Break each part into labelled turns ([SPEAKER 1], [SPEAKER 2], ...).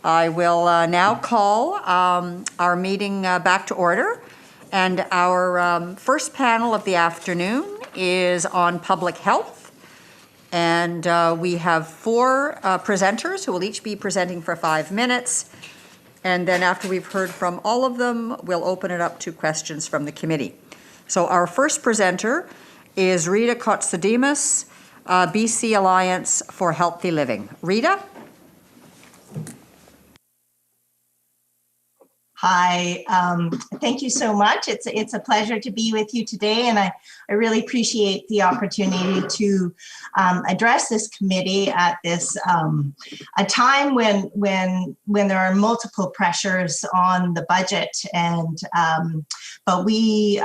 [SPEAKER 1] I will now call our meeting back to order. And our first panel of the afternoon is on public health. And we have four presenters who will each be presenting for 5 minutes. And then after we've heard from all of them, we'll open it up to questions from the committee. So our first presenter is Rita Kotsodemus, BC Alliance for Healthy Living. Rita?
[SPEAKER 2] Hi, thank you so much. It's a pleasure to be with you today, and I really appreciate the opportunity to address this committee at this a time when there are multiple pressures on the budget, and but we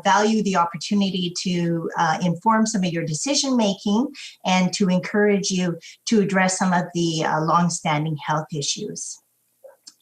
[SPEAKER 2] value the opportunity to inform some of your decision making and to encourage you to address some of the longstanding health issues.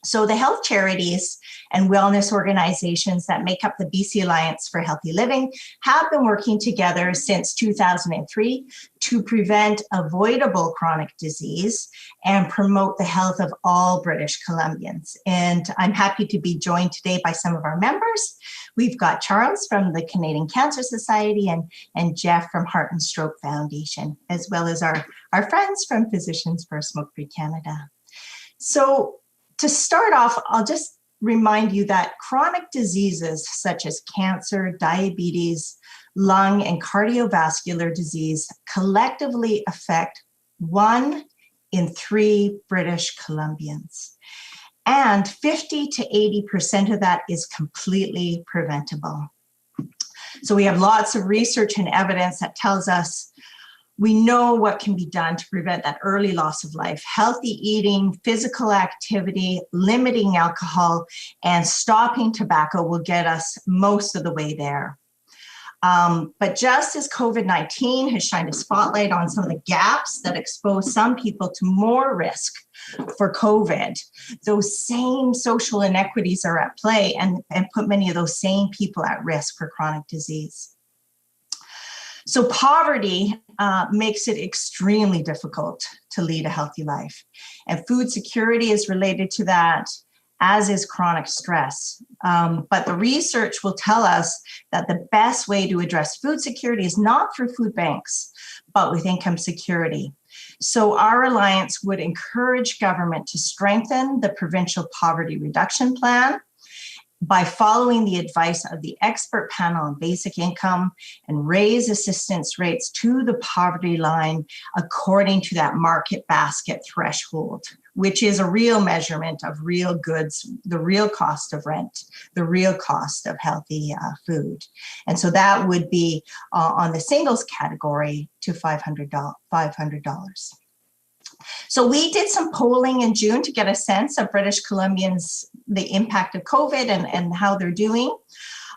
[SPEAKER 2] So the health charities and wellness organizations that make up the BC Alliance for Healthy Living have been working together since 2003 to prevent avoidable chronic disease and promote the health of all British Columbians. And I'm happy to be joined today by some of our members. We've got Charles from the Canadian Cancer Society and Jeff from Heart and Stroke Foundation, as well as our friends from Physicians for Smoke-Free Canada. So to start off, I'll just remind you that chronic diseases such as cancer, diabetes, lung, and cardiovascular disease collectively affect 1 in 3 British Columbians. And 50 to 80% of that is completely preventable. So we have lots of research and evidence that tells us we know what can be done to prevent that early loss of life. Healthy eating, physical activity, limiting alcohol, and stopping tobacco will get us most of the way there. But just as COVID-19 has shined a spotlight on some of the gaps that expose some people to more risk for COVID, those same social inequities are at play and put many of those same people at risk for chronic disease. So poverty makes it extremely difficult to lead a healthy life. And food security is related to that, as is chronic stress. But the research will tell us that the best way to address food security is not through food banks, but with income security. So our alliance would encourage government to strengthen the provincial poverty reduction plan by following the advice of the expert panel on basic income and raise assistance rates to the poverty line according to that market basket threshold, which is a real measurement of real goods, the real cost of rent, the real cost of healthy food. And so that would be on the singles category to $500. So we did some polling in June to get a sense of British Columbians, the impact of COVID and how they're doing.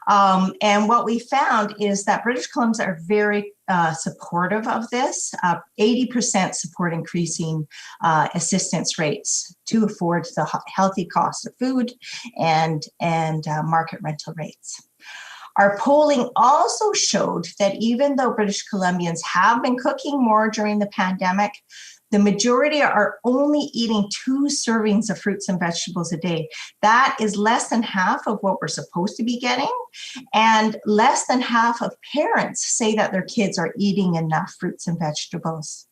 [SPEAKER 2] And what we found is that British Columbians are very supportive of this. 80% support increasing assistance rates to afford the healthy cost of food and market rental rates. Our polling also showed that even though British Columbians have been cooking more during the pandemic, the majority are only eating 2 servings of fruits and vegetables a day. That is less than half of what we're supposed to be getting. And less than half of parents say that their kids are eating enough fruits and vegetables.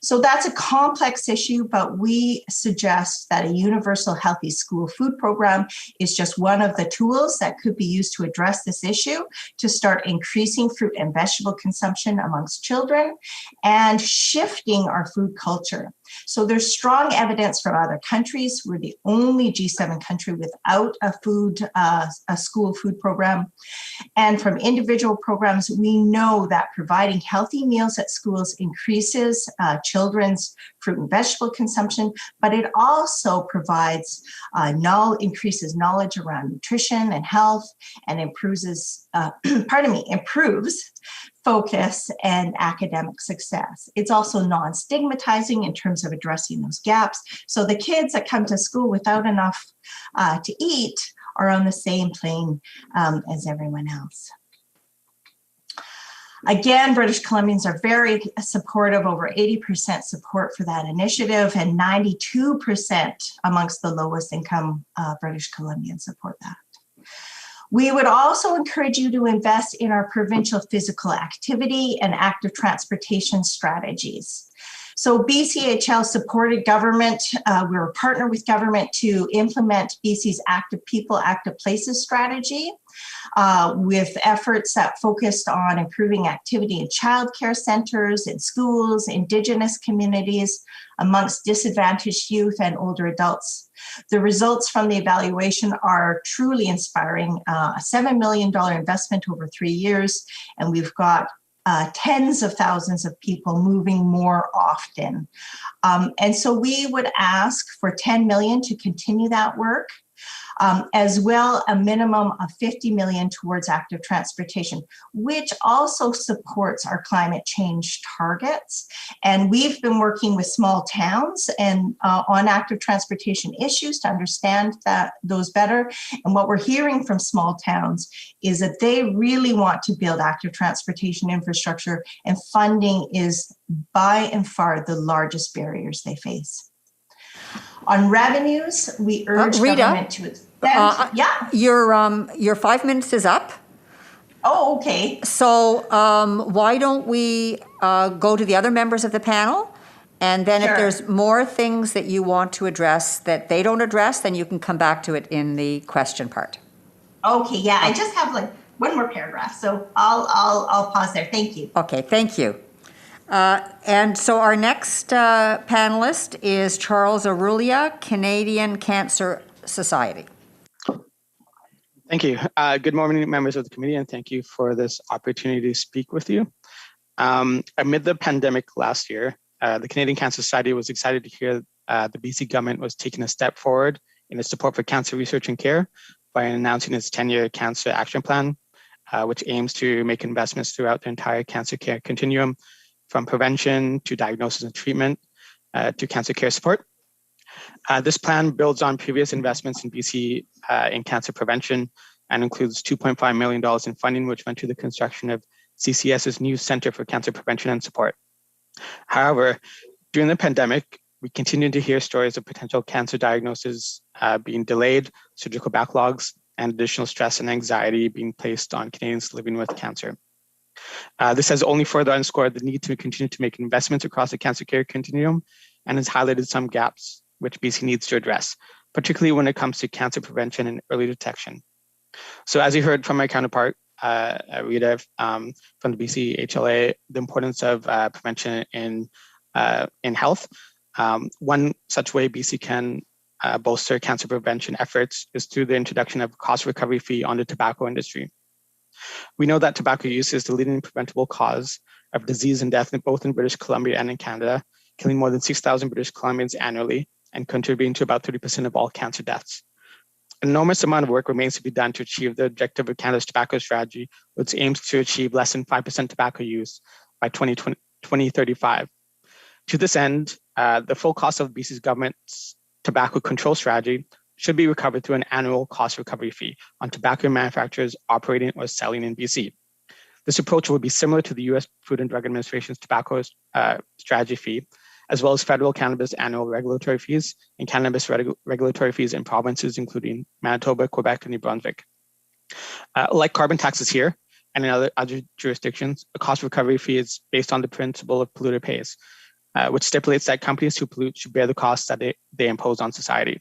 [SPEAKER 2] So that's a complex issue, but we suggest that a universal healthy school food program is just one of the tools that could be used to address this issue, to start increasing fruit and vegetable consumption amongst children and shifting our food culture. So there's strong evidence from other countries. We're the only G7 country without a school food program. And from individual programs, we know that providing healthy meals at schools increases children's fruit and vegetable consumption, but it also provides increases knowledge around nutrition and health and improves focus and academic success. It's also non-stigmatizing in terms of addressing those gaps. So the kids that come to school without enough to eat are on the same plane as everyone else. Again, British Columbians are very supportive, over 80% support for that initiative, and 92% amongst the lowest income British Columbians support that. We would also encourage you to invest in our provincial physical activity and active transportation strategies. So BCHL supported government. We were a partner with government to implement BC's Active People, Active Places strategy with efforts that focused on improving activity in childcare centers, in schools, Indigenous communities, amongst disadvantaged youth and older adults. The results from the evaluation are truly inspiring. A $7 million investment over 3 years, and we've got tens of thousands of people moving more often. And so we would ask for 10 million to continue that work, as well a minimum of 50 million towards active transportation, which also supports our climate change targets. And we've been working with small towns and on active transportation issues to understand those better. And what we're hearing from small towns is that they really want to build active transportation infrastructure, and funding is by and far the largest barriers they face. On revenues, we urge government to extend.
[SPEAKER 1] Your 5 minutes is up.
[SPEAKER 2] Oh, okay.
[SPEAKER 1] So why don't we go to the other members of the panel, and then if there's more things that you want to address that they don't address, then you can come back to it in the question part.
[SPEAKER 2] Okay. Yeah, I just have like one more paragraph, so I'll pause there. Thank you.
[SPEAKER 1] Okay. Thank you. And so our next panelist is Charles Arulia, Canadian Cancer Society.
[SPEAKER 3] Thank you. Good morning, members of the committee, and thank you for this opportunity to speak with you. Amid the pandemic last year, the Canadian Cancer Society was excited to hear the BC government was taking a step forward in its support for cancer research and care by announcing its 10-year cancer action plan, which aims to make investments throughout the entire cancer care continuum, from prevention to diagnosis and treatment to cancer care support. This plan builds on previous investments in BC in cancer prevention and includes $2.5 million in funding, which went to the construction of CCS's new Center for Cancer Prevention and Support. However, during the pandemic, we continued to hear stories of potential cancer diagnoses being delayed, surgical backlogs, and additional stress and anxiety being placed on Canadians living with cancer. This has only further underscored the need to continue to make investments across the cancer care continuum and has highlighted some gaps which BC needs to address, particularly when it comes to cancer prevention and early detection. So as you heard from my counterpart, Rita from the BC HLA, the importance of prevention in health. One such way BC can bolster cancer prevention efforts is through the introduction of a cost recovery fee on the tobacco industry. We know that tobacco use is the leading preventable cause of disease and death both in British Columbia and in Canada, killing more than 6,000 British Columbians annually and contributing to about 30% of all cancer deaths. An enormous amount of work remains to be done to achieve the objective of Canada's tobacco strategy, which aims to achieve less than 5% tobacco use by 2035. To this end, the full cost of BC's government's tobacco control strategy should be recovered through an annual cost recovery fee on tobacco manufacturers operating or selling in BC. This approach will be similar to the US Food and Drug Administration's tobacco strategy fee, as well as federal cannabis annual regulatory fees and cannabis regulatory fees in provinces including Manitoba, Quebec, and New Brunswick. Like carbon taxes here and in other jurisdictions, a cost recovery fee is based on the principle of polluter pays, which stipulates that companies who pollute should bear the costs that they impose on society.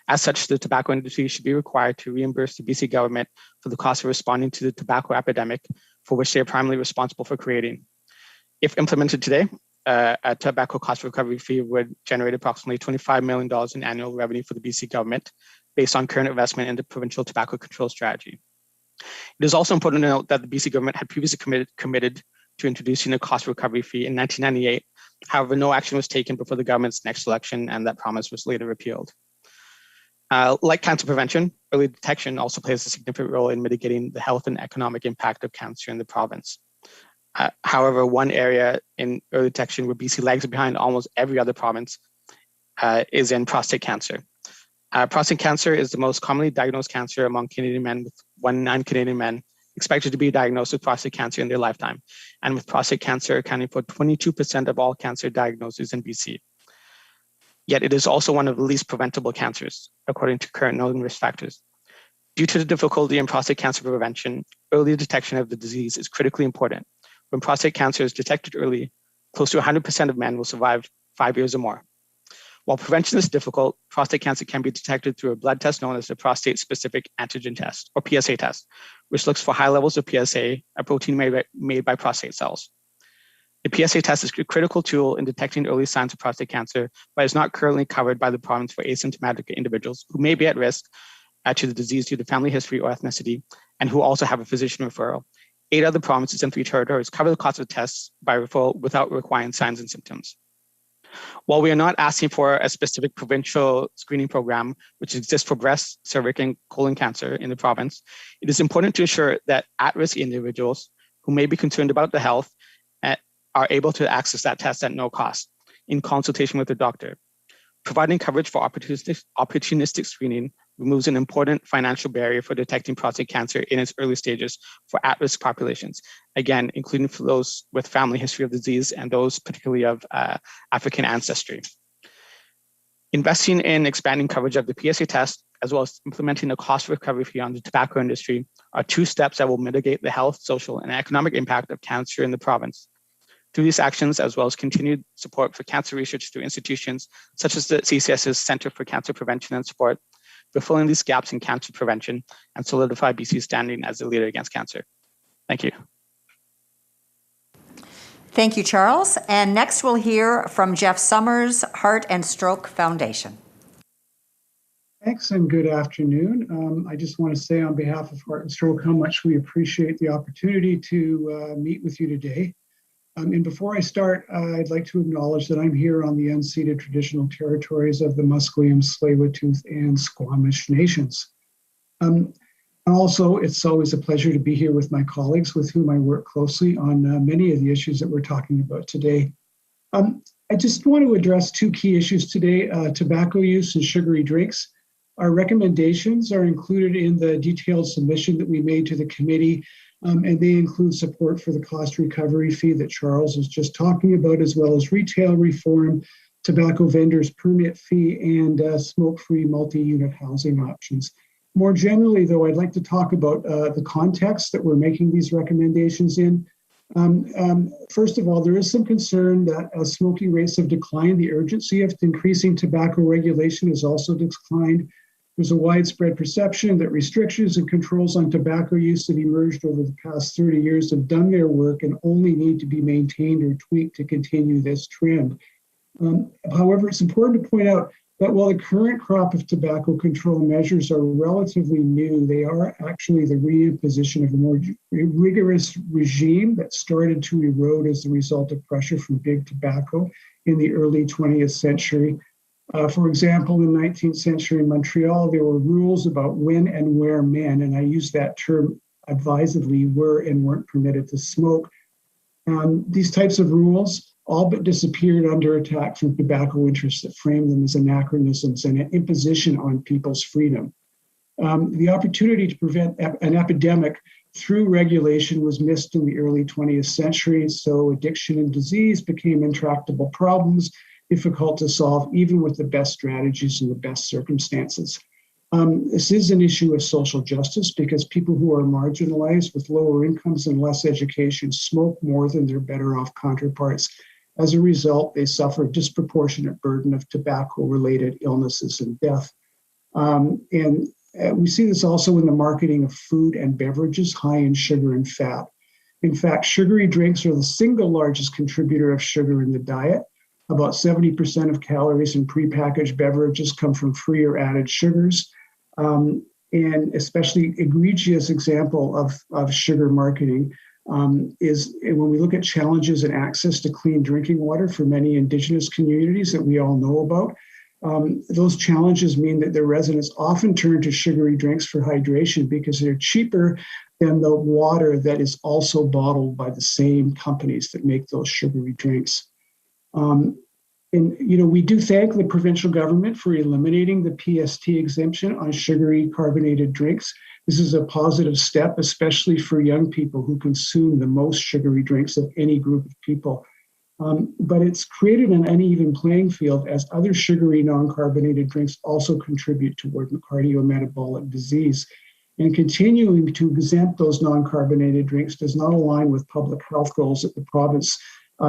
[SPEAKER 3] As such, the tobacco industry should be required to reimburse the BC government for the cost of responding to the tobacco epidemic for which they are primarily responsible for creating. If implemented today, a tobacco cost recovery fee would generate approximately $25 million in annual revenue for the BC government based on current investment in the provincial tobacco control strategy. It is also important to note that the BC government had previously committed to introducing a cost recovery fee in 1998. However, no action was taken before the government's next election, and that promise was later repealed. Like cancer prevention, early detection also plays a significant role in mitigating the health and economic impact of cancer in the province. However, one area in early detection where BC lags behind almost every other province is in prostate cancer. Prostate cancer is the most commonly diagnosed cancer among Canadian men, with 1 in 9 Canadian men expected to be diagnosed with prostate cancer in their lifetime, and with prostate cancer accounting for 22% of all cancer diagnoses in BC. Yet it is also one of the least preventable cancers, according to current known risk factors. Due to the difficulty in prostate cancer prevention, early detection of the disease is critically important. When prostate cancer is detected early, close to 100% of men will survive 5 years or more. While prevention is difficult, prostate cancer can be detected through a blood test known as the prostate-specific antigen test, or PSA test, which looks for high levels of PSA, a protein made by prostate cells. The PSA test is a critical tool in detecting early signs of prostate cancer, but is not currently covered by the province for asymptomatic individuals who may be at risk to the disease due to family history or ethnicity, and who also have a physician referral. 8 other provinces and 3 territories cover the cost of tests by referral without requiring signs and symptoms. While we are not asking for a specific provincial screening program, which exists for breast, cervix, and colon cancer in the province, it is important to ensure that at-risk individuals who may be concerned about the health are able to access that test at no cost in consultation with a doctor. Providing coverage for opportunistic screening removes an important financial barrier for detecting prostate cancer in its early stages for at-risk populations, again, including for those with family history of disease and those particularly of African ancestry. Investing in expanding coverage of the PSA test, as well as implementing a cost recovery fee on the tobacco industry, are 2 steps that will mitigate the health, social, and economic impact of cancer in the province. Through these actions, as well as continued support for cancer research through institutions such as the CCS's Centre for Cancer Prevention and Support, we're filling these gaps in cancer prevention and solidify BC's standing as a leader against cancer. Thank you.
[SPEAKER 1] Thank you, Charles. And next we'll hear from Jeff Summers, Heart and Stroke Foundation.
[SPEAKER 4] Thanks and good afternoon. I just want to say on behalf of Heart and Stroke how much we appreciate the opportunity to meet with you today. And before I start, I'd like to acknowledge that I'm here on the unceded traditional territories of the Musqueam, Tsleil-Waututh, and Squamish nations. Also, it's always a pleasure to be here with my colleagues with whom I work closely on many of the issues that we're talking about today. I just want to address 2 key issues today, tobacco use and sugary drinks. Our recommendations are included in the detailed submission that we made to the committee, and they include support for the cost recovery fee that Charles was just talking about, as well as retail reform, tobacco vendors permit fee, and smoke-free multi-unit housing options. More generally, though, I'd like to talk about the context that we're making these recommendations in. First of all, there is some concern that as smoking rates have declined, the urgency of increasing tobacco regulation has also declined. There's a widespread perception that restrictions and controls on tobacco use that emerged over the past 30 years have done their work and only need to be maintained or tweaked to continue this trend. However, it's important to point out that while the current crop of tobacco control measures are relatively new, they are actually the reimposition of a more rigorous regime that started to erode as a result of pressure from big tobacco in the early 20th century. For example, in the 19th century in Montreal, there were rules about when and where men, and I use that term advisedly, were and weren't permitted to smoke. These types of rules all but disappeared under attack from tobacco interests that framed them as anachronisms and an imposition on people's freedom. The opportunity to prevent an epidemic through regulation was missed in the early 20th century, so addiction and disease became intractable problems, difficult to solve even with the best strategies and the best circumstances. This is an issue of social justice because people who are marginalized with lower incomes and less education smoke more than their better off counterparts. As a result, they suffer a disproportionate burden of tobacco-related illnesses and death. We see this also in the marketing of food and beverages high in sugar and fat. In fact, sugary drinks are the single largest contributor of sugar in the diet. About 70% of calories in prepackaged beverages come from free or added sugars. And especially egregious example of sugar marketing is when we look at challenges in access to clean drinking water for many Indigenous communities that we all know about. Those challenges mean that the residents often turn to sugary drinks for hydration because they're cheaper than the water that is also bottled by the same companies that make those sugary drinks. We do thank the provincial government for eliminating the PST exemption on sugary carbonated drinks. This is a positive step, especially for young people who consume the most sugary drinks of any group of people. But it's created an uneven playing field as other sugary non-carbonated drinks also contribute toward cardiometabolic disease. And continuing to exempt those non-carbonated drinks does not align with public health goals that the province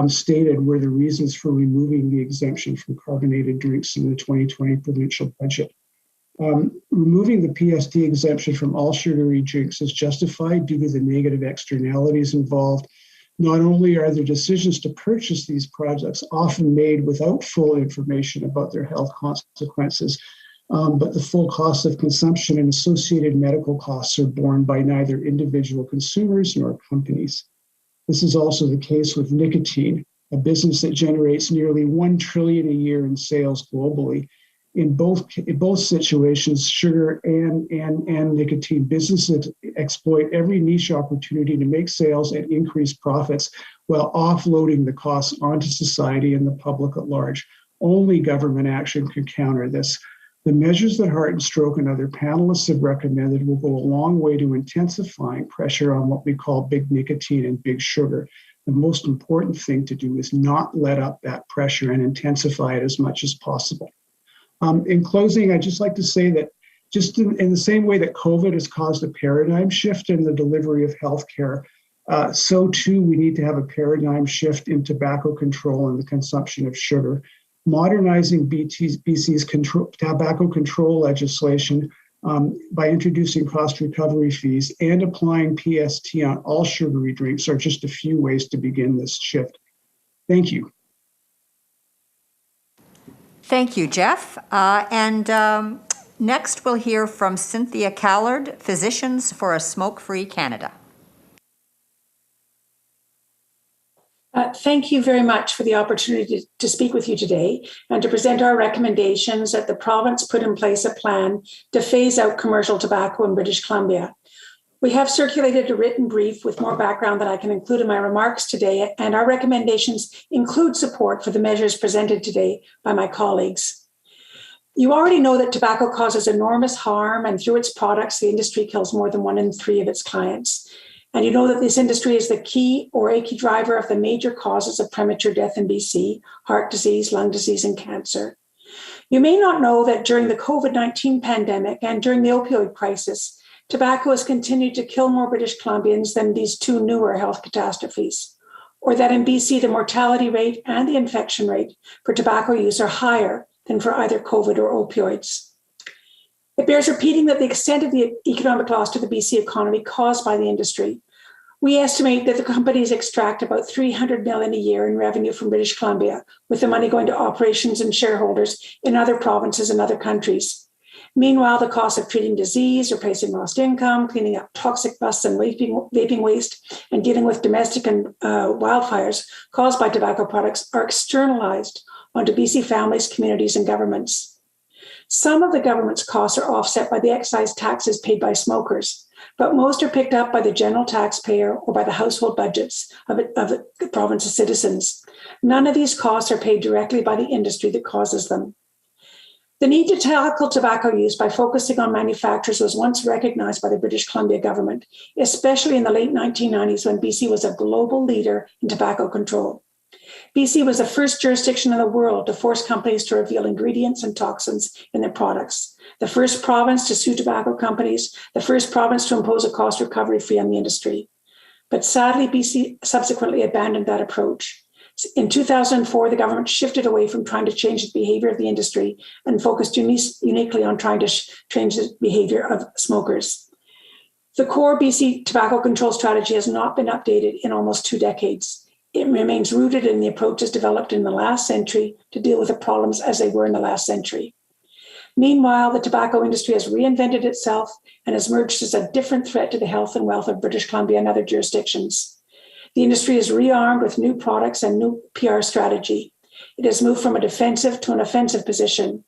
[SPEAKER 4] stated were the reasons for removing the exemption from carbonated drinks in the 2020 provincial budget. Removing the PST exemption from all sugary drinks is justified due to the negative externalities involved. Not only are the decisions to purchase these products often made without full information about their health consequences, but the full cost of consumption and associated medical costs are borne by neither individual consumers nor companies. This is also the case with nicotine, a business that generates nearly $1 trillion a year in sales globally. In both situations, sugar and nicotine businesses exploit every niche opportunity to make sales and increase profits while offloading the costs onto society and the public at large. Only government action can counter this. The measures that Heart and Stroke and other panelists have recommended will go a long way to intensifying pressure on what we call big nicotine and big sugar. The most important thing to do is not let up that pressure and intensify it as much as possible. In closing, I'd just like to say that just in the same way that COVID has caused a paradigm shift in the delivery of healthcare, so too we need to have a paradigm shift in tobacco control and the consumption of sugar. Modernizing BC's tobacco control legislation by introducing cost recovery fees and applying PST on all sugary drinks are just a few ways to begin this shift. Thank you.
[SPEAKER 1] Thank you, Jeff. Next we'll hear from Cynthia Callard, Physicians for a Smoke-Free Canada.
[SPEAKER 5] Thank you very much for the opportunity to speak with you today and to present our recommendations that the province put in place a plan to phase out commercial tobacco in British Columbia. We have circulated a written brief with more background that I can include in my remarks today, and our recommendations include support for the measures presented today by my colleagues. You already know that tobacco causes enormous harm, and through its products, the industry kills more than 1 in 3 of its clients. And you know that this industry is the key driver of the major causes of premature death in BC: heart disease, lung disease, and cancer. You may not know that during the COVID-19 pandemic and during the opioid crisis, tobacco has continued to kill more British Columbians than these 2 newer health catastrophes, or that in BC, the mortality rate and the infection rate for tobacco use are higher than for either COVID or opioids. It bears repeating that the extent of the economic loss to the BC economy caused by the industry. We estimate that the companies extract about $300 million a year in revenue from British Columbia, with the money going to operations and shareholders in other provinces and other countries. Meanwhile, the cost of treating disease, replacing lost income, cleaning up toxic busts and vaping waste, and dealing with domestic and wildfires caused by tobacco products are externalized onto BC families, communities, and governments. Some of the government's costs are offset by the excise taxes paid by smokers, but most are picked up by the general taxpayer or by the household budgets of the province's citizens. None of these costs are paid directly by the industry that causes them. The need to tackle tobacco use by focusing on manufacturers was once recognized by the British Columbia government, especially in the late 1990s when BC was a global leader in tobacco control. BC was the first jurisdiction in the world to force companies to reveal ingredients and toxins in their products, the first province to sue tobacco companies, the first province to impose a cost recovery fee on the industry. But sadly, BC subsequently abandoned that approach. In 2004, the government shifted away from trying to change the behavior of the industry and focused uniquely on trying to change the behavior of smokers. The core BC tobacco control strategy has not been updated in almost 2 decades. It remains rooted in the approaches developed in the last century to deal with the problems as they were in the last century. Meanwhile, the tobacco industry has reinvented itself and has emerged as a different threat to the health and wealth of British Columbia and other jurisdictions. The industry is rearmed with new products and new PR strategy. It has moved from a defensive to an offensive position.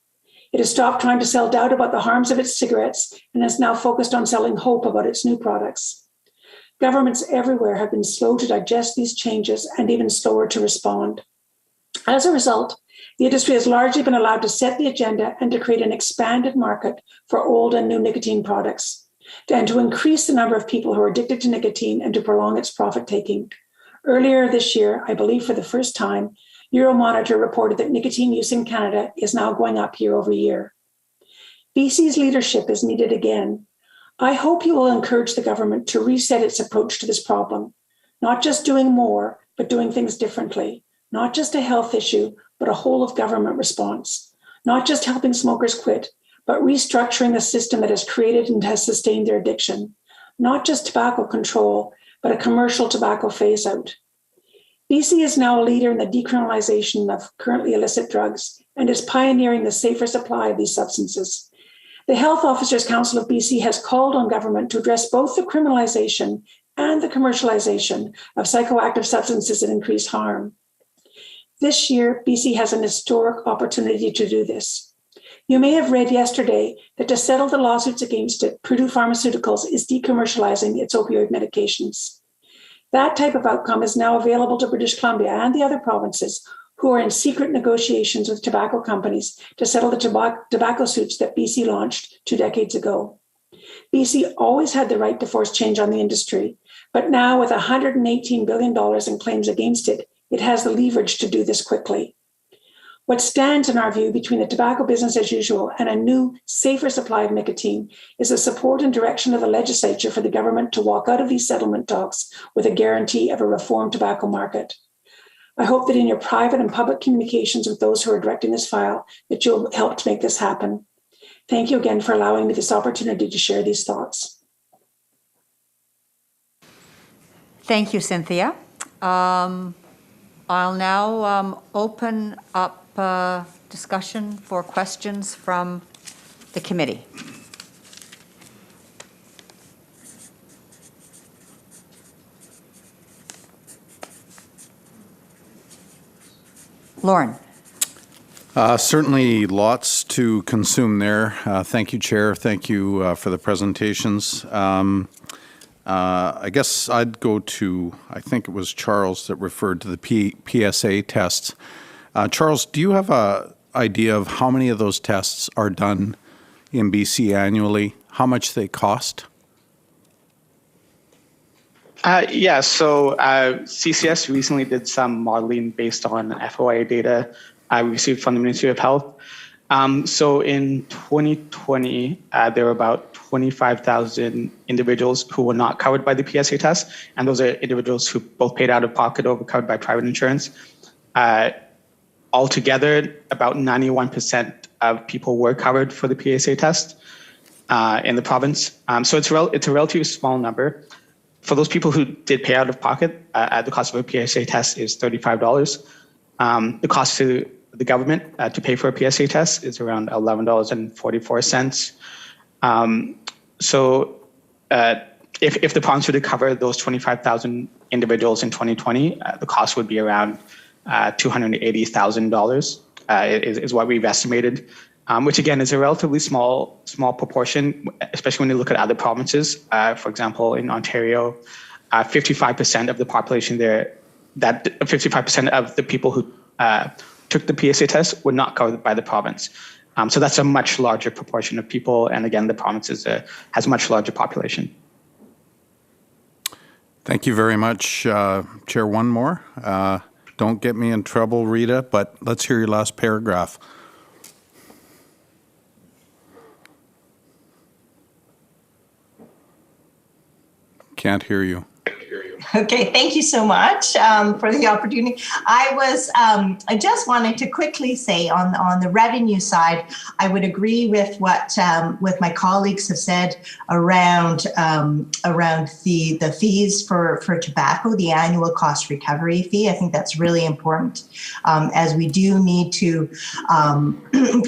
[SPEAKER 5] It has stopped trying to sell doubt about the harms of its cigarettes and is now focused on selling hope about its new products. Governments everywhere have been slow to digest these changes and even slower to respond. As a result, the industry has largely been allowed to set the agenda and to create an expanded market for old and new nicotine products. and to increase the number of people who are addicted to nicotine and to prolong its profit-taking. Earlier this year, I believe for the first time, Euromonitor reported that nicotine use in Canada is now going up year over year. BC's leadership is needed again. I hope you will encourage the government to reset its approach to this problem, not just doing more, but doing things differently, not just a health issue, but a whole of government response, not just helping smokers quit, but restructuring a system that has created and has sustained their addiction, not just tobacco control, but a commercial tobacco phase out. BC is now a leader in the decriminalization of currently illicit drugs and is pioneering the safer supply of these substances. The Health Officers Council of BC has called on government to address both the criminalization and the commercialization of psychoactive substances that increase harm. This year, BC has an historic opportunity to do this. You may have read yesterday that to settle the lawsuits against it, Purdue Pharmaceuticals is decommercializing its opioid medications. That type of outcome is now available to British Columbia and the other provinces who are in secret negotiations with tobacco companies to settle the tobacco suits that BC launched 2 decades ago. BC always had the right to force change on the industry, but now with $118 billion in claims against it, it has the leverage to do this quickly. What stands in our view between a tobacco business as usual and a new, safer supply of nicotine is the support and direction of the legislature for the government to walk out of these settlement talks with a guarantee of a reformed tobacco market. I hope that in your private and public communications with those who are directing this file, that you'll help to make this happen. Thank you again for allowing me this opportunity to share these thoughts.
[SPEAKER 1] Thank you, Cynthia. I'll now open up discussion for questions from the committee. Lauren.
[SPEAKER 6] Certainly lots to consume there. Thank you, Chair. Thank you for the presentations. I guess I'd go to, I think it was Charles that referred to the PSA tests. Charles, do you have an idea of how many of those tests are done in BC annually, how much they cost?
[SPEAKER 3] Yeah, so CCS recently did some modeling based on FOIA data we received from the Ministry of Health. So in 2020, there were about 25,000 individuals who were not covered by the PSA test, and those are individuals who both paid out of pocket or were covered by private insurance. Altogether, about 91% of people were covered for the PSA test in the province. So it's a relatively small number. For those people who did pay out of pocket, the cost of a PSA test is $35. The cost to the government to pay for a PSA test is around $11.44. So if the province were to cover those 25,000 individuals in 2020, the cost would be around $280,000 is what we've estimated, which again is a relatively small proportion, especially when you look at other provinces. For example, in Ontario, 55% of the population there, that 55% of the people who took the PSA test were not covered by the province. So that's a much larger proportion of people, and again, the province has a much larger population.
[SPEAKER 6] Thank you very much, Chair. One more. Don't get me in trouble, Rita, but let's hear your last paragraph. Can't hear you.
[SPEAKER 2] Okay, thank you so much for the opportunity. I just wanted to quickly say on the revenue side, I would agree with what my colleagues have said around the fees for tobacco, the annual cost recovery fee. I think that's really important, as we do need to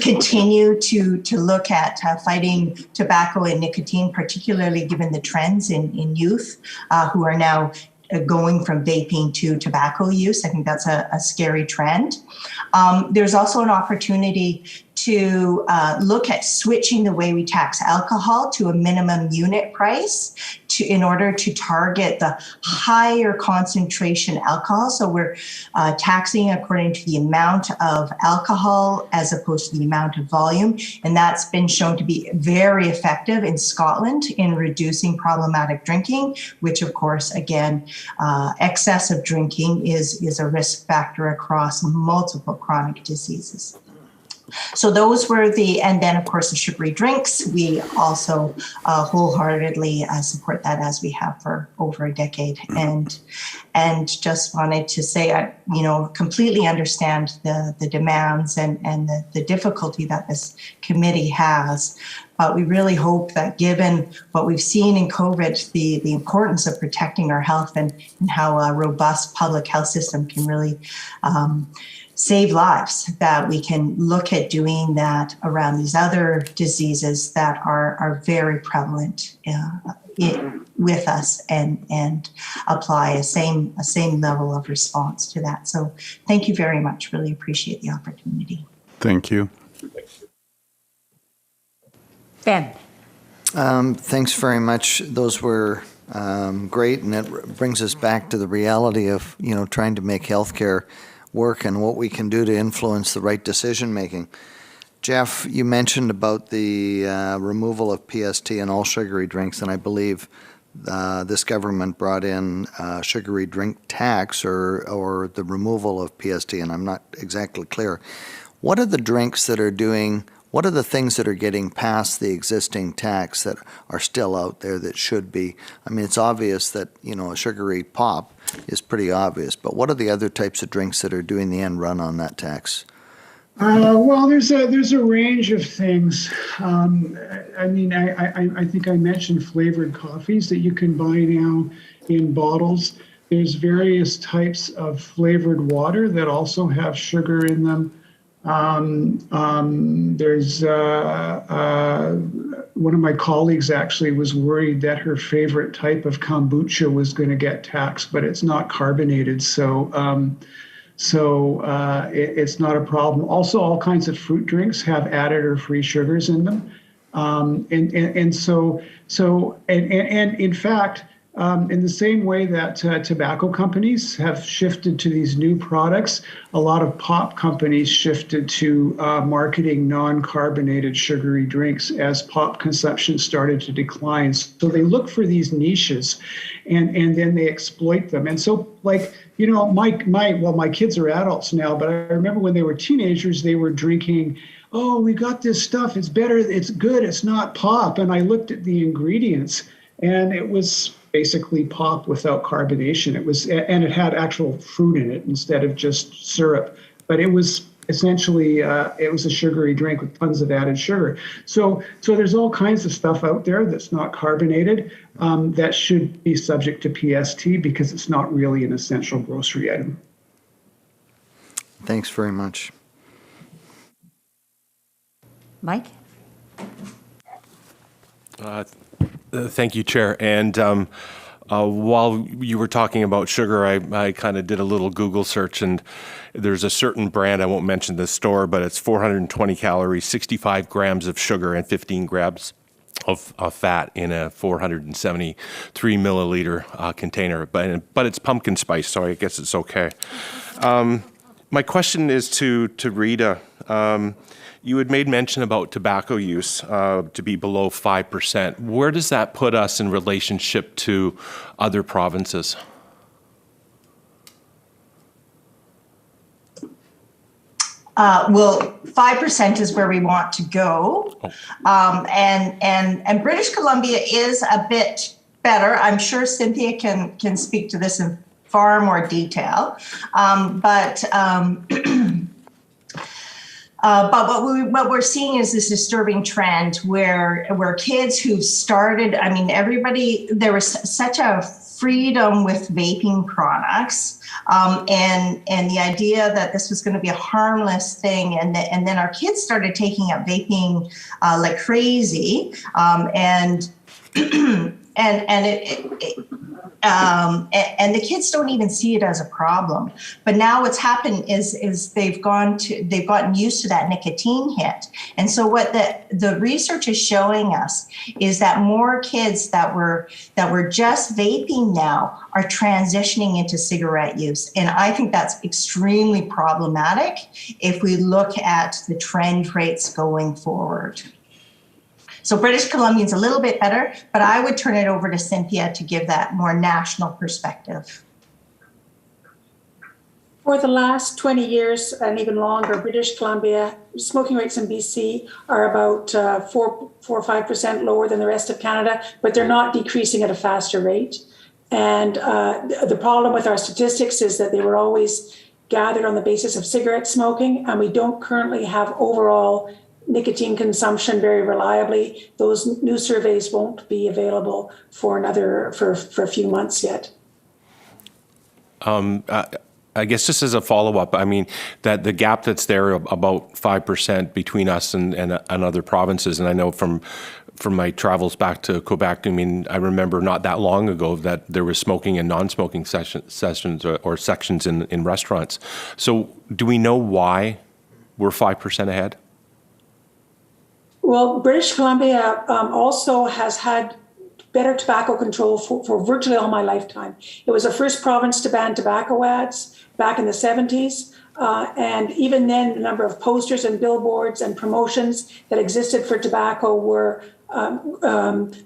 [SPEAKER 2] continue to look at fighting tobacco and nicotine, particularly given the trends in youth who are now going from vaping to tobacco use. I think that's a scary trend. There's also an opportunity to look at switching the way we tax alcohol to a minimum unit price in order to target the higher concentration alcohol. So we're taxing according to the amount of alcohol as opposed to the amount of volume. And that's been shown to be very effective in Scotland in reducing problematic drinking, which of course, again, excessive drinking is a risk factor across multiple chronic diseases. So those were and then of course the sugary drinks, we also wholeheartedly support that, as we have for over a decade. And just wanted to say, I completely understand the demands and the difficulty that this committee has. But we really hope that, given what we've seen in COVID, the importance of protecting our health and how a robust public health system can really save lives, that we can look at doing that around these other diseases that are very prevalent with us, and apply a same level of response to that. So thank you very much. Really appreciate the opportunity.
[SPEAKER 6] Thank you.
[SPEAKER 1] Ben.
[SPEAKER 7] Thanks very much. Those were great, and it brings us back to the reality of trying to make healthcare work and what we can do to influence the right decision making. Jeff, you mentioned about the removal of PST in all sugary drinks, and I believe this government brought in sugary drink tax or the removal of PST, and I'm not exactly clear. What are the drinks that are doing? What are the things that are getting past the existing tax that are still out there that should be? I mean, it's obvious that, a sugary pop is pretty obvious, but what are the other types of drinks that are doing the end run on that tax?
[SPEAKER 4] Well, there's a range of things. I think I mentioned flavored coffees that you can buy now in bottles. There's various types of flavored water that also have sugar in them. There's one of my colleagues actually was worried that her favorite type of kombucha was going to get taxed, but it's not carbonated, so it's not a problem. Also, all kinds of fruit drinks have added or free sugars in them, and in fact. In the same way that tobacco companies have shifted to these new products, a lot of pop companies shifted to marketing non-carbonated sugary drinks as pop consumption started to decline. So they look for these niches and then they exploit them. And so, my kids are adults now, but I remember when they were teenagers, they were drinking, oh, we got this stuff, it's better, it's good, it's not pop. And I looked at the ingredients and it was basically pop without carbonation. And it had actual fruit in it instead of just syrup. But it was essentially it was a sugary drink with tons of added sugar. So there's all kinds of stuff out there that's not carbonated that should be subject to PST because it's not really an essential grocery item.
[SPEAKER 7] Thanks very much.
[SPEAKER 1] Mike?
[SPEAKER 8] Thank you, Chair. And while you were talking about sugar, I kind of did a little Google search, and there's a certain brand, I won't mention the store, but it's 420 calories, 65 grams of sugar, and 15 grams of fat in a 473 milliliter container. But it's pumpkin spice, so I guess it's okay. My question is to Rita. You had made mention about tobacco use to be below 5%. Where does that put us in relationship to other provinces?
[SPEAKER 2] Well, 5% is where we want to go. And British Columbia is a bit better. I'm sure Cynthia can speak to this in far more detail. But what we're seeing is this disturbing trend where kids who started, there was such a freedom with vaping products, and the idea that this was going to be a harmless thing, and then our kids started taking up vaping like crazy, and and the kids don't even see it as a problem. But now what's happened is they've gotten used to that nicotine hit. And so what the research is showing us is that more kids that were just vaping now are transitioning into cigarette use. And I think that's extremely problematic if we look at the trend rates going forward. So British Columbia's a little bit better, but I would turn it over to Cynthia to give that more national perspective.
[SPEAKER 5] For the last 20 years and even longer, British Columbia, smoking rates in BC are about 4 or 5% lower than the rest of Canada, but they're not decreasing at a faster rate. And the problem with our statistics is that they were always gathered on the basis of cigarette smoking, and we don't currently have overall nicotine consumption very reliably. Those new surveys won't be available for a few months yet.
[SPEAKER 8] I guess just as a follow-up, I mean, that the gap that's there about 5% between us and other provinces, and I know from my travels back to Quebec, I mean, I remember not that long ago that there was smoking and non-smoking sessions or sections in restaurants. So do we know why we're 5% ahead?
[SPEAKER 5] Well, British Columbia also has had better tobacco control for virtually all my lifetime. It was the first province to ban tobacco ads back in the 70s. And even then, the number of posters and billboards and promotions that existed for tobacco were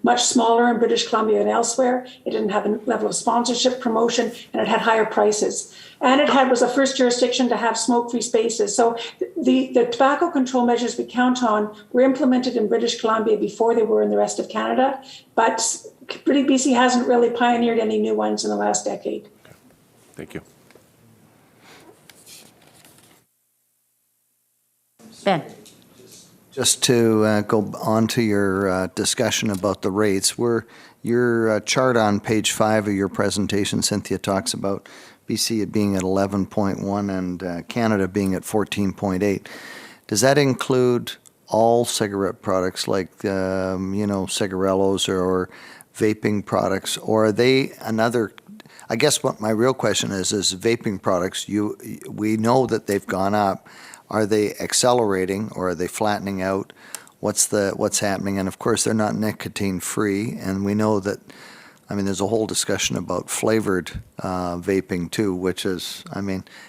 [SPEAKER 5] much smaller in British Columbia and elsewhere. It didn't have a level of sponsorship, promotion, and it had higher prices. And it was the first jurisdiction to have smoke-free spaces. So the tobacco control measures we count on were implemented in British Columbia before they were in the rest of Canada. But BC hasn't really pioneered any new ones in the last decade.
[SPEAKER 8] Thank you.
[SPEAKER 1] Ben.
[SPEAKER 7] Just to go on to your discussion about the rates, your chart on page 5 of your presentation, Cynthia, talks about BC being at 11.1 and Canada being at 14.8. Does that include all cigarette products like, cigarillos or vaping products, or are they another? I guess what my real question is vaping products, we know that they've gone up. Are they accelerating or are they flattening out? What's happening? And of course, they're not nicotine free. And we know that, there's a whole discussion about flavored vaping too, which is,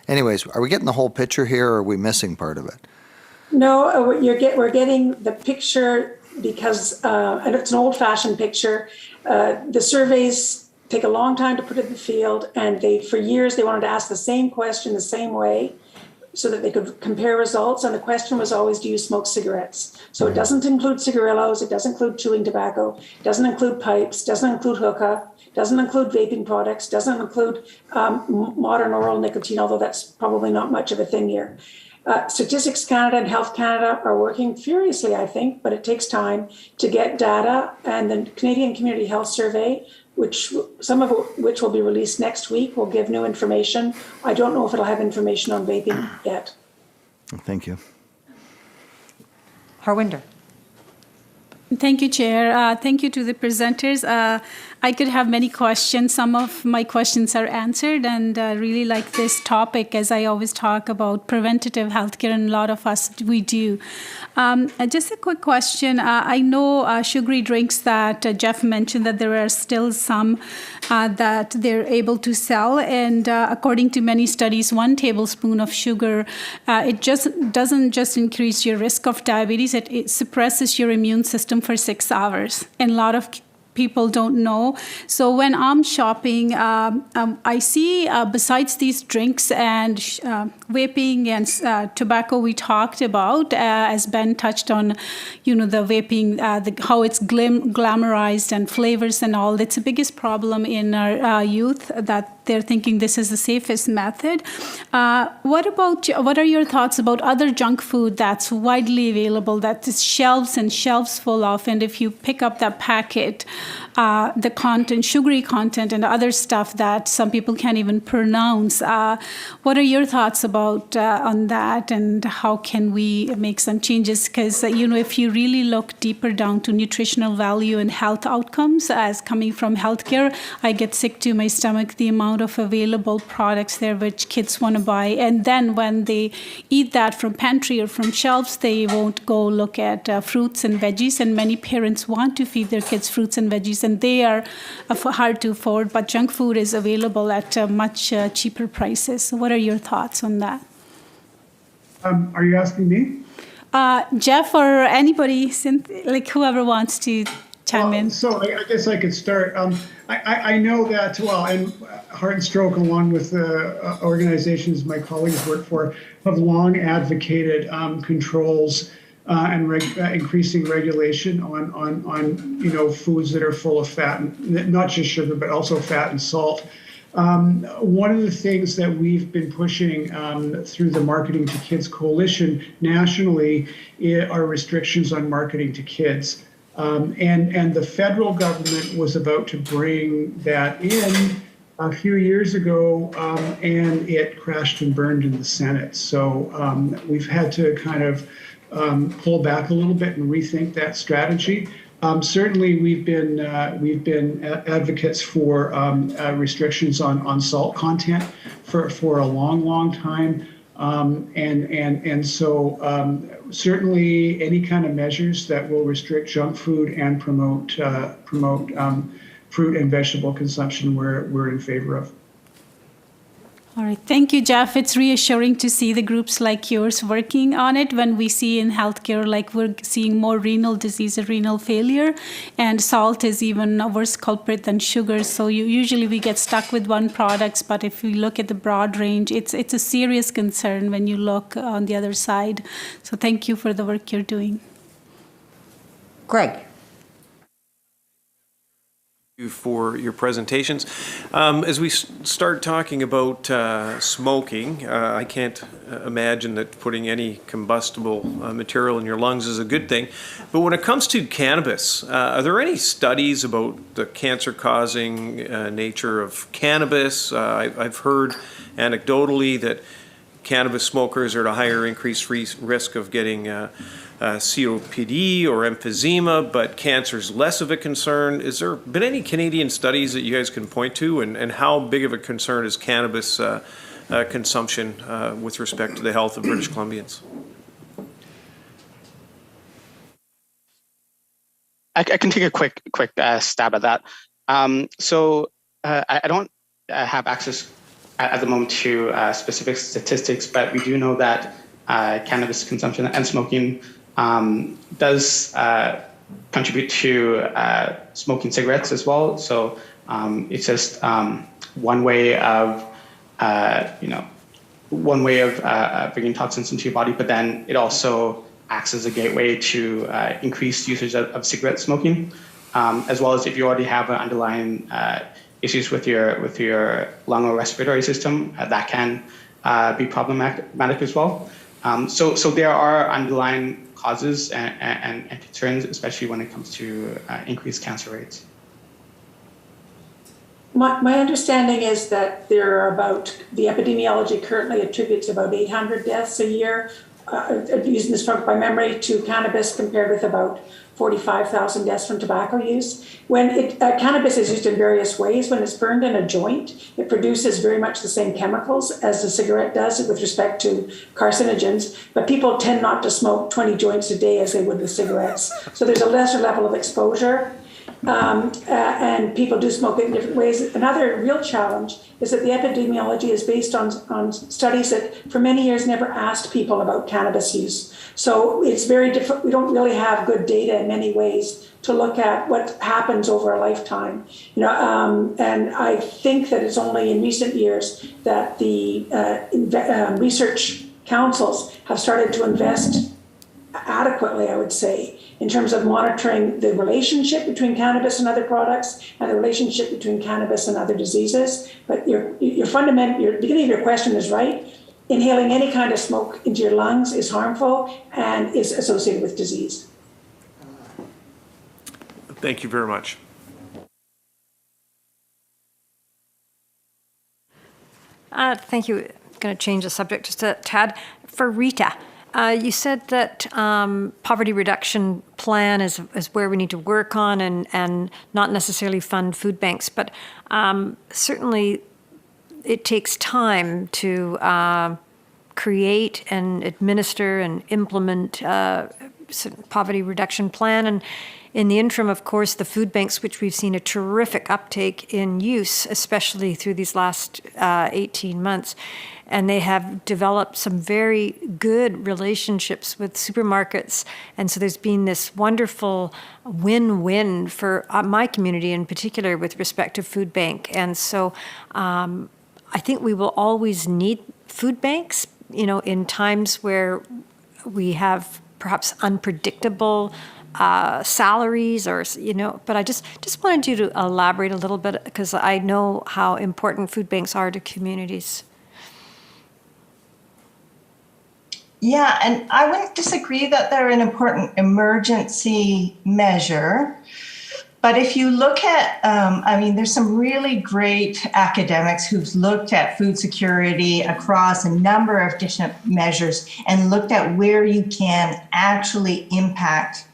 [SPEAKER 7] anyways, are we getting the whole picture here or are we missing part of it?
[SPEAKER 5] No, we're getting the picture because, and it's an old-fashioned picture. The surveys take a long time to put in the field, and for years they wanted to ask the same question the same way, so that they could compare results. And the question was always, do you smoke cigarettes? So it doesn't include cigarillos, it doesn't include chewing tobacco, it doesn't include pipes, doesn't include hookah, doesn't include vaping products, doesn't include modern oral nicotine, although that's probably not much of a thing here. Statistics Canada and Health Canada are working furiously, I think, but it takes time to get data. And the Canadian Community Health Survey, some of which will be released next week, will give new information. I don't know if it'll have information on vaping yet.
[SPEAKER 7] Thank you.
[SPEAKER 1] Harwinder.
[SPEAKER 9] Thank you, Chair. Thank you to the presenters. I could have many questions. Some of my questions are answered, and really like this topic, as I always talk about preventative healthcare, and a lot of us, we do. Just a quick question. I know sugary drinks that Jeff mentioned that there are still some that they're able to sell, and according to many studies, 1 tablespoon of sugar, it just doesn't just increase your risk of diabetes, it suppresses your immune system for 6 hours. And a lot of people don't know. So when I'm shopping, I see besides these drinks and vaping and tobacco we talked about, as Ben touched on, the vaping, how it's glamorized and flavors and all. That's the biggest problem in our youth, that they're thinking this is the safest method. What are your thoughts about other junk food that's widely available, that is shelves and shelves full of, and if you pick up that packet, the content, sugary content and other stuff that some people can't even pronounce. What are your thoughts about on that, and how can we make some changes? Because, if you really look deeper down to nutritional value and health outcomes as coming from healthcare, I get sick to my stomach the amount of available products there which kids want to buy. And then when they eat that from pantry or from shelves, they won't go look at fruits and veggies. And many parents want to feed their kids fruits and veggies, and they are hard to afford, but junk food is available at much cheaper prices. So what are your thoughts on that?
[SPEAKER 4] Are you asking me?
[SPEAKER 9] Jeff or anybody, like whoever wants to chime in.
[SPEAKER 4] So I guess I could start. I know that, and Heart and Stroke, along with the organizations my colleagues work for, have long advocated controls and increasing regulation on foods that are full of fat, and not just sugar, but also fat and salt. One of the things that we've been pushing through the Marketing to Kids Coalition nationally are restrictions on marketing to kids. And the federal government was about to bring that in a few years ago, and it crashed and burned in the Senate. So we've had to kind of pull back a little bit and rethink that strategy. Certainly, we've been advocates for restrictions on salt content for a long time, and so certainly any kind of measures that will restrict junk food and promote fruit and vegetable consumption, we're in favor of.
[SPEAKER 9] All right. Thank you, Jeff. It's reassuring to see the groups like yours working on it when we see in healthcare, like we're seeing more renal disease and renal failure, and salt is even a worse culprit than sugar. So usually we get stuck with one product, but if we look at the broad range, it's a serious concern when you look on the other side. So thank you for the work you're doing.
[SPEAKER 1] Greg.
[SPEAKER 10] You for your presentations. As we start talking about smoking, I can't imagine that putting any combustible material in your lungs is a good thing. But when it comes to cannabis, are there any studies about the cancer-causing nature of cannabis? I've heard anecdotally that cannabis smokers are at a higher increased risk of getting COPD or emphysema, but cancer is less of a concern. Has there been any Canadian studies that you guys can point to, and how big of a concern is cannabis consumption with respect to the health of British Columbians?
[SPEAKER 3] I can take a quick stab at that. So I don't have access at the moment to specific statistics, but we do know that cannabis consumption and smoking does contribute to smoking cigarettes as well. So it's just one way of bringing toxins into your body, but then it also acts as a gateway to increased usage of cigarette smoking, as well as if you already have an underlying issues with your lung or respiratory system, that can be problematic as well. So there are underlying causes and concerns, especially when it comes to increased cancer rates.
[SPEAKER 5] My understanding is that there are the epidemiology currently attributes about 800 deaths a year, using this by memory, to cannabis, compared with about 45,000 deaths from tobacco use. When cannabis is used in various ways. When it's burned in a joint, it produces very much the same chemicals as the cigarette does with respect to carcinogens, but people tend not to smoke 20 joints a day as they would with cigarettes. So there's a lesser level of exposure, and people do smoke it in different ways. Another real challenge is that the epidemiology is based on studies that for many years never asked people about cannabis use. So it's very different. We don't really have good data in many ways to look at what happens over a lifetime. And I think that it's only in recent years that the research councils have started to invest adequately, I would say, in terms of monitoring the relationship between cannabis and other products and the relationship between cannabis and other diseases. But your beginning of your question is right. Inhaling any kind of smoke into your lungs is harmful and is associated with disease.
[SPEAKER 10] Thank you very much.
[SPEAKER 11] Thank you. I'm going to change the subject just a tad. For Rita, you said that poverty reduction plan is where we need to work on and not necessarily fund food banks, but certainly it takes time to create and administer and implement poverty reduction plan. And in the interim, of course, the food banks, which we've seen a terrific uptake in use, especially through these last 18 months, and they have developed some very good relationships with supermarkets. And so there's been this wonderful win-win for my community in particular with respect to food bank. And so I think we will always need food banks, in times where we have perhaps unpredictable salaries but I just wanted you to elaborate a little bit, because I know how important food banks are to communities.
[SPEAKER 2] Yeah, and I wouldn't disagree that they're an important emergency measure. But if you look at, there's some really great academics who've looked at food security across a number of different measures and looked at where you can actually impact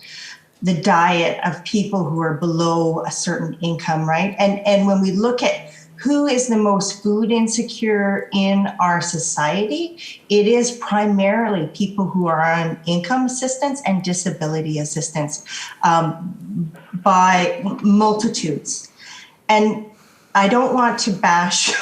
[SPEAKER 2] the diet of people who are below a certain income, right? And when we look at who is the most food insecure in our society, it is primarily people who are on income assistance and disability assistance by multitudes. And I don't want to bash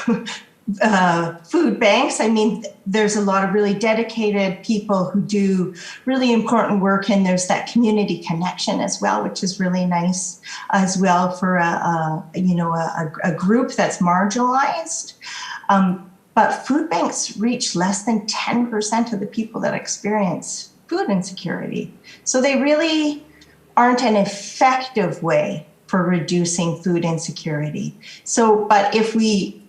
[SPEAKER 2] food banks. I mean, there's a lot of really dedicated people who do really important work, and there's that community connection as well, which is really nice as well for a group that's marginalized. But food banks reach less than 10% of the people that experience food insecurity. So they really aren't an effective way for reducing food insecurity. So, but if we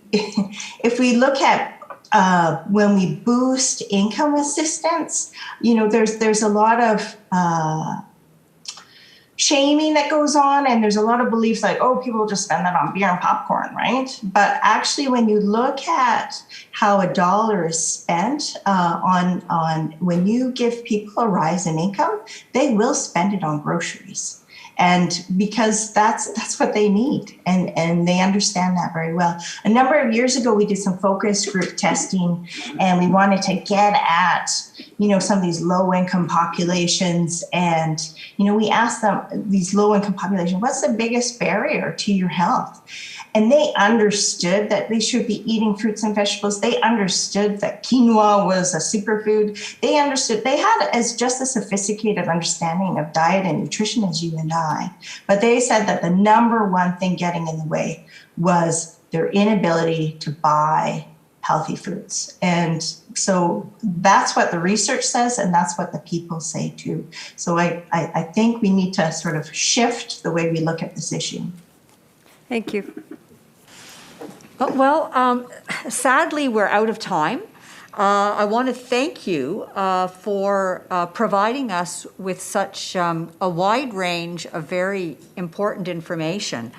[SPEAKER 2] look at when we boost income assistance, there's a lot of shaming that goes on, and there's a lot of beliefs like, oh, people will just spend that on beer and popcorn, right? But actually, when you look at how $1 is spent on when you give people a rise in income, they will spend it on groceries. And because that's what they need, and they understand that very well. A number of years ago, we did some focus group testing, and we wanted to get at, some of these low-income populations. And, we asked them, these low-income populations, what's the biggest barrier to your health? And they understood that they should be eating fruits and vegetables. They understood that quinoa was a superfood. They understood, they had just a sophisticated understanding of diet and nutrition as you and I. But they said that the number one thing getting in the way was their inability to buy healthy foods. And so that's what the research says, and that's what the people say too. So I think we need to sort of shift the way we look at this issue.
[SPEAKER 11] Thank you.
[SPEAKER 1] Well, sadly, we're out of time. I want to thank you for providing us with such a wide range of very important information.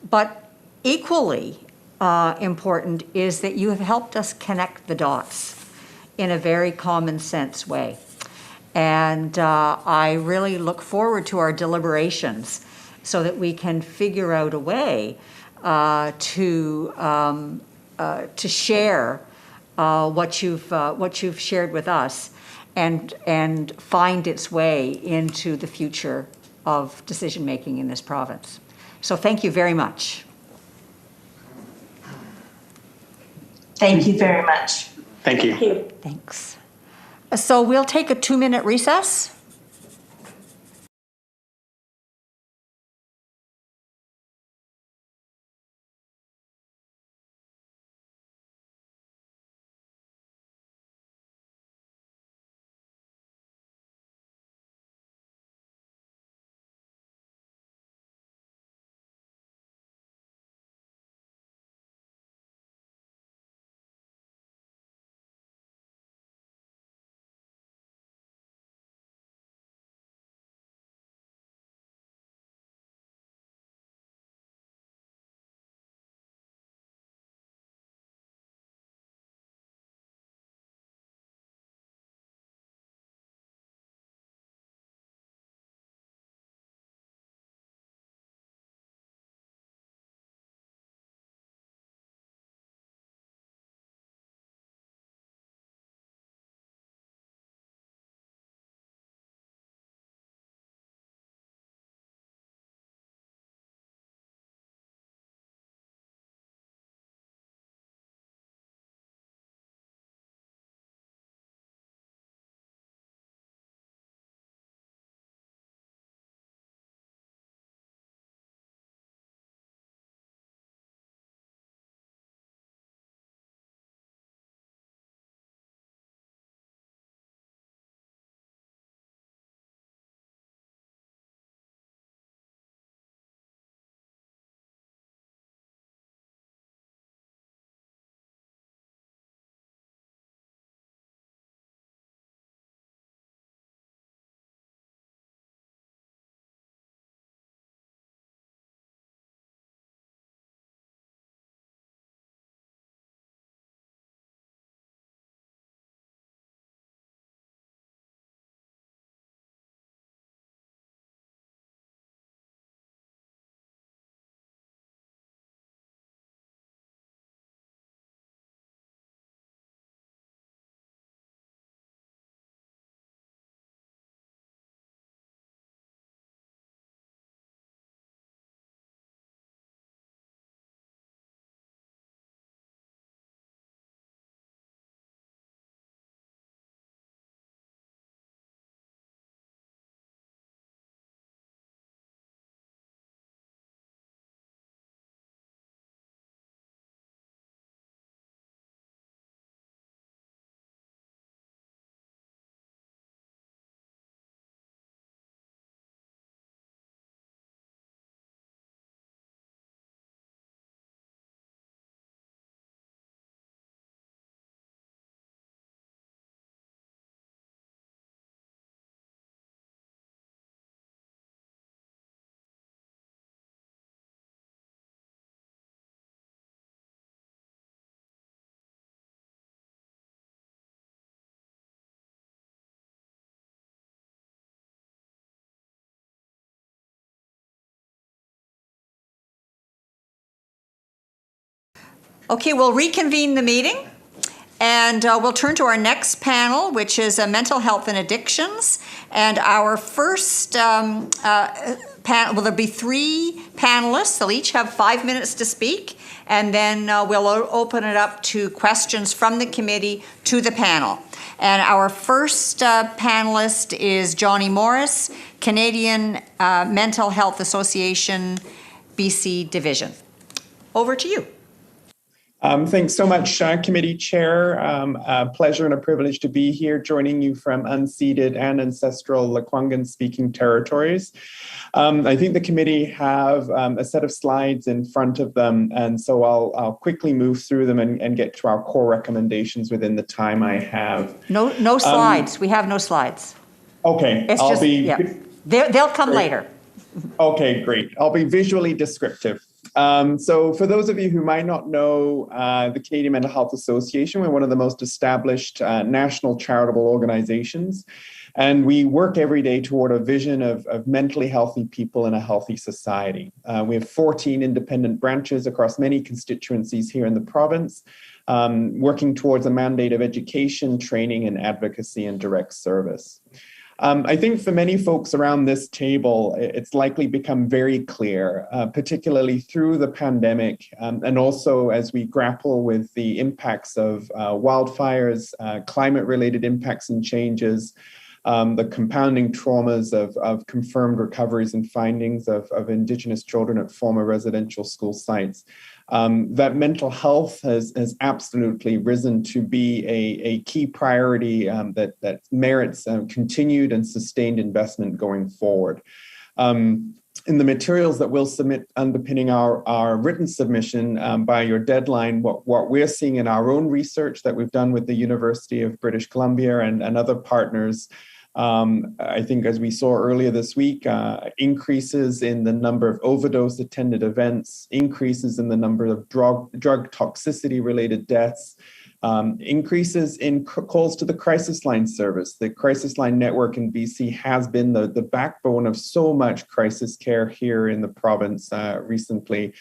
[SPEAKER 1] But equally important is that you have helped us connect the dots in a very common sense way. And I really look forward to our deliberations so that we can figure out a way to share what you've shared with us, and find its way into the future of decision making in this province. So thank you very much.
[SPEAKER 2] Thank you very much.
[SPEAKER 3] Thank you.
[SPEAKER 5] Thank you.
[SPEAKER 1] Thanks. So we'll take a 2-minute recess. Okay, we'll reconvene the meeting, and we'll turn to our next panel, which is mental health and addictions. And our first panel, well, there'll be 3 panelists. They'll each have 5 minutes to speak, and then we'll open it up to questions from the committee to the panel. And our first panelist is Johnny Morris, Canadian Mental Health Association, BC Division. Over to you.
[SPEAKER 12] Thanks so much, Committee Chair. A pleasure and a privilege to be here joining you from unceded and ancestral Lekwungen-speaking territories. I think the committee have a set of slides in front of them, and so I'll quickly move through them and get to our core recommendations within the time I have.
[SPEAKER 1] No slides. We have no slides.
[SPEAKER 12] Okay,
[SPEAKER 1] They'll come later.
[SPEAKER 12] Okay, great. I'll be visually descriptive. So for those of you who might not know the Canadian Mental Health Association, we're one of the most established national charitable organizations, and we work every day toward a vision of mentally healthy people in a healthy society. We have 14 independent branches across many constituencies here in the province, working towards a mandate of education, training, and advocacy and direct service. I think for many folks around this table, it's likely become very clear, particularly through the pandemic, and also as we grapple with the impacts of wildfires, climate-related impacts and changes, the compounding traumas of confirmed recoveries and findings of Indigenous children at former residential school sites. That mental health has absolutely risen to be a key priority that merits continued and sustained investment going forward. In the materials that we'll submit underpinning our written submission by your deadline, what we're seeing in our own research that we've done with the University of British Columbia and other partners, I think as we saw earlier this week, increases in the number of overdose attended events, increases in the number of drug toxicity related deaths, increases in calls to the crisis line service. The crisis line network in BC has been the backbone of so much crisis care here in the province recently.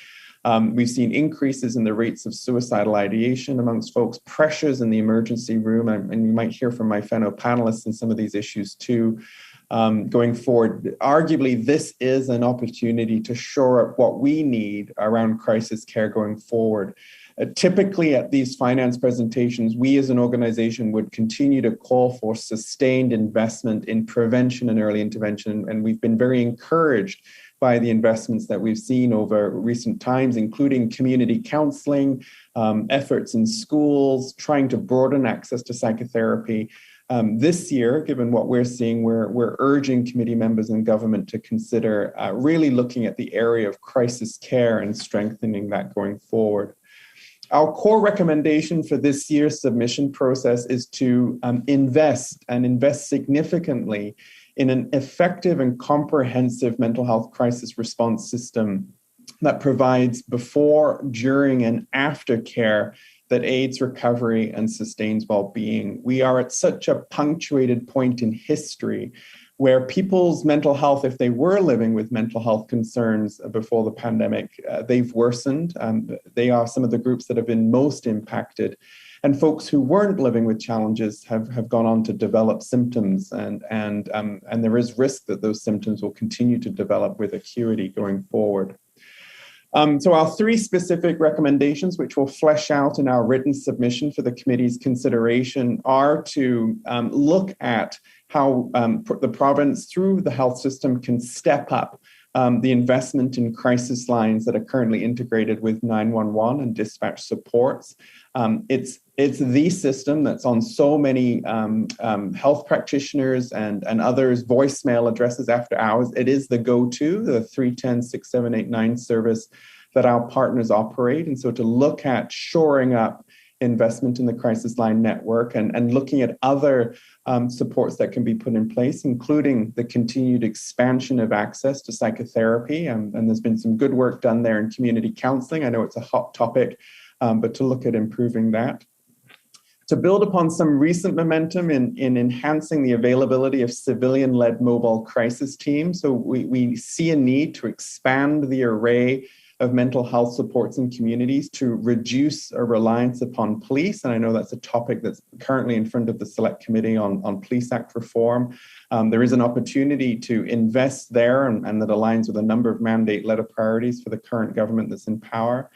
[SPEAKER 12] We've seen increases in the rates of suicidal ideation amongst folks, pressures in the emergency room, and you might hear from my fellow panelists in some of these issues too. Going forward, arguably, this is an opportunity to shore up what we need around crisis care going forward. Typically at these finance presentations, we as an organization would continue to call for sustained investment in prevention and early intervention, and we've been very encouraged by the investments that we've seen over recent times, including community counseling, efforts in schools, trying to broaden access to psychotherapy. This year, given what we're seeing, we're urging committee members and government to consider really looking at the area of crisis care and strengthening that going forward. Our core recommendation for this year's submission process is to invest significantly in an effective and comprehensive mental health crisis response system that provides before, during, and after care that aids recovery and sustains well-being. We are at such a punctuated point in history where people's mental health, if they were living with mental health concerns before the pandemic, they've worsened. They are some of the groups that have been most impacted. And folks who weren't living with challenges have gone on to develop symptoms, and there is risk that those symptoms will continue to develop with acuity going forward. So our 3 specific recommendations, which we'll flesh out in our written submission for the committee's consideration, are to look at how the province, through the health system, can step up the investment in crisis lines that are currently integrated with 911 and dispatch supports. It's the system that's on so many health practitioners and others' voicemail addresses after hours. It is the go-to, the 310-6789 service that our partners operate. And so to look at shoring up investment in the crisis line network and looking at other supports that can be put in place, including the continued expansion of access to psychotherapy. And there's been some good work done there in community counseling. I know it's a hot topic, but to look at improving that. To build upon some recent momentum in enhancing the availability of civilian-led mobile crisis teams. So we see a need to expand the array of mental health supports in communities to reduce a reliance upon police. And I know that's a topic that's currently in front of the Select Committee on Police Act reform. There is an opportunity to invest there, and that aligns with a number of mandate-led priorities for the current government that's in power.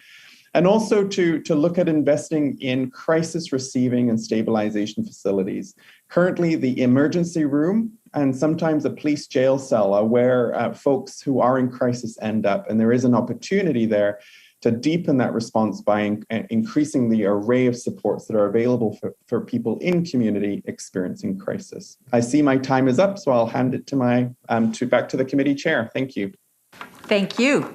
[SPEAKER 12] And also to look at investing in crisis receiving and stabilization facilities. Currently, the emergency room and sometimes a police jail cell are where folks who are in crisis end up. And there is an opportunity there to deepen that response by increasing the array of supports that are available for people in community experiencing crisis. I see my time is up, so I'll hand it to back to the committee chair. Thank you.
[SPEAKER 1] Thank you.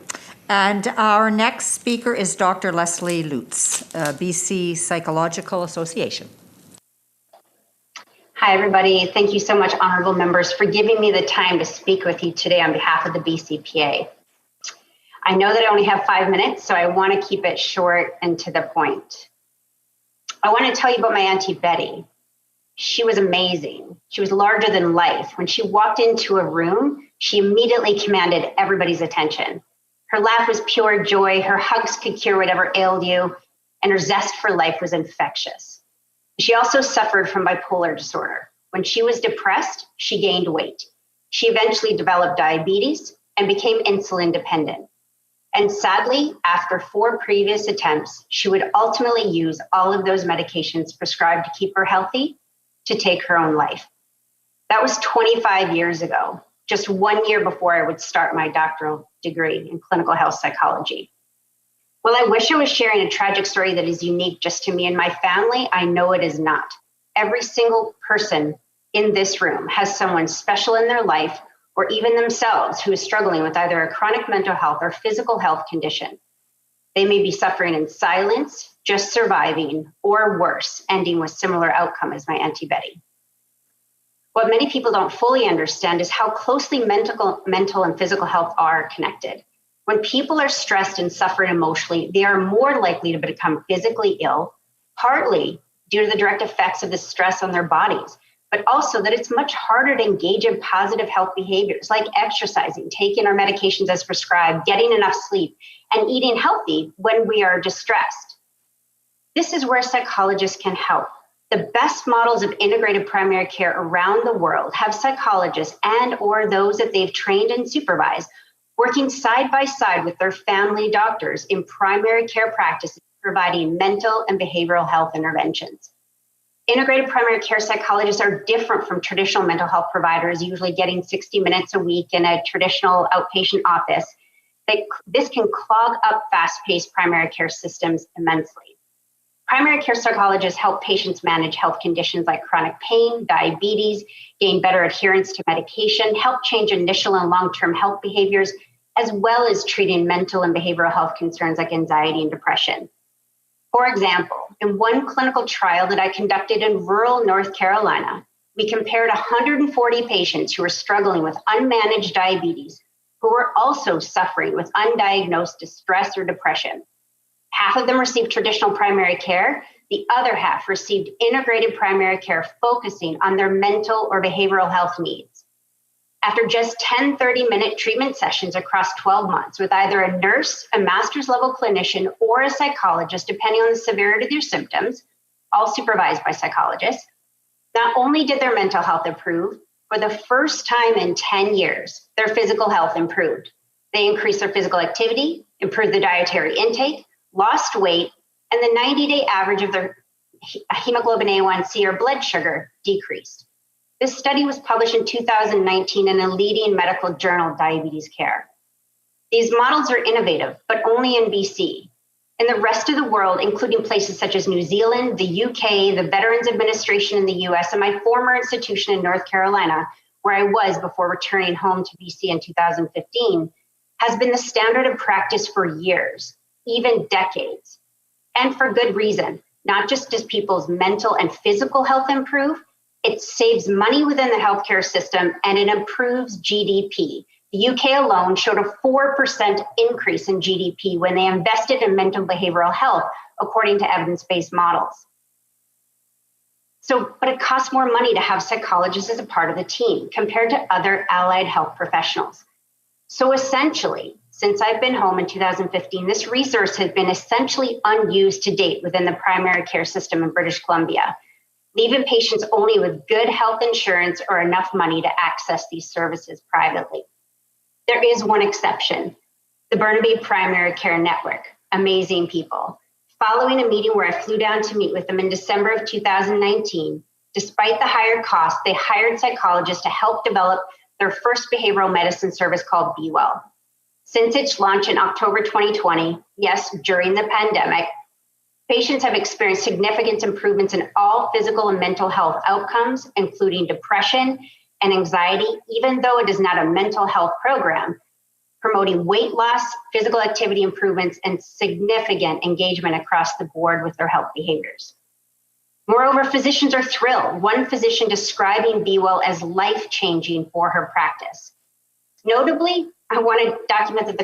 [SPEAKER 1] And our next speaker is Dr. Leslie Lutz, BC Psychological Association.
[SPEAKER 13] Hi, everybody. Thank you so much, honorable members, for giving me the time to speak with you today on behalf of the BCPA. I know that I only have 5 minutes, so I want to keep it short and to the point. I want to tell you about my Auntie Betty. She was amazing. She was larger than life. When she walked into a room, she immediately commanded everybody's attention. Her laugh was pure joy, her hugs could cure whatever ailed you, and her zest for life was infectious. She also suffered from bipolar disorder. When she was depressed, she gained weight. She eventually developed diabetes and became insulin dependent. And sadly, after 4 previous attempts, she would ultimately use all of those medications prescribed to keep her healthy to take her own life. That was 25 years ago, just 1 year before I would start my doctoral degree in clinical health psychology. While I wish I was sharing a tragic story that is unique just to me and my family, I know it is not. Every single person in this room has someone special in their life, or even themselves, who is struggling with either a chronic mental health or physical health condition. They may be suffering in silence, just surviving, or worse, ending with similar outcome as my Auntie Betty. What many people don't fully understand is how closely mental and physical health are connected. When people are stressed and suffering emotionally, they are more likely to become physically ill, partly due to the direct effects of the stress on their bodies, but also that it's much harder to engage in positive health behaviors like exercising, taking our medications as prescribed, getting enough sleep, and eating healthy when we are distressed. This is where psychologists can help. The best models of integrated primary care around the world have psychologists and or those that they've trained and supervised working side by side with their family doctors in primary care practices, providing mental and behavioral health interventions. Integrated primary care psychologists are different from traditional mental health providers, usually getting 60 minutes a week in a traditional outpatient office. This can clog up fast-paced primary care systems immensely. Primary care psychologists help patients manage health conditions like chronic pain, diabetes, gain better adherence to medication, help change initial and long-term health behaviors, as well as treating mental and behavioral health concerns like anxiety and depression. For example, in one clinical trial that I conducted in rural North Carolina, we compared 140 patients who were struggling with unmanaged diabetes, who were also suffering with undiagnosed distress or depression. Half of them received traditional primary care. The other half received integrated primary care focusing on their mental or behavioral health needs. After just 10 30-minute treatment sessions across 12 months with either a nurse, a master's level clinician, or a psychologist, depending on the severity of their symptoms, all supervised by psychologists, not only did their mental health improve, for the first time in 10 years, their physical health improved. They increased their physical activity, improved the dietary intake, lost weight, and the 90-day average of their hemoglobin A1C or blood sugar decreased. This study was published in 2019 in a leading medical journal, Diabetes Care. These models are innovative, but only in BC. In the rest of the world, including places such as New Zealand, the UK, the Veterans Administration in the US, and my former institution in North Carolina, where I was before returning home to BC in 2015, has been the standard of practice for years, even decades. And for good reason. Not just does people's mental and physical health improve, it saves money within the healthcare system and it improves GDP. The UK alone showed a 4% increase in GDP when they invested in mental behavioral health, according to evidence-based models. But it costs more money to have psychologists as a part of the team compared to other allied health professionals. So essentially, Since I've been home in 2015, this resource has been essentially unused to date within the primary care system in British Columbia, leaving patients only with good health insurance or enough money to access these services privately. There is one exception, the Burnaby Primary Care Network, amazing people. Following a meeting where I flew down to meet with them in December of 2019, despite the higher cost, they hired psychologists to help develop their first behavioral medicine service called Be Well. Since its launch in October 2020, yes, during the pandemic, patients have experienced significant improvements in all physical and mental health outcomes, including depression and anxiety, even though it is not a mental health program, promoting weight loss, physical activity improvements, and significant engagement across the board with their health behaviors. Moreover, physicians are thrilled. One physician describing Be Well as life-changing for her practice. Notably, I want to document that the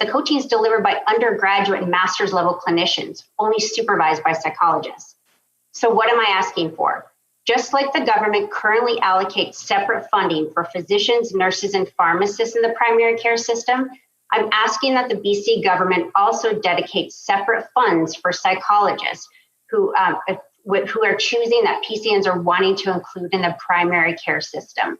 [SPEAKER 13] coaching is delivered by undergraduate and master's level clinicians, only supervised by psychologists. So what am I asking for? Just like the government currently allocates separate funding for physicians, nurses, and pharmacists in the primary care system, I'm asking that the BC government also dedicate separate funds for psychologists who are choosing that PCNs are wanting to include in the primary care system.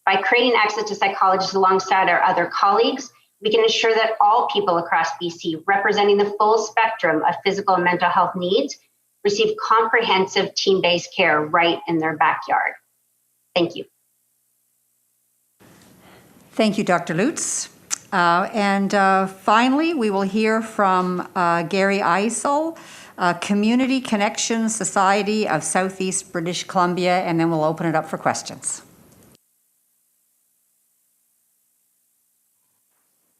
[SPEAKER 13] By creating access to psychologists alongside our other colleagues, we can ensure that all people across BC representing the full spectrum of physical and mental health needs receive comprehensive team-based care right in their backyard. Thank you.
[SPEAKER 1] Thank you, Dr. Lutz. Finally, we will hear from Gary Eisel, Community Connection Society of Southeast British Columbia, and then we'll open it up for questions.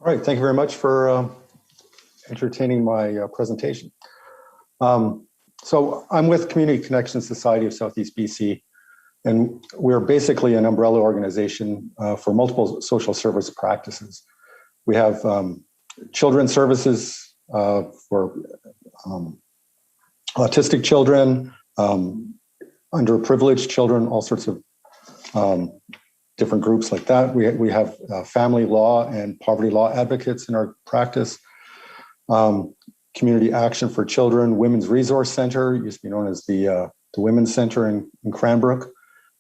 [SPEAKER 14] All right, thank you very much for entertaining my presentation. So I'm with Community Connection Society of Southeast BC, and we're basically an umbrella organization for multiple social service practices. We have children's services for autistic children, underprivileged children, all sorts of different groups like that. We have family law and poverty law advocates in our practice. Community Action for Children, Women's Resource Center, used to be known as the Women's Center in Cranbrook.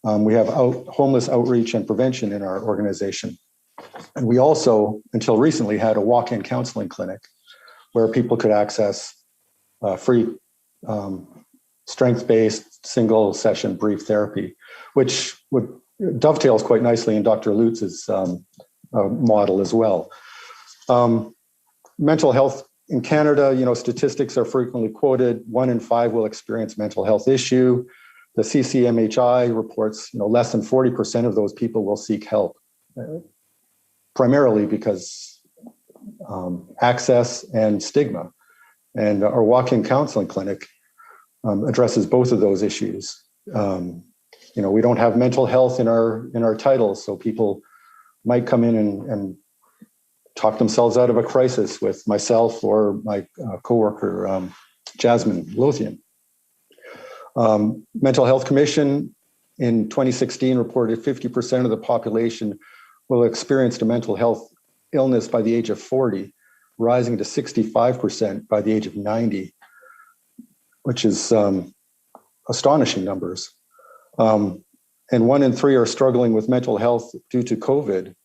[SPEAKER 14] We have homeless outreach and prevention in our organization. And we also, until recently, had a walk-in counseling clinic where people could access free strength-based single session brief therapy, which dovetails quite nicely in Dr. Lutz's model as well. Mental health in Canada, statistics are frequently quoted. 1 in 5 will experience mental health issue. The CCMHI reports, less than 40% of those people will seek help, primarily because access and stigma. And our walk-in counseling clinic addresses both of those issues. We don't have mental health in our titles, so people might come in and talk themselves out of a crisis with myself or my coworker, Jasmine Lothian. Mental Health Commission in 2016 reported 50% of the population will experience a mental health illness by the age of 40, rising to 65% by the age of 90, which is astonishing numbers. And 1 in 3 are struggling with mental health due to COVID.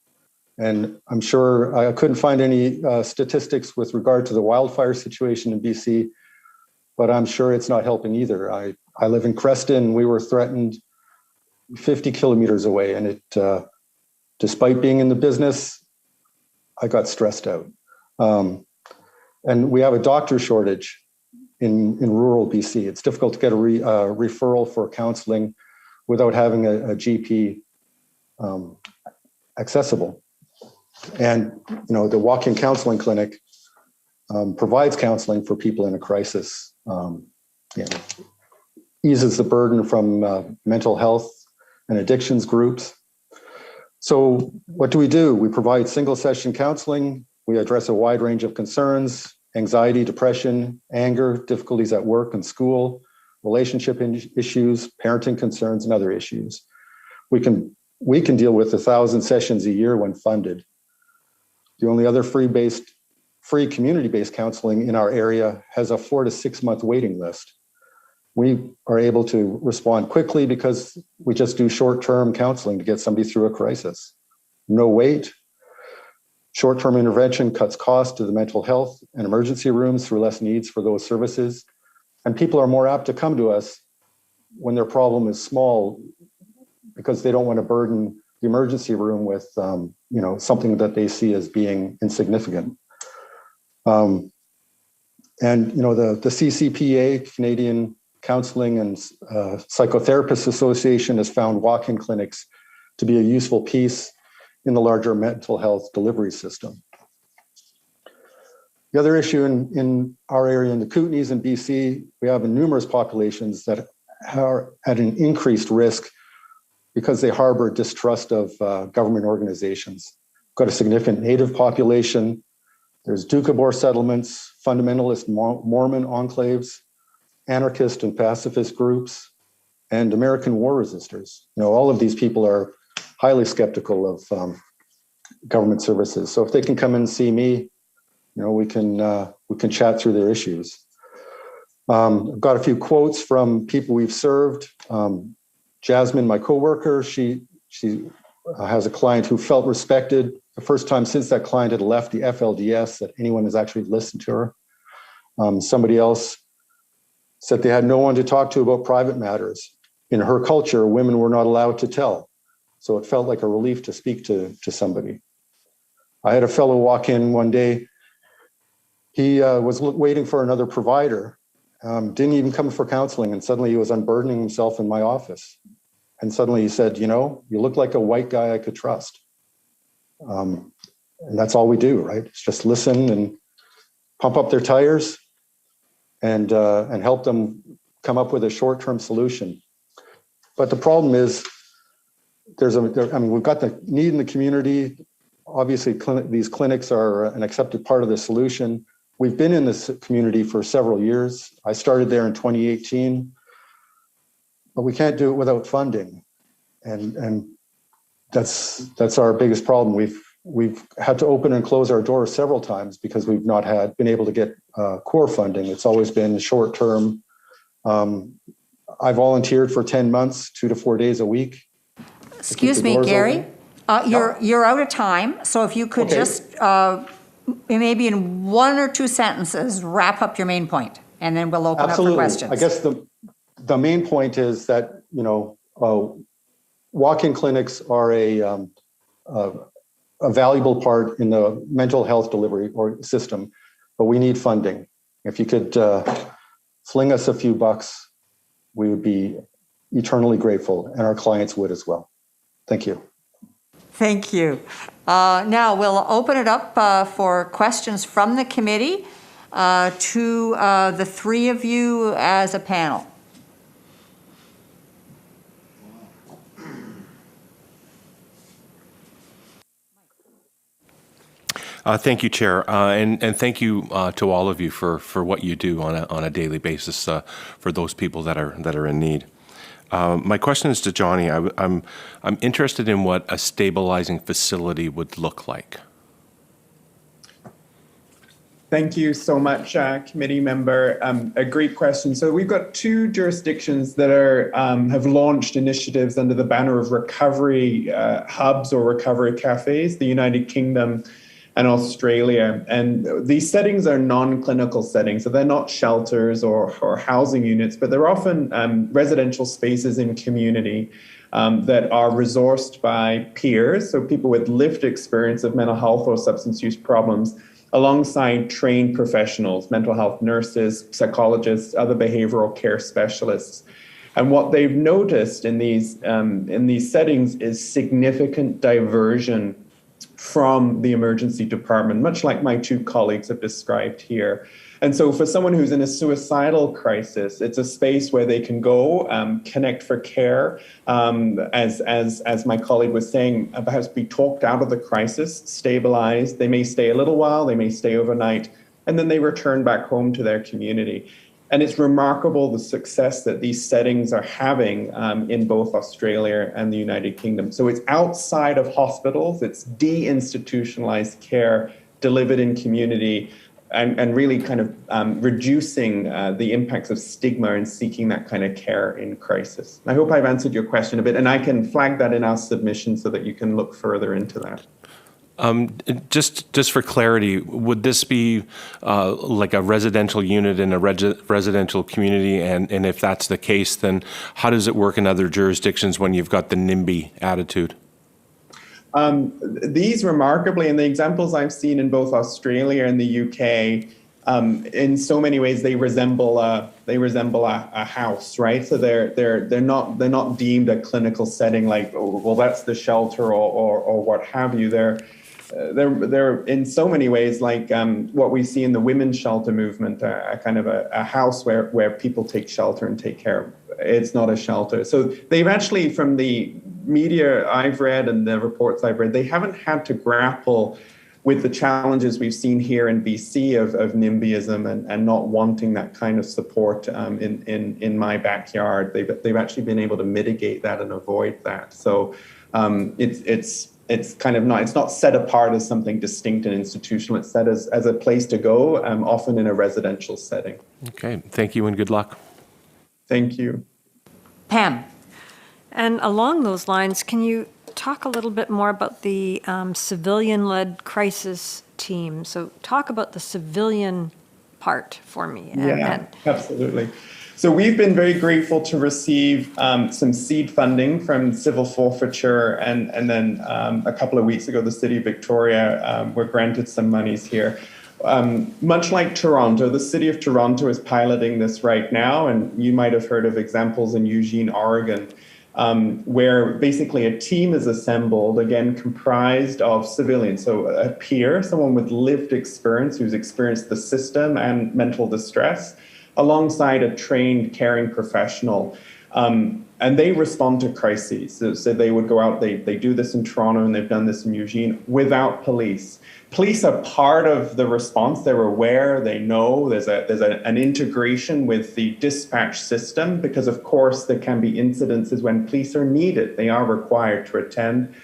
[SPEAKER 14] And I'm sure I couldn't find any statistics with regard to the wildfire situation in BC, but I'm sure it's not helping either. I live in Creston. We were threatened 50 kilometers away, and it, despite being in the business, I got stressed out. And we have a doctor shortage in rural BC. It's difficult to get a referral for counseling without having a GP accessible. And the walk-in counseling clinic provides counseling for people in a crisis, eases the burden from mental health and addictions groups. So what do? We provide single session counseling. We address a wide range of concerns: anxiety, depression, anger, difficulties at work and school, relationship issues, parenting concerns, and other issues. We can deal with 1,000 sessions a year when funded. The only other free community-based counseling in our area has a 4 to 6 month waiting list. We are able to respond quickly because we just do short-term counseling to get somebody through a crisis. No wait. Short-term intervention cuts costs to the mental health and emergency rooms through less needs for those services. And people are more apt to come to us when their problem is small because they don't want to burden the emergency room with something that they see as being insignificant. The CCPA, Canadian Counseling and Psychotherapists Association, has found walk-in clinics to be a useful piece in the larger mental health delivery system. The other issue in our area, in the Kootenays in BC, we have numerous populations that are at an increased risk because they harbor distrust of government organizations. We've got a significant Native population. There's Doukhobor settlements, fundamentalist Mormon enclaves, anarchist and pacifist groups, and American war resistors. All of these people are highly skeptical of government services. So if they can come in and see me, we can chat through their issues. I've got a few quotes from people we've served. Jasmine, my coworker, she has a client who felt respected the first time since that client had left the FLDS that anyone has actually listened to her. Somebody else said they had no one to talk to about private matters. In her culture, women were not allowed to tell. So it felt like a relief to speak to somebody. I had a fellow walk in one day. He was waiting for another provider, didn't even come for counseling, and suddenly he was unburdening himself in my office. And suddenly he said, you look like a white guy I could trust. And that's all we do, right? It's just listen and pump up their tires and help them come up with a short-term solution. But the problem is, we've got the need in the community. Obviously, these clinics are an accepted part of the solution. We've been in this community for several years. I started there in 2018, but we can't do it without funding, and that's our biggest problem. We've had to open and close our doors several times because we've not been able to get core funding. It's always been short term. I volunteered for 10 months, 2 to 4 days a week.
[SPEAKER 1] Excuse me, Gary. You're out of time, so if you could just maybe in 1 or 2 sentences wrap up your main point, and then we'll open up for questions.
[SPEAKER 14] I guess the main point is that walk-in clinics are a valuable part in the mental health delivery system, but we need funding. If you could fling us a few bucks, we would be eternally grateful, and our clients would as well. Thank you.
[SPEAKER 1] Thank you. Now we'll open it up for questions from the committee to the three of you as a panel.
[SPEAKER 8] Thank you, Chair, and thank you to all of you for what you do on a daily basis for those people that are in need. My question is to Johnny. I'm interested in what a stabilizing facility would look like.
[SPEAKER 12] Thank you so much, committee member. A great question. So we've got 2 jurisdictions that have launched initiatives under the banner of recovery hubs or recovery cafes, the United Kingdom and Australia. And these settings are non-clinical settings, so they're not shelters or housing units, but they're often residential spaces in community that are resourced by peers, so people with lived experience of mental health or substance use problems, alongside trained professionals, mental health nurses, psychologists, other behavioral care specialists. And what they've noticed in these settings is significant diversion from the emergency department, much like my 2 colleagues have described here. And so for someone who's in a suicidal crisis, it's a space where they can go, connect for care, as my colleague was saying, perhaps be talked out of the crisis, stabilized. They may stay a little while, they may stay overnight, and then they return back home to their community. And it's remarkable the success that these settings are having in both Australia and the United Kingdom. So it's outside of hospitals, it's deinstitutionalized care delivered in community, and really kind of reducing the impacts of stigma and seeking that kind of care in crisis. I hope I've answered your question a bit, and I can flag that in our submission so that you can look further into that.
[SPEAKER 8] Just for clarity, would this be like a residential unit in a residential community? And if that's the case, then how does it work in other jurisdictions when you've got the NIMBY attitude?
[SPEAKER 12] These remarkably, and the examples I've seen in both Australia and the UK, in so many ways they resemble a house, right? So they're not deemed a clinical setting like, oh, well, that's the shelter or what have you. They're in so many ways like what we see in the women's shelter movement, a kind of a house where people take shelter and take care of. It's not a shelter. So they've actually, from the media I've read and the reports I've read, they haven't had to grapple with the challenges we've seen here in BC of NIMBYism and not wanting that kind of support in my backyard. They've actually been able to mitigate that and avoid that. So it's kind of not, it's not set apart as something distinct and institutional. It's set as a place to go, often in a residential setting.
[SPEAKER 8] Okay, thank you and good luck.
[SPEAKER 12] Thank you.
[SPEAKER 1] Pam.
[SPEAKER 11] And along those lines, can you talk a little bit more about the civilian-led crisis team? So talk about the civilian part for me.
[SPEAKER 12] Absolutely. So we've been very grateful to receive some seed funding from civil forfeiture, and then a couple of weeks ago, the City of Victoria were granted some monies here. Much like Toronto, the City of Toronto is piloting this right now, and you might have heard of examples in Eugene, Oregon, where basically a team is assembled, again, comprised of civilians. So a peer, someone with lived experience who's experienced the system and mental distress, alongside a trained caring professional. And they respond to crises. So they would go out, they do this in Toronto and they've done this in Eugene without police. Police are part of the response. They're aware, they know there's an integration with the dispatch system, because of course there can be incidences when police are needed. They are required to attend.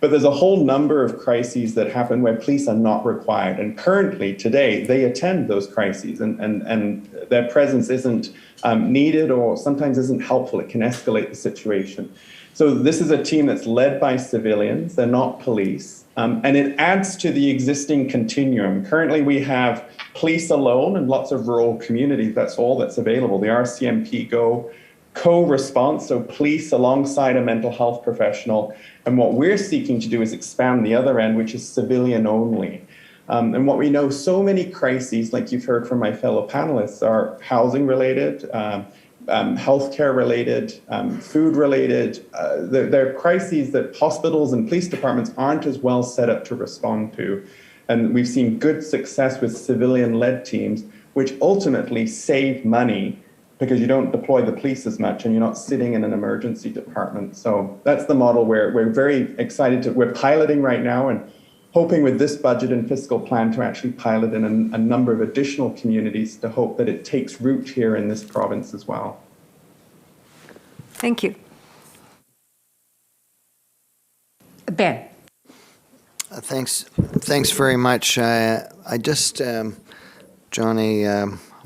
[SPEAKER 12] But there's a whole number of crises that happen where police are not required. And currently, today, they attend those crises and their presence isn't needed or sometimes isn't helpful. It can escalate the situation. So this is a team that's led by civilians. They're not police. And it adds to the existing continuum. Currently, we have police alone in lots of rural communities. That's all that's available. The RCMP Go co-response, so police alongside a mental health professional. And what we're seeking to do is expand the other end, which is civilian only. And what we know, so many crises, like you've heard from my fellow panelists, are housing related, healthcare related, food related. They're crises that hospitals and police departments aren't as well set up to respond to. And we've seen good success with civilian-led teams, which ultimately save money because you don't deploy the police as much and you're not sitting in an emergency department. So that's the model we're very excited to, we're piloting right now and hoping with this budget and fiscal plan to actually pilot in a number of additional communities to hope that it takes root here in this province as well.
[SPEAKER 11] Thank you.
[SPEAKER 1] Ben.
[SPEAKER 7] Thanks very much. I just, Johnny,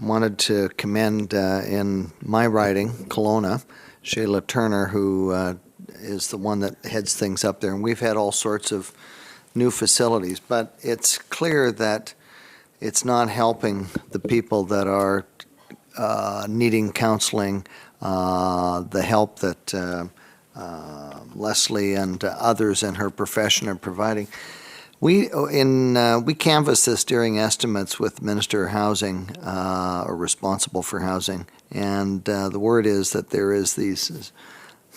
[SPEAKER 7] wanted to commend in my riding, Kelowna, Shayla Turner, who is the one that heads things up there. And we've had all sorts of new facilities, but it's clear that it's not helping the people that are needing counseling, the help that Leslie and others in her profession are providing. We canvassed this during estimates with Minister of Housing, or responsible for housing, and the word is that there is these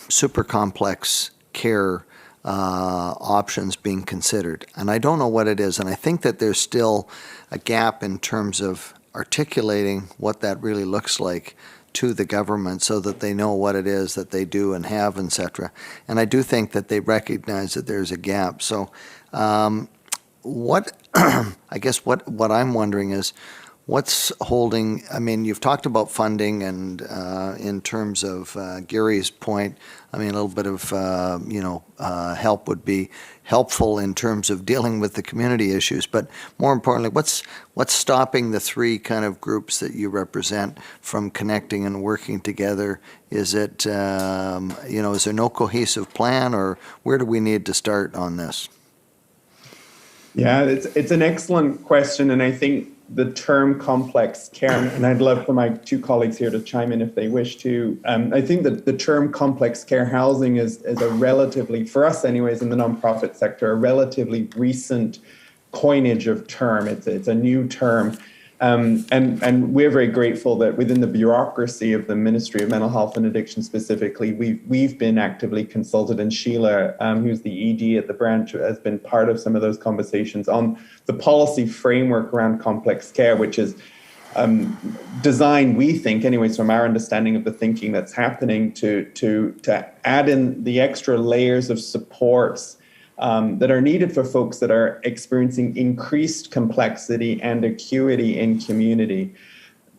[SPEAKER 7] super complex care options being considered. And I don't know what it is, and I think that there's still a gap in terms of articulating what that really looks like to the government so that they know what it is that they do and have, etc. And I do think that they recognize that there's a gap. So what I guess what I'm wondering is, What's holding, I mean, you've talked about funding and in terms of Gary's point, I mean, a little bit of, help would be helpful in terms of dealing with the community issues. But more importantly, what's stopping the three kind of groups that you represent from connecting and working together? Is it, is there no cohesive plan, or where do we need to start on this?
[SPEAKER 12] Yeah, it's an excellent question. And I think the term complex care, and I'd love for my two colleagues here to chime in if they wish to. I think that the term complex care housing is a relatively, for us anyways, in the nonprofit sector, a relatively recent coinage of term. It's a new term. And we're very grateful that within the bureaucracy of the Ministry of Mental Health and Addiction specifically, we've been actively consulted, and Sheila, who's the ED at the branch, has been part of some of those conversations on the policy framework around complex care, which is designed, we think, anyways, from our understanding of the thinking that's happening, to add in the extra layers of supports that are needed for folks that are experiencing increased complexity and acuity in community,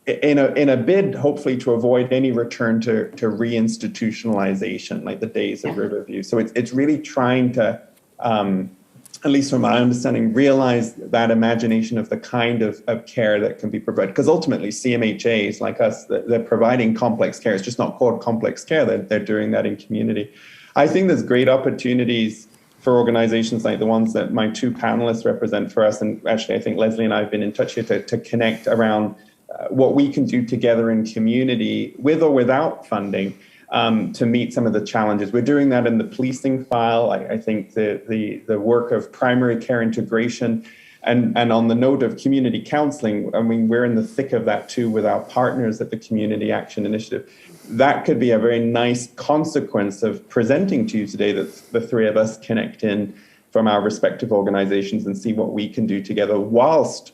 [SPEAKER 12] in a bid, hopefully, to avoid any return to reinstitutionalization, like the days of Riverview. So it's really trying to, at least from my understanding, realize that imagination of the kind of care that can be provided. Because ultimately, CMHAs like us, they're providing complex care. It's just not called complex care. They're doing that in community. I think there's great opportunities for organizations like the ones that my two panelists represent for us. And actually, I think Leslie and I have been in touch here to connect around what we can do together in community, with or without funding, to meet some of the challenges. We're doing that in the policing file. I think the work of primary care integration, and on the note of community counseling, I mean, we're in the thick of that too with our partners at the Community Action Initiative. That could be a very nice consequence of presenting to you today, that the three of us connect in from our respective organizations and see what we can do together, whilst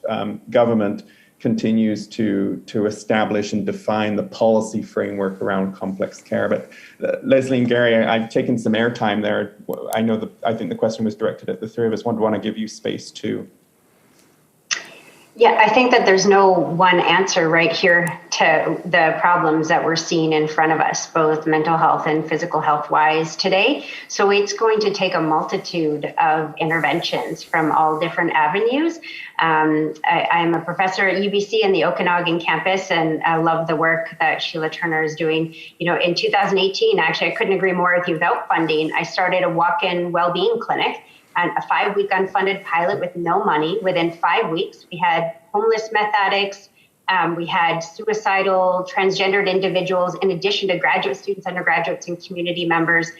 [SPEAKER 12] government continues to establish and define the policy framework around complex care. But Leslie and Gary, I've taken some airtime there. I think the question was directed at the three of us. Want to give you space too.
[SPEAKER 13] Yeah, I think that there's no one answer right here to the problems that we're seeing in front of us, both mental health and physical health wise today. So it's going to take a multitude of interventions from all different avenues. I'm a professor at UBC in the Okanagan campus, and I love the work that Sheila Turner is doing. You know, in 2018, actually, I couldn't agree more with you, without funding, I started a walk-in well-being clinic, and a 5-week unfunded pilot with no money. Within 5 weeks, we had homeless meth addicts, we had suicidal, transgendered individuals, in addition to graduate students, undergraduates, and community members.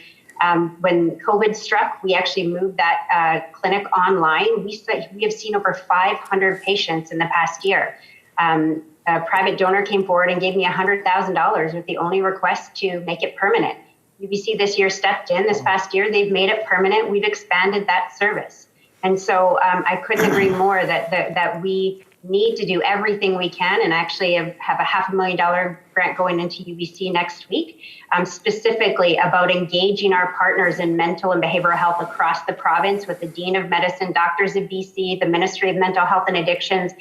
[SPEAKER 13] When COVID struck, we actually moved that clinic online. We have seen over 500 patients in the past year. A private donor came forward and gave me $100,000 with the only request to make it permanent. UBC this year stepped in. This past year, they've made it permanent. We've expanded that service. And so I couldn't agree more that we need to do everything we can, and actually have a $500,000 grant going into UBC next week, specifically about engaging our partners in mental and behavioral health across the province, with the Dean of Medicine, Doctors of BC, the Ministry of Mental Health and Addictions,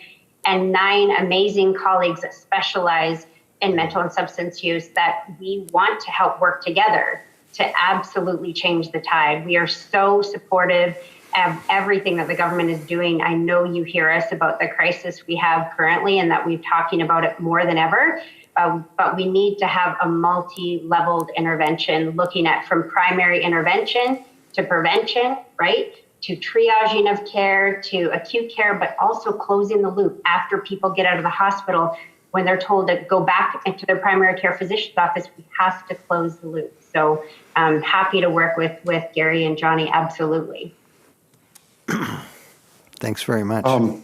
[SPEAKER 13] and 9 amazing colleagues that specialize in mental and substance use, that we want to help work together to absolutely change the tide. We are so supportive of everything that the government is doing. I know you hear us about the crisis we have currently, and that we're talking about it more than ever, but we need to have a multi-leveled intervention, looking at from primary intervention to prevention, right? To triaging of care, to acute care, but also closing the loop after people get out of the hospital. When they're told to go back into their primary care physician's office, we have to close the loop. So I'm happy to work with Gary and Johnny, absolutely.
[SPEAKER 7] Thanks very much. Go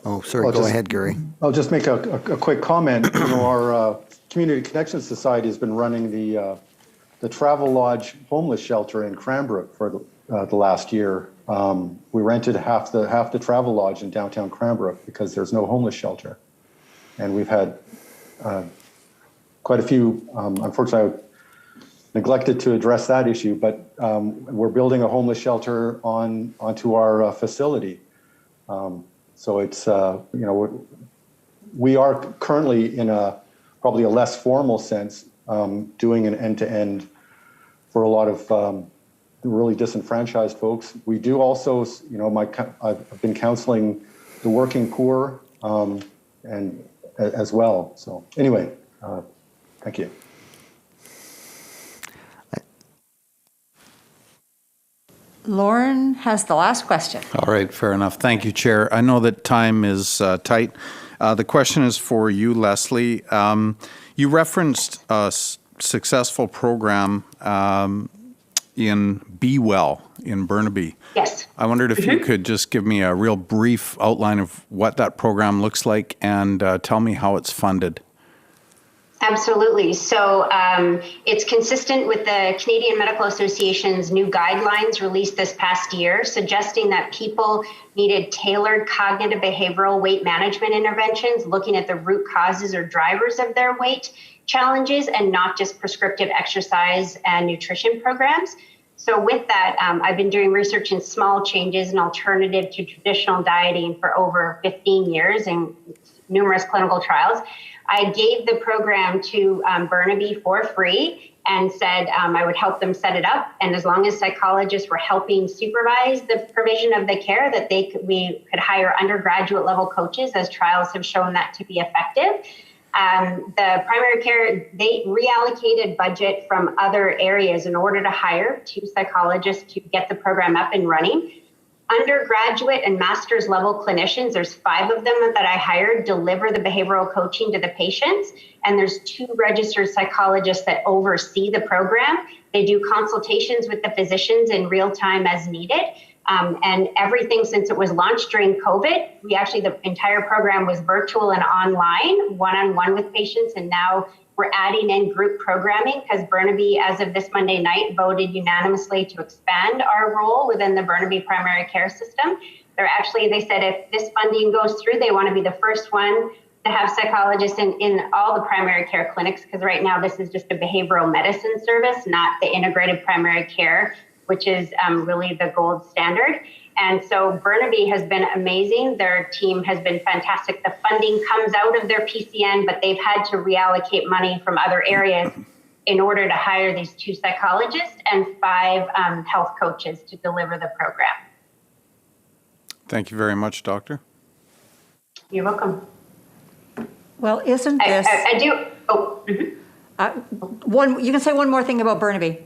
[SPEAKER 7] ahead, Gary.
[SPEAKER 14] I'll just make a quick comment. You know, our Community Connection Society has been running the Travel Lodge homeless shelter in Cranbrook for the last year. We rented half the Travel Lodge in downtown Cranbrook because there's no homeless shelter. And we've had quite a few, unfortunately, I neglected to address that issue, but we're building a homeless shelter onto our facility. So it's, we are currently in probably a less formal sense doing an end-to-end for a lot of really disenfranchised folks. We do also, I've been counseling the working poor and as well. So anyway, thank you.
[SPEAKER 1] Lauren has the last question.
[SPEAKER 6] All right, fair enough. Thank you, Chair. I know that time is tight. The question is for you, Leslie. You referenced a successful program in Be Well in Burnaby.
[SPEAKER 13] Yes.
[SPEAKER 6] I wondered if you could just give me a real brief outline of what that program looks like and tell me how it's funded.
[SPEAKER 13] Absolutely. So it's consistent with the Canadian Medical Association's new guidelines released this past year, suggesting that people needed tailored cognitive behavioral weight management interventions, looking at the root causes or drivers of their weight challenges and not just prescriptive exercise and nutrition programs. So with that, I've been doing research in small changes and alternative to traditional dieting for over 15 years in numerous clinical trials. I gave the program to Burnaby for free and said I would help them set it up. And as long as psychologists were helping supervise the provision of the care, that we could hire undergraduate level coaches, as trials have shown that to be effective. The primary care, they reallocated budget from other areas in order to hire 2 psychologists to get the program up and running. Undergraduate and master's level clinicians, there's 5 of them that I hired, deliver the behavioral coaching to the patients. And there's 2 registered psychologists that oversee the program. They do consultations with the physicians in real time as needed. And everything since it was launched during COVID, the entire program was virtual and online, one-on-one with patients. And now we're adding in group programming because Burnaby, as of this Monday night, voted unanimously to expand our role within the Burnaby primary care system. They said if this funding goes through, they want to be the first one to have psychologists in all the primary care clinics, because right now this is just a behavioral medicine service, not the integrated primary care, which is really the gold standard. And so Burnaby has been amazing. Their team has been fantastic. The funding comes out of their PCN, but they've had to reallocate money from other areas in order to hire these 2 psychologists and 5 health coaches to deliver the program.
[SPEAKER 6] Thank you very much, Doctor.
[SPEAKER 13] You're welcome.
[SPEAKER 1] Well, isn't this...
[SPEAKER 13] I do... Oh, mm-hmm.
[SPEAKER 1] You can say one more thing about Burnaby.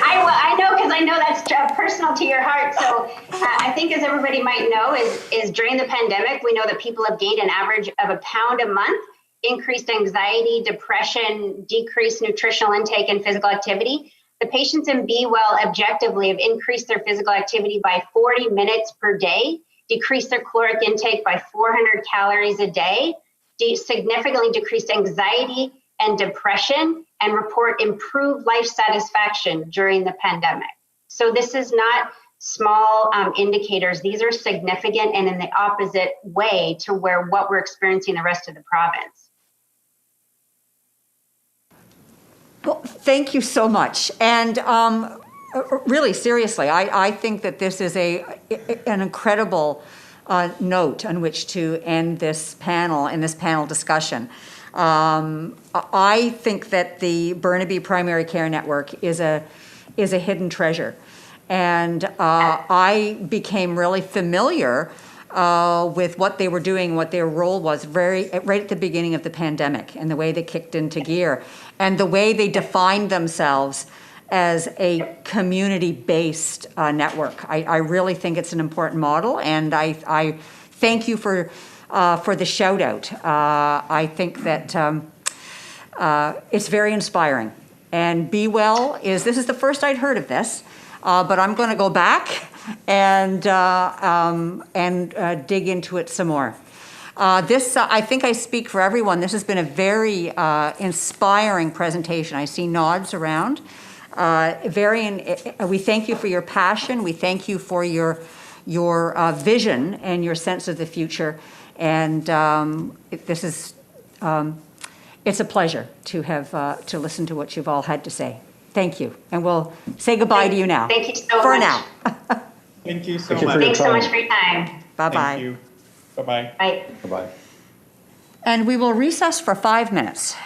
[SPEAKER 13] I know, because I know that's personal to your heart. So I think, as everybody might know, is during the pandemic, we know that people have gained an average of £1 a month, increased anxiety, depression, decreased nutritional intake and physical activity. The patients in Be Well objectively have increased their physical activity by 40 minutes per day, decreased their caloric intake by 400 calories a day, significantly decreased anxiety and depression, and report improved life satisfaction during the pandemic. So this is not small indicators. These are significant and in the opposite way to what we're experiencing the rest of the province.
[SPEAKER 1] Well, thank you so much. And really, seriously, I think that this is an incredible note on which to end this panel discussion. I think that the Burnaby Primary Care Network is a hidden treasure. And I became really familiar with what they were doing, what their role was right at the beginning of the pandemic, and the way they kicked into gear, and the way they defined themselves as a community-based network. I really think it's an important model, and I thank you for the shout out. I think that it's very inspiring. And Be Well this is the first I'd heard of this, but I'm going to go back and dig into it some more. I think I speak for everyone. This has been a very inspiring presentation. I see nods around. We thank you for your passion. We thank you for your vision and your sense of the future. And it's a pleasure to have to listen to what you've all had to say. Thank you, and we'll say goodbye to you now.
[SPEAKER 13] Thank you so much.
[SPEAKER 1] For now.
[SPEAKER 12] Thank you so
[SPEAKER 14] Thank you
[SPEAKER 12] much.
[SPEAKER 14] for your
[SPEAKER 13] Thanks so
[SPEAKER 14] time.
[SPEAKER 13] much for your time.
[SPEAKER 1] Bye-bye.
[SPEAKER 12] Thank you. Bye-bye.
[SPEAKER 13] Bye.
[SPEAKER 14] Bye-bye.
[SPEAKER 1] And we will recess for 5 minutes.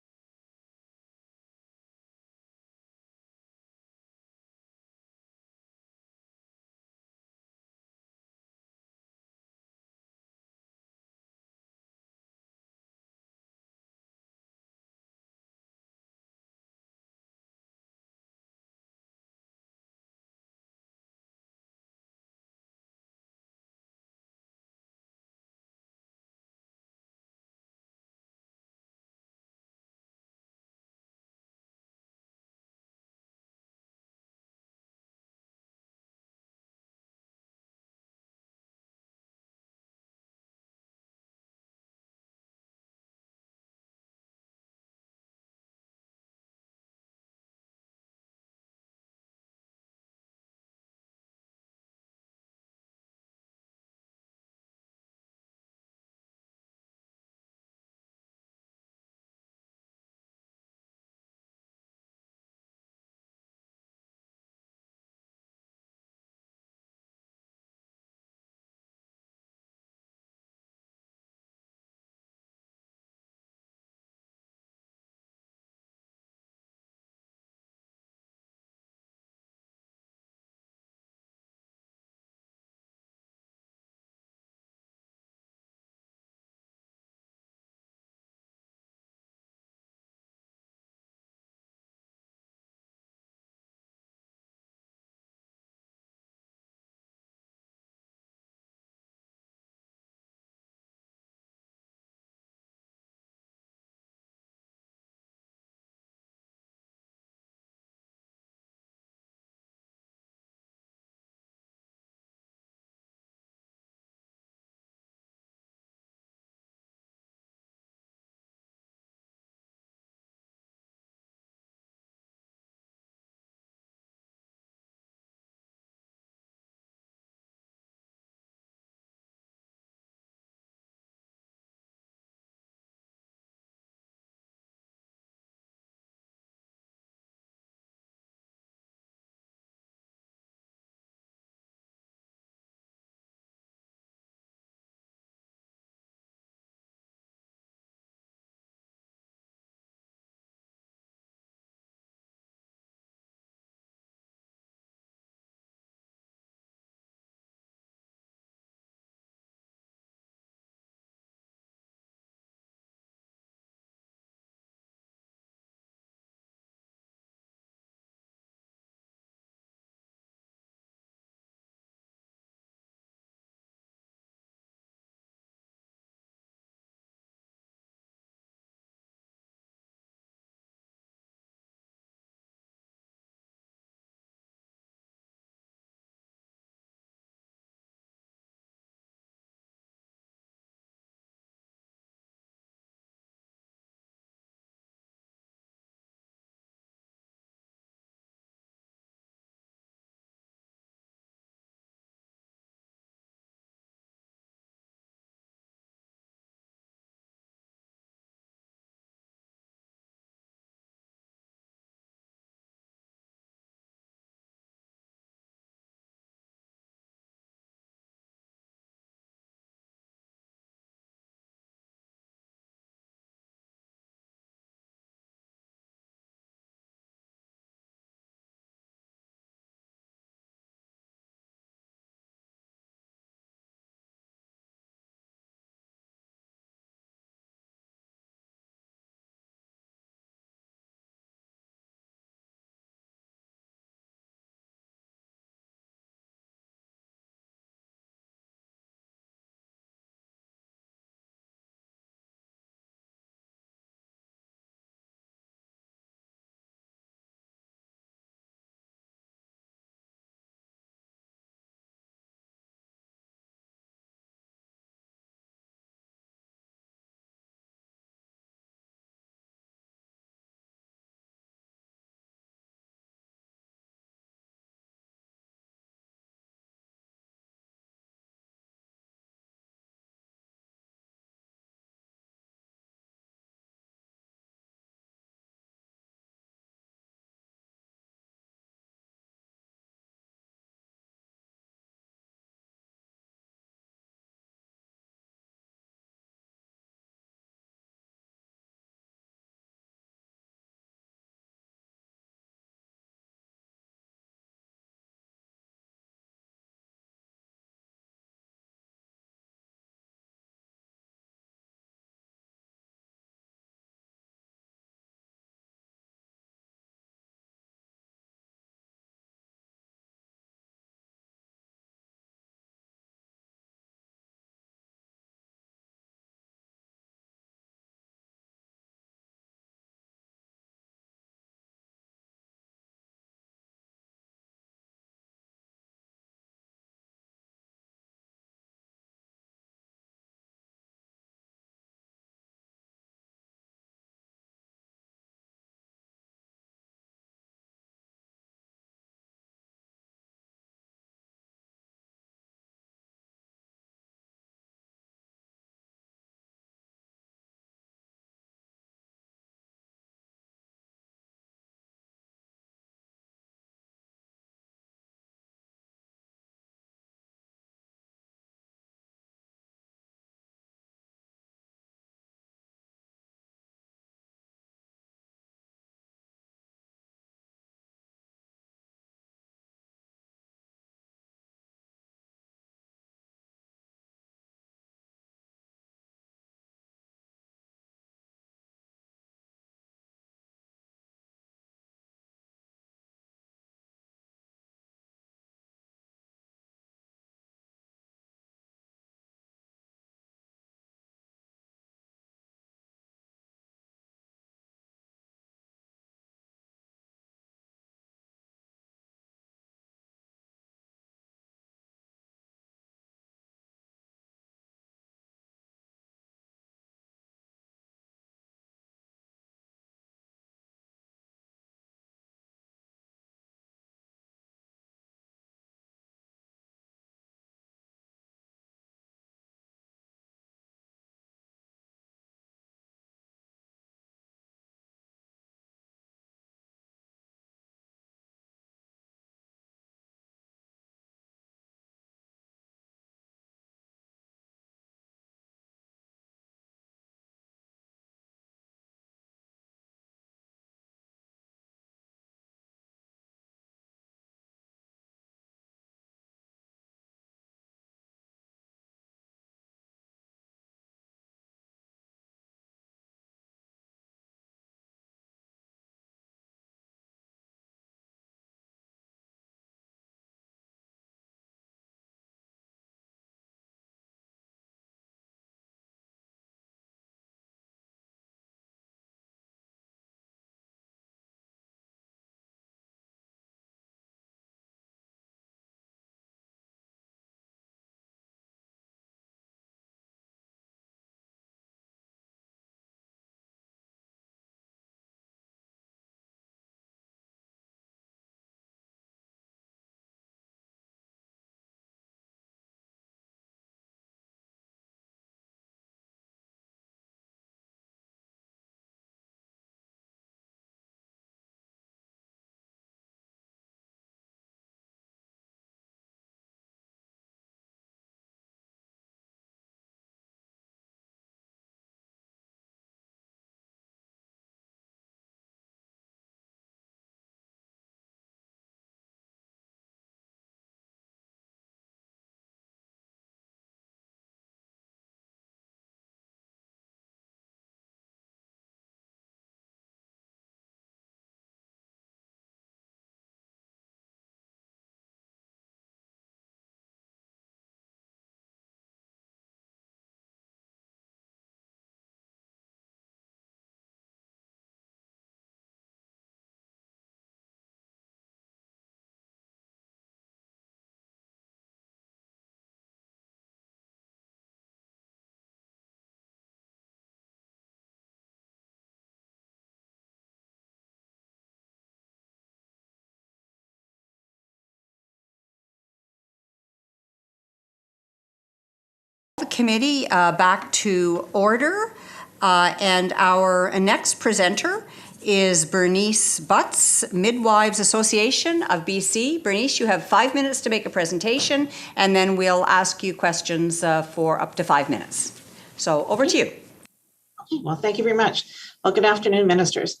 [SPEAKER 1] committee back to order. And our next presenter is Bernice Butts, Midwives Association of BC. Bernice, you have 5 minutes to make a presentation, and then we'll ask you questions for up to 5 minutes. So over to you.
[SPEAKER 15] Okay, well, thank you very much. Well, good afternoon, ministers.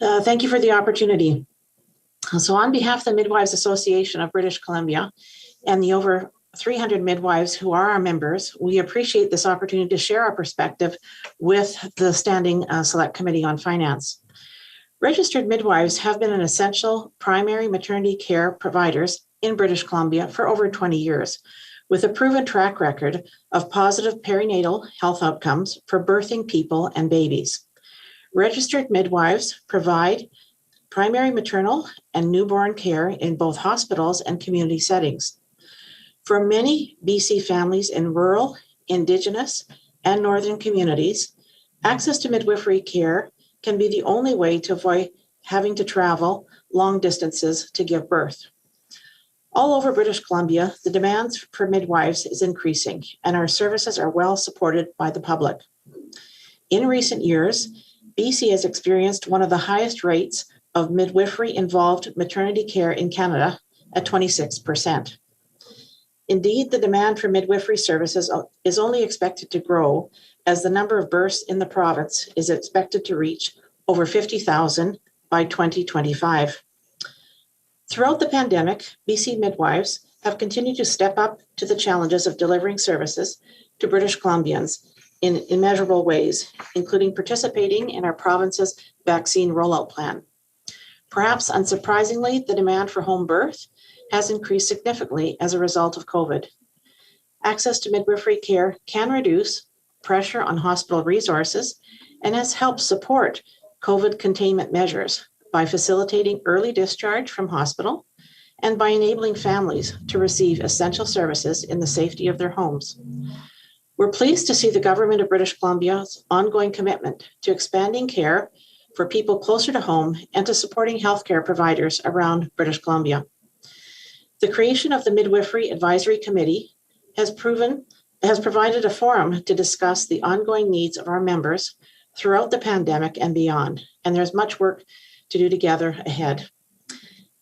[SPEAKER 15] Thank you for the opportunity. So on behalf of the Midwives Association of British Columbia and the over 300 midwives who are our members, we appreciate this opportunity to share our perspective with the Standing Select Committee on Finance. Registered midwives have been an essential primary maternity care providers in British Columbia for over 20 years, with a proven track record of positive perinatal health outcomes for birthing people and babies. Registered midwives provide primary maternal and newborn care in both hospitals and community settings. For many BC families in rural, Indigenous, and Northern communities, access to midwifery care can be the only way to avoid having to travel long distances to give birth. All over British Columbia, the demands for midwives is increasing, and our services are well supported by the public. In recent years, BC has experienced one of the highest rates of midwifery-involved maternity care in Canada at 26%. Indeed, the demand for midwifery services is only expected to grow as the number of births in the province is expected to reach over 50,000 by 2025. Throughout the pandemic, BC midwives have continued to step up to the challenges of delivering services to British Columbians in immeasurable ways, including participating in our province's vaccine rollout plan. Perhaps unsurprisingly, the demand for home birth has increased significantly as a result of COVID. Access to midwifery care can reduce pressure on hospital resources and has helped support COVID containment measures by facilitating early discharge from hospital and by enabling families to receive essential services in the safety of their homes. We're pleased to see the Government of British Columbia's ongoing commitment to expanding care for people closer to home and to supporting healthcare providers around British Columbia. The creation of the Midwifery Advisory Committee has provided a forum to discuss the ongoing needs of our members throughout the pandemic and beyond, and there's much work to do together ahead.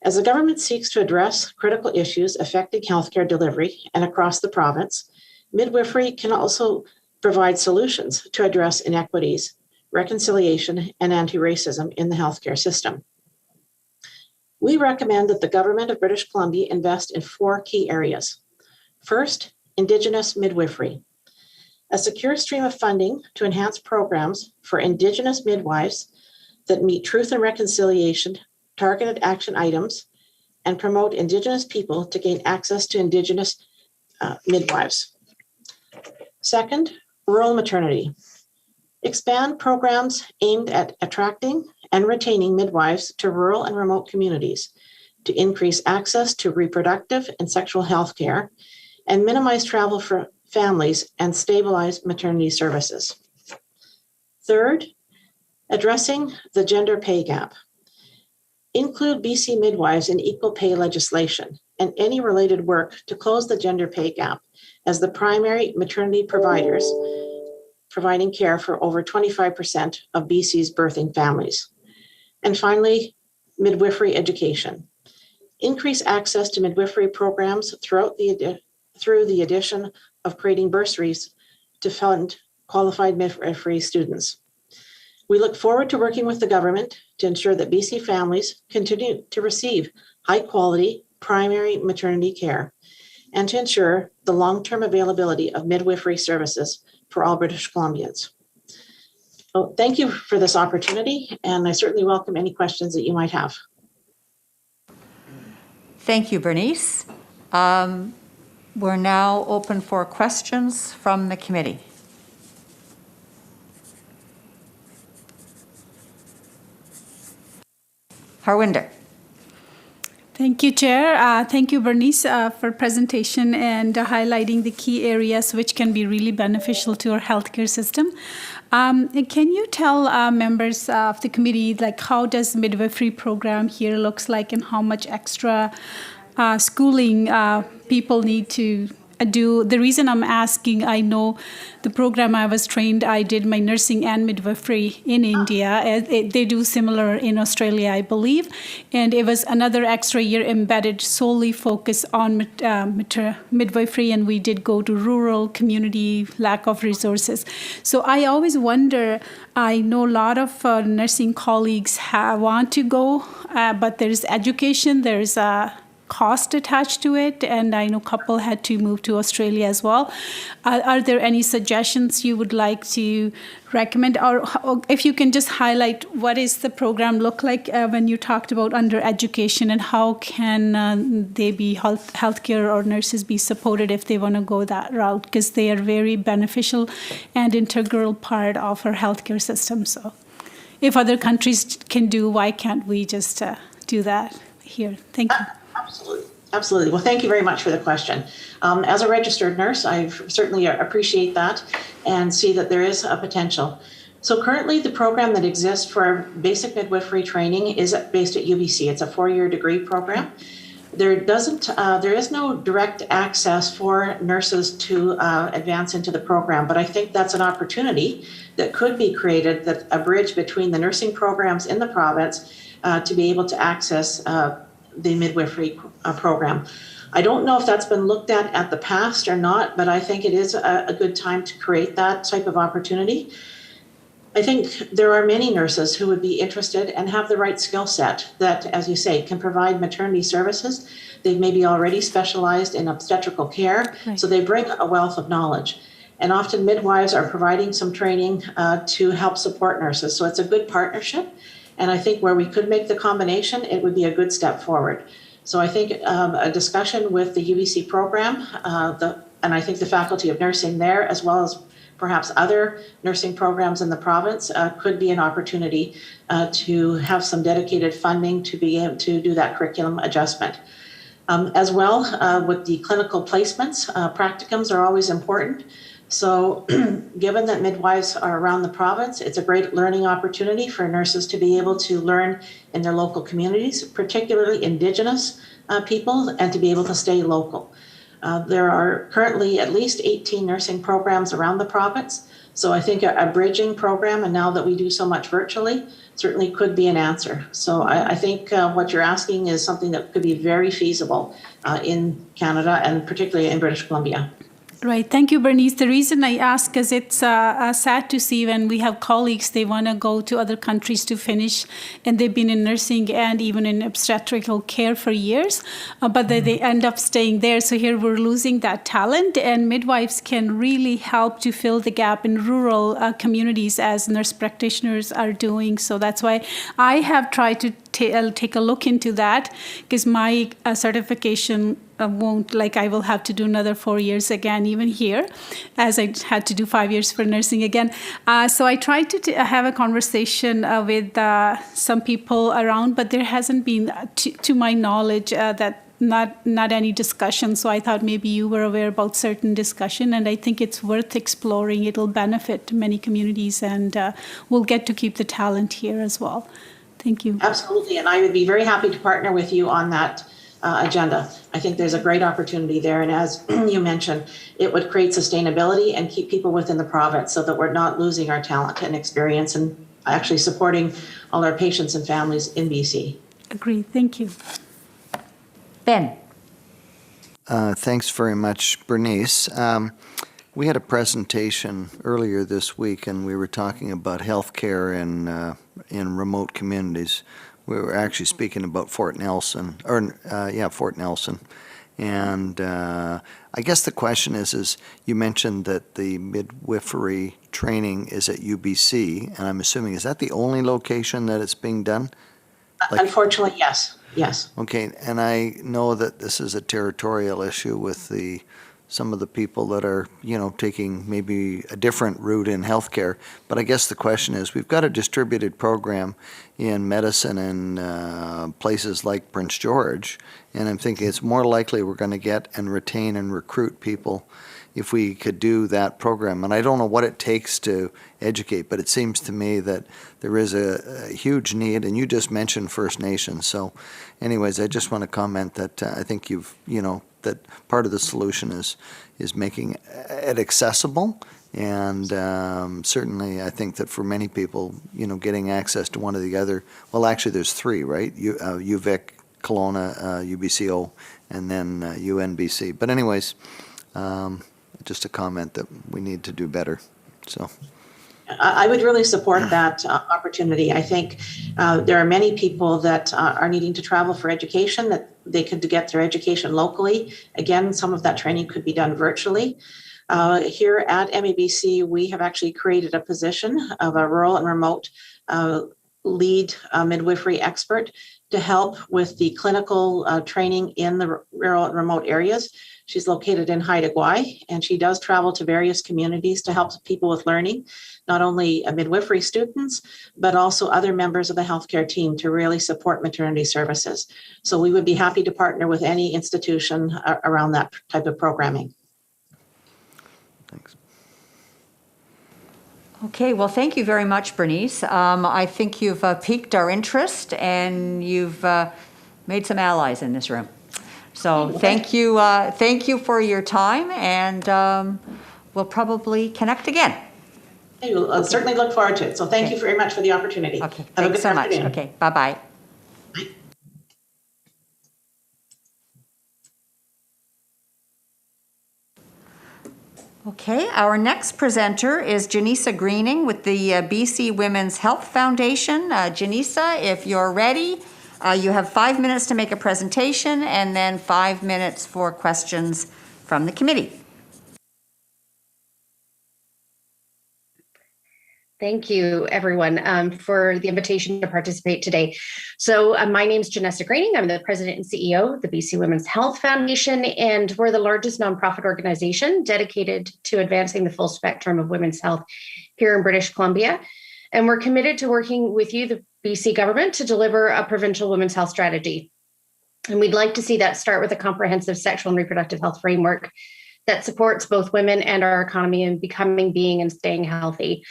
[SPEAKER 15] As the government seeks to address critical issues affecting healthcare delivery and across the province, midwifery can also provide solutions to address inequities, reconciliation, and anti-racism in the healthcare system. We recommend that the Government of British Columbia invest in 4 key areas. First, Indigenous midwifery. A secure stream of funding to enhance programs for Indigenous midwives that meet truth and reconciliation, targeted action items, and promote Indigenous people to gain access to Indigenous midwives. Second, rural maternity. Expand programs aimed at attracting and retaining midwives to rural and remote communities to increase access to reproductive and sexual health care and minimize travel for families and stabilize maternity services. Third, addressing the gender pay gap. Include BC midwives in equal pay legislation and any related work to close the gender pay gap as the primary maternity providers providing care for over 25% of BC's birthing families. And finally, midwifery education. Increase access to midwifery programs through the addition of creating bursaries to fund qualified midwifery students. We look forward to working with the government to ensure that BC families continue to receive high-quality primary maternity care and to ensure the long-term availability of midwifery services for all British Columbians. So thank you for this opportunity, and I certainly welcome any questions that you might have.
[SPEAKER 1] Thank you, Bernice. We're now open for questions from the committee. Harwinder.
[SPEAKER 9] Thank you, Chair. Thank you, Bernice, for presentation and highlighting the key areas which can be really beneficial to our healthcare system. Can you tell members of the committee, like, how does midwifery program here looks like and how much extra schooling people need to the reason I'm asking, I know the program I was trained, I did my nursing and midwifery in India. They do similar in Australia, I believe. And it was another extra year embedded, solely focused on midwifery, and we did go to rural community, lack of resources. So I always wonder, I know a lot of nursing colleagues want to go, but there's education, there's a cost attached to it, and I know a couple had to move to Australia as well. Are there any suggestions you would like to recommend, or if you can just highlight what is the program look like when you talked about under education, and how can they be healthcare or nurses be supported if they want to go that route, because they are very beneficial and integral part of our healthcare system. So if other countries can do, why can't we just do that here? Thank you.
[SPEAKER 15] Absolutely. Well, thank you very much for the question. As a registered nurse, I certainly appreciate that and see that there is a potential. So currently the program that exists for basic midwifery training is based at UBC. It's a 4-year degree program. There is no direct access for nurses to advance into the program, but I think that's an opportunity that could be created, that a bridge between the nursing programs in the province to be able to access the midwifery program. I don't know if that's been looked at the past or not, but I think it is a good time to create that type of opportunity. I think there are many nurses who would be interested and have the right skill set that, as you say, can provide maternity services. They've maybe already specialized in obstetrical care, so they bring a wealth of knowledge. And often midwives are providing some training to help support nurses. So it's a good partnership. And I think where we could make the combination, it would be a good step forward. So I think a discussion with the UBC program, and I think the Faculty of Nursing there, as well as perhaps other nursing programs in the province, could be an opportunity to have some dedicated funding to be able to do that curriculum adjustment. As well, with the clinical placements, practicums are always important. So given that midwives are around the province, it's a great learning opportunity for nurses to be able to learn in their local communities, particularly Indigenous people, and to be able to stay local. There are currently at least 18 nursing programs around the province. So I think a bridging program, and now that we do so much virtually, certainly could be an answer. So I think what you're asking is something that could be very feasible in Canada and particularly in British Columbia.
[SPEAKER 9] Right. Thank you, Bernice. The reason I ask is it's sad to see when we have colleagues, they want to go to other countries to finish, and they've been in nursing and even in obstetrical care for years, but they end up staying there. So here we're losing that talent, and midwives can really help to fill the gap in rural communities as nurse practitioners are doing. So that's why I have tried to take a look into that, because my certification I will have to do another 4 years again, even here, as I had to do 5 years for nursing again. So I tried to have a conversation with some people around, but there hasn't been, to my knowledge, that not any discussion. So I thought maybe you were aware about certain discussion, and I think it's worth exploring. It'll benefit many communities, and we'll get to keep the talent here as well. Thank you.
[SPEAKER 15] Absolutely, and I would be very happy to partner with you on that agenda. I think there's a great opportunity there, and as you mentioned, it would create sustainability and keep people within the province so that we're not losing our talent and experience, and actually supporting all our patients and families in BC.
[SPEAKER 9] Agree. Thank you.
[SPEAKER 1] Ben.
[SPEAKER 7] Thanks very much, Bernice. We had a presentation earlier this week, and we were talking about healthcare in remote communities. We were actually speaking about Fort Nelson. And I guess the question is you mentioned that the midwifery training is at UBC, and I'm assuming, is that the only location that it's being done?
[SPEAKER 15] Unfortunately, yes. Yes.
[SPEAKER 7] Okay, and I know that this is a territorial issue with some of the people that are, taking maybe a different route in healthcare. But I guess the question is, we've got a distributed program in medicine in places like Prince George, and I'm thinking it's more likely we're going to get and retain and recruit people if we could do that program. And I don't know what it takes to educate, but it seems to me that there is a huge need, and you just mentioned First Nations. So anyways, I just want to comment that I think that part of the solution is making it accessible. And certainly I think that for many people, getting access to one or the other, well, actually there's three, right? UVic, Kelowna, UBCO, and then UNBC. But anyways, just a comment that we need to do better. So
[SPEAKER 15] I would really support that opportunity. I think there are many people that are needing to travel for education, that they could get their education locally. Again, some of that training could be done virtually. Here at MABC, we have actually created a position of a rural and remote lead midwifery expert to help with the clinical training in the rural and remote areas. She's located in Haida Gwaii, and she does travel to various communities to help people with learning, not only midwifery students, but also other members of the healthcare team to really support maternity services. So we would be happy to partner with any institution around that type of programming.
[SPEAKER 7] Thanks.
[SPEAKER 1] Okay, well, thank you very much, Bernice. I think you've piqued our interest, and you've made some allies in this room. So thank you for your time, and we'll probably connect again.
[SPEAKER 15] I'll certainly look forward to it. So thank you very much for the opportunity.
[SPEAKER 1] Okay, thanks so much. Okay, bye-bye. Okay, our next presenter is Janissa Greening with the BC Women's Health Foundation. Janissa, if you're ready, you have 5 minutes to make a presentation and then 5 minutes for questions from the committee.
[SPEAKER 16] Thank you, everyone, for the invitation to participate today. So my name is Janissa Greening. I'm the president and CEO of the BC Women's Health Foundation, and we're the largest nonprofit organization dedicated to advancing the full spectrum of women's health here in British Columbia. And we're committed to working with you, the BC government, to deliver a provincial women's health strategy. And we'd like to see that start with a comprehensive sexual and reproductive health framework that supports both women and our economy in becoming, being, and staying healthy.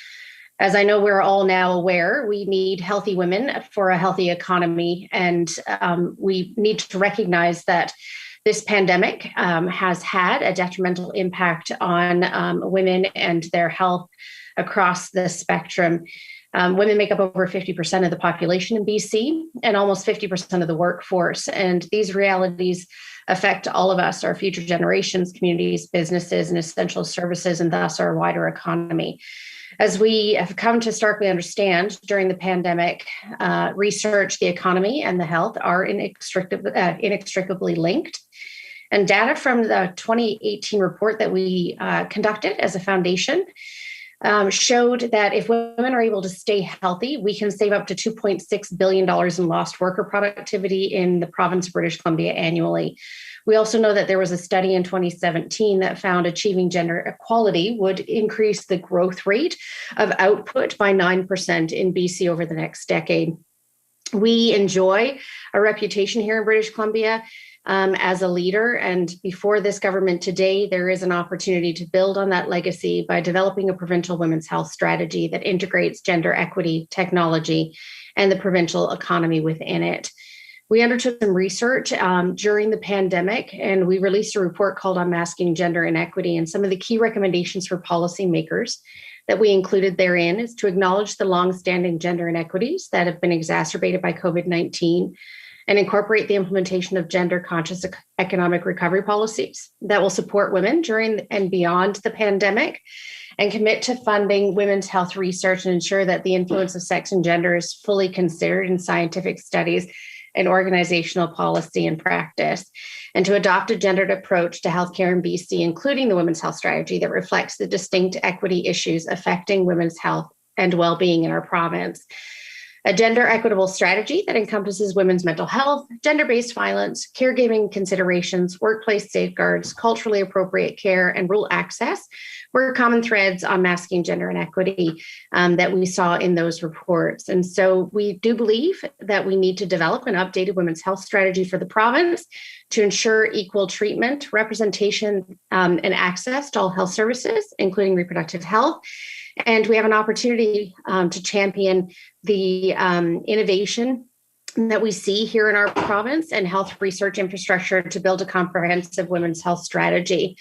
[SPEAKER 16] As I know we're all now aware, we need healthy women for a healthy economy, and we need to recognize that this pandemic has had a detrimental impact on women and their health across the spectrum. Women make up over 50% of the population in BC and almost 50% of the workforce, and these realities affect all of us, our future generations, communities, businesses, and essential services, and thus our wider economy. As we have come to starkly understand during the pandemic, research, the economy, and the health are inextricably linked. And data from the 2018 report that we conducted as a foundation showed that if women are able to stay healthy, we can save up to $2.6 billion in lost worker productivity in the province of British Columbia annually. We also know that there was a study in 2017 that found achieving gender equality would increase the growth rate of output by 9% in BC over the next decade. We enjoy a reputation here in British Columbia as a leader, and before this government today, there is an opportunity to build on that legacy by developing a provincial women's health strategy that integrates gender equity, technology, and the provincial economy within it. We undertook some research during the pandemic, and we released a report called Unmasking Gender Inequity. And some of the key recommendations for policymakers that we included therein is to acknowledge the longstanding gender inequities that have been exacerbated by COVID-19 and incorporate the implementation of gender-conscious economic recovery policies that will support women during and beyond the pandemic, and commit to funding women's health research and ensure that the influence of sex and gender is fully considered in scientific studies and organizational policy and practice, and to adopt a gendered approach to healthcare in BC, including the women's health strategy that reflects the distinct equity issues affecting women's health and well-being in our province. a gender equitable strategy that encompasses women's mental health, gender-based violence, caregiving considerations, workplace safeguards, culturally appropriate care, and rural access were common threads on masking gender inequity that we saw in those reports. And so we do believe that we need to develop an updated women's health strategy for the province to ensure equal treatment, representation, and access to all health services, including reproductive health. And we have an opportunity to champion the innovation that we see here in our province and health research infrastructure to build a comprehensive women's health strategy.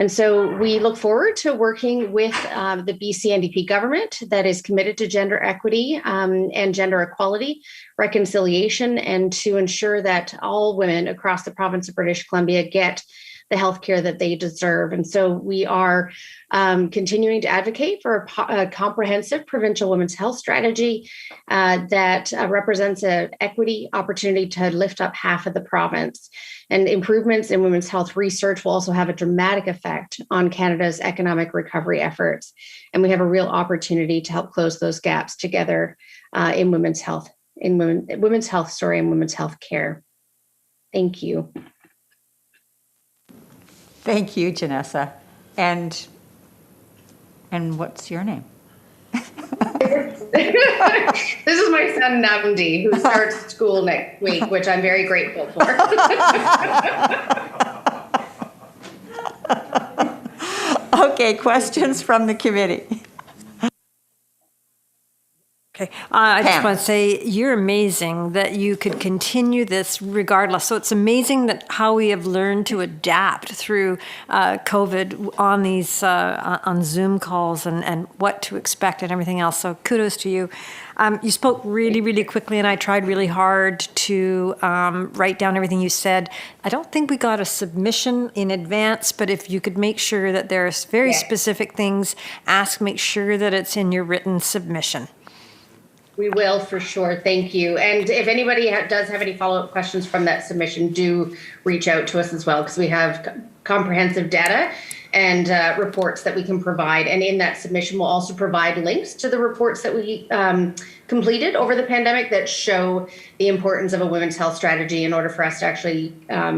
[SPEAKER 16] And so we look forward to working with the BC NDP government that is committed to gender equity and gender equality, reconciliation, and to ensure that all women across the province of British Columbia get the healthcare that they deserve. And so we are continuing to advocate for a comprehensive provincial women's health strategy that represents an equity opportunity to lift up half of the province. And improvements in women's health research will also have a dramatic effect on Canada's economic recovery efforts. And we have a real opportunity to help close those gaps together in women's health, and women's health care. Thank you.
[SPEAKER 1] Thank you, Janissa. And what's your name?
[SPEAKER 16] This is my son, Navandi, who starts school next week, which I'm very grateful for.
[SPEAKER 1] Okay, questions from the committee?
[SPEAKER 11] Okay, I just want to say you're amazing that you could continue this regardless. So it's amazing that how we have learned to adapt through COVID on these on Zoom calls and what to expect and everything else. So kudos to you. You spoke really, really quickly, and I tried really hard to write down everything you said. I don't think we got a submission in advance, but if you could make sure that there's very specific things, make sure that it's in your written submission.
[SPEAKER 16] We will, for sure. Thank you. And if anybody does have any follow-up questions from that submission, do reach out to us as well, because we have comprehensive data and reports that we can provide. And in that submission, we'll also provide links to the reports that we completed over the pandemic that show the importance of a women's health strategy in order for us to actually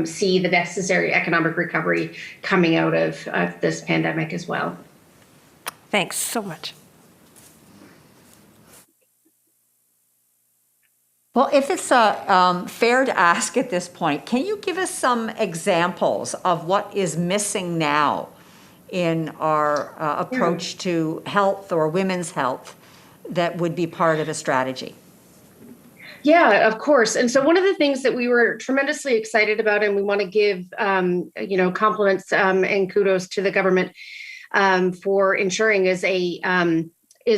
[SPEAKER 16] see the necessary economic recovery coming out of this pandemic as well.
[SPEAKER 11] Thanks so much.
[SPEAKER 1] Well, if it's fair to ask at this point, can you give us some examples of what is missing now in our approach to health or women's health that would be part of a strategy?
[SPEAKER 16] Yeah, of course. And so one of the things that we were tremendously excited about, and we want to give, compliments and kudos to the government for ensuring is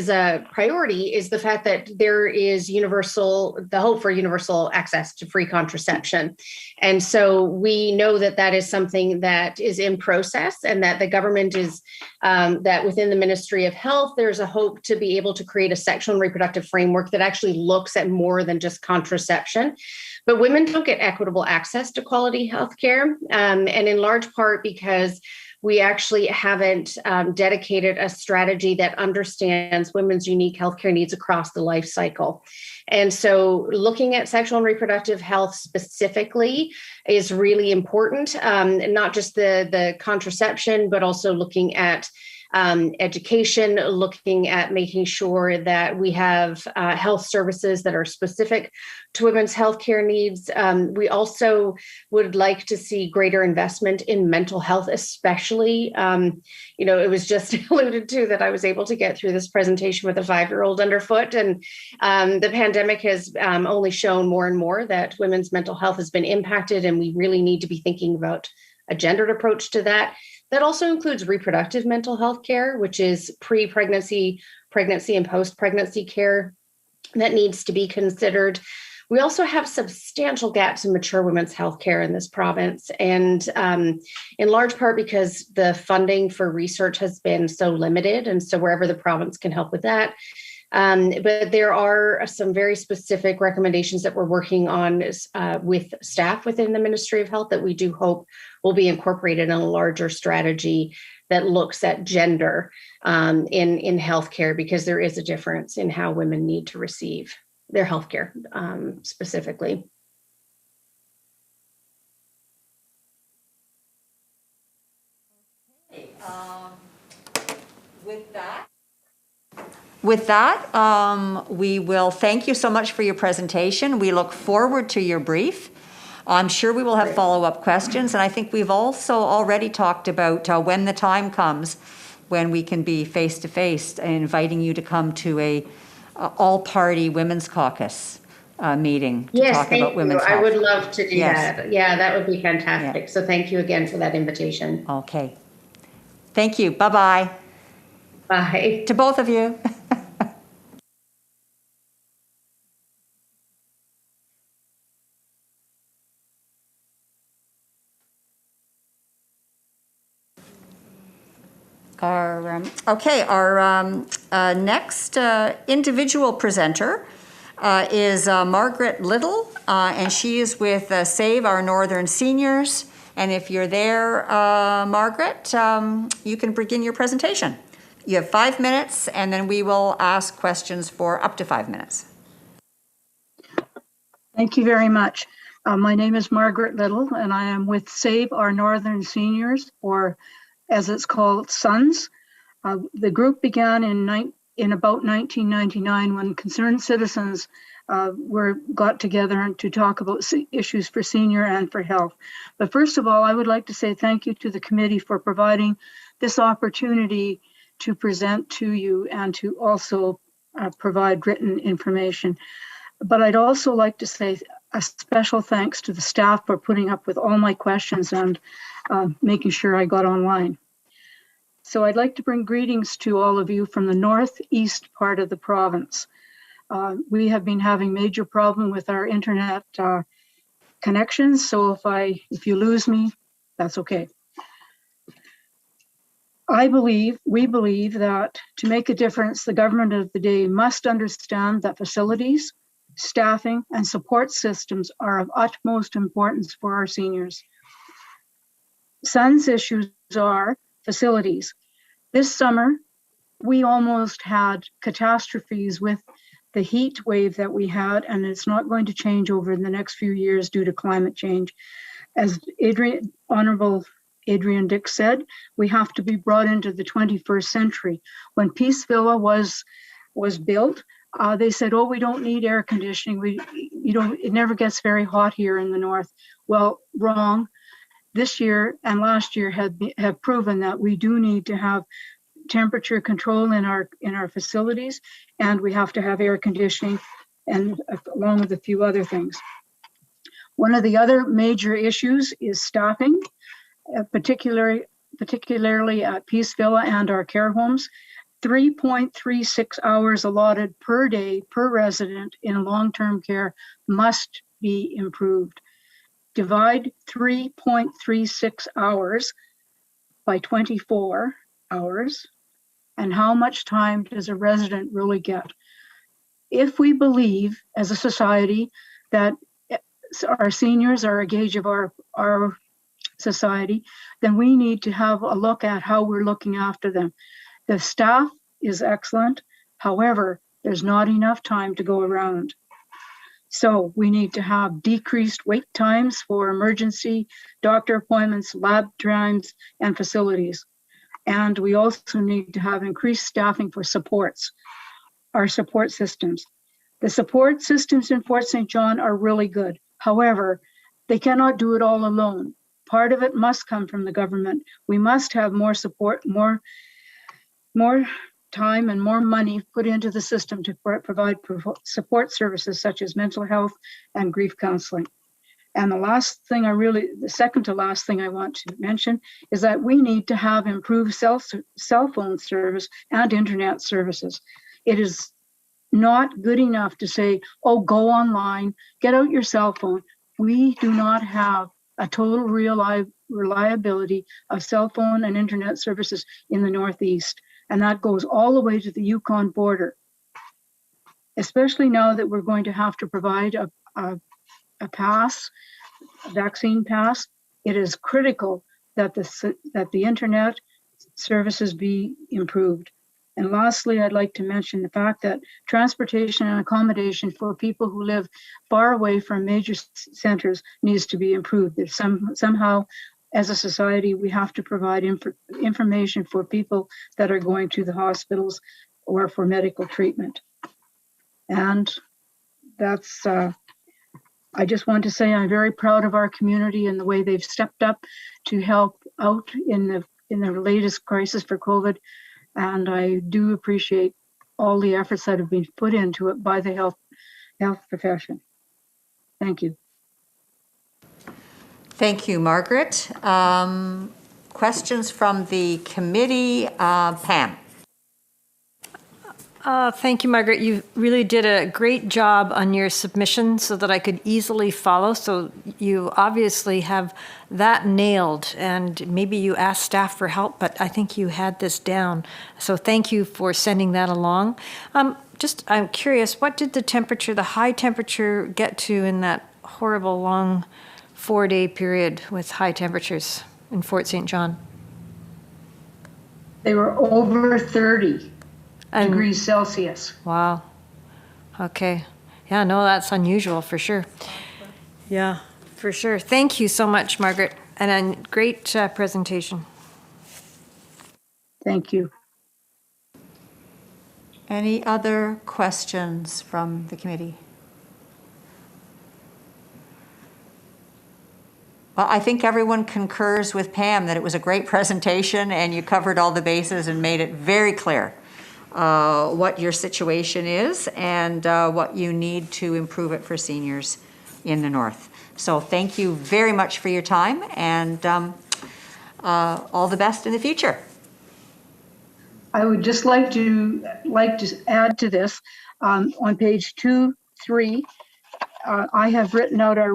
[SPEAKER 16] a priority, is the fact that there is the hope for universal access to free contraception. And so we know that that is something that is in process, and that the government is, that within the Ministry of Health, there's a hope to be able to create a sexual and reproductive framework that actually looks at more than just contraception. But women don't get equitable access to quality healthcare, and in large part because we actually haven't dedicated a strategy that understands women's unique healthcare needs across the life cycle. And so looking at sexual and reproductive health specifically is really important, not just the contraception, but also looking at education, looking at making sure that we have health services that are specific to women's healthcare needs. We also would like to see greater investment in mental health, especially. It was just alluded to that I was able to get through this presentation with a 5-year-old underfoot, and the pandemic has only shown more and more that women's mental health has been impacted, and we really need to be thinking about a gendered approach to that. That also includes reproductive mental health care, which is pre-pregnancy, pregnancy, and post-pregnancy care that needs to be considered. We also have substantial gaps in mature women's health care in this province, and in large part because the funding for research has been so limited, and so wherever the province can help with that. But there are some very specific recommendations that we're working on with staff within the Ministry of Health that we do hope will be incorporated in a larger strategy that looks at gender in healthcare, because there is a difference in how women need to receive their healthcare specifically.
[SPEAKER 1] With that, we will thank you so much for your presentation. We look forward to your brief. I'm sure we will have follow-up questions, and I think we've also already talked about when the time comes when we can be face-to-face, inviting you to come to a all-party women's caucus meeting to
[SPEAKER 16] Yes,
[SPEAKER 1] talk
[SPEAKER 16] thank
[SPEAKER 1] about women's
[SPEAKER 16] you.
[SPEAKER 1] health.
[SPEAKER 16] I would love to do
[SPEAKER 1] Yes.
[SPEAKER 16] that. Yeah, that would be fantastic. So thank you again for that invitation.
[SPEAKER 1] Okay. Thank you. Bye-bye.
[SPEAKER 16] Bye.
[SPEAKER 1] To both of you. Our next individual presenter is Margaret Little, and she is with Save Our Northern Seniors. And if you're there, Margaret, you can begin your presentation. You have 5 minutes, and then we will ask questions for up to 5 minutes.
[SPEAKER 17] Thank you very much. My name is Margaret Little, and I am with Save Our Northern Seniors, or as it's called, SONS. The group began in about 1999 when concerned citizens got together to talk about issues for senior and for health. But first of all, I would like to say thank you to the committee for providing this opportunity to present to you and to also provide written information. But I'd also like to say a special thanks to the staff for putting up with all my questions and making sure I got online. So I'd like to bring greetings to all of you from the northeast part of the province. We have been having major problem with our internet connections, so if you lose me, that's okay. We believe that to make a difference, the government of the day must understand that facilities, staffing, and support systems are of utmost importance for our seniors. SONS issues are facilities. This summer, we almost had catastrophes with the heat wave that we had, and it's not going to change over the next few years due to climate change. As Honorable Adrian Dix said, we have to be brought into the 21st century. When Peace Villa was built, they said, "Oh, we don't need air conditioning. It never gets very hot here in the north." Well, wrong. This year and last year have proven that we do need to have temperature control in our facilities, and we have to have air conditioning, and along with a few other things. One of the other major issues is staffing, particularly at Peace Villa and our care homes. 3.36 hours allotted per day per resident in long-term care must be improved. Divide 3.36 hours by 24 hours, and how much time does a resident really get? If we believe as a society that our seniors are a gauge of our society, then we need to have a look at how we're looking after them. The staff is excellent. However, there's not enough time to go around. So we need to have decreased wait times for emergency doctor appointments, lab times, and facilities. And we also need to have increased staffing for supports, our support systems. The support systems in Fort St. John are really good. However, they cannot do it all alone. Part of it must come from the government. We must have more support, more time and more money put into the system to provide support services such as mental health and grief counseling. And the second to last thing I want to mention is that we need to have improved cell phone service and internet services. It is not good enough to say, "Oh, go online, get out your cell phone." We do not have a total reliability of cell phone and internet services in the Northeast. And that goes all the way to the Yukon border. Especially now that we're going to have to provide a vaccine pass, it is critical that the internet services be improved. And lastly, I'd like to mention the fact that transportation and accommodation for people who live far away from major centers needs to be improved. There's somehow, as a society, we have to provide information for people that are going to the hospitals or for medical treatment. And that's, I just want to say I'm very proud of our community and the way they've stepped up to help out in the latest crisis for COVID. And I do appreciate all the efforts that have been put into it by the health profession. Thank you.
[SPEAKER 1] Thank you, Margaret. Questions from the committee? Pam.
[SPEAKER 11] Thank you, Margaret. You really did a great job on your submission so that I could easily follow. So you obviously have that nailed, and maybe you asked staff for help, but I think you had this down. So thank you for sending that along. I'm curious, what did the high temperature get to in that horrible long 4-day period with high temperatures in Fort St. John?
[SPEAKER 17] They were over 30 degrees Celsius.
[SPEAKER 11] Wow. Okay. Yeah, no, that's unusual for sure. Yeah, for sure. Thank you so much, Margaret, and a great presentation.
[SPEAKER 17] Thank you.
[SPEAKER 1] Any other questions from the committee? Well, I think everyone concurs with Pam that it was a great presentation and you covered all the bases and made it very clear what your situation is and what you need to improve it for seniors in the North. So thank you very much for your time, and all the best in the future.
[SPEAKER 17] I would just like to add to this on page 2-3. I have written out our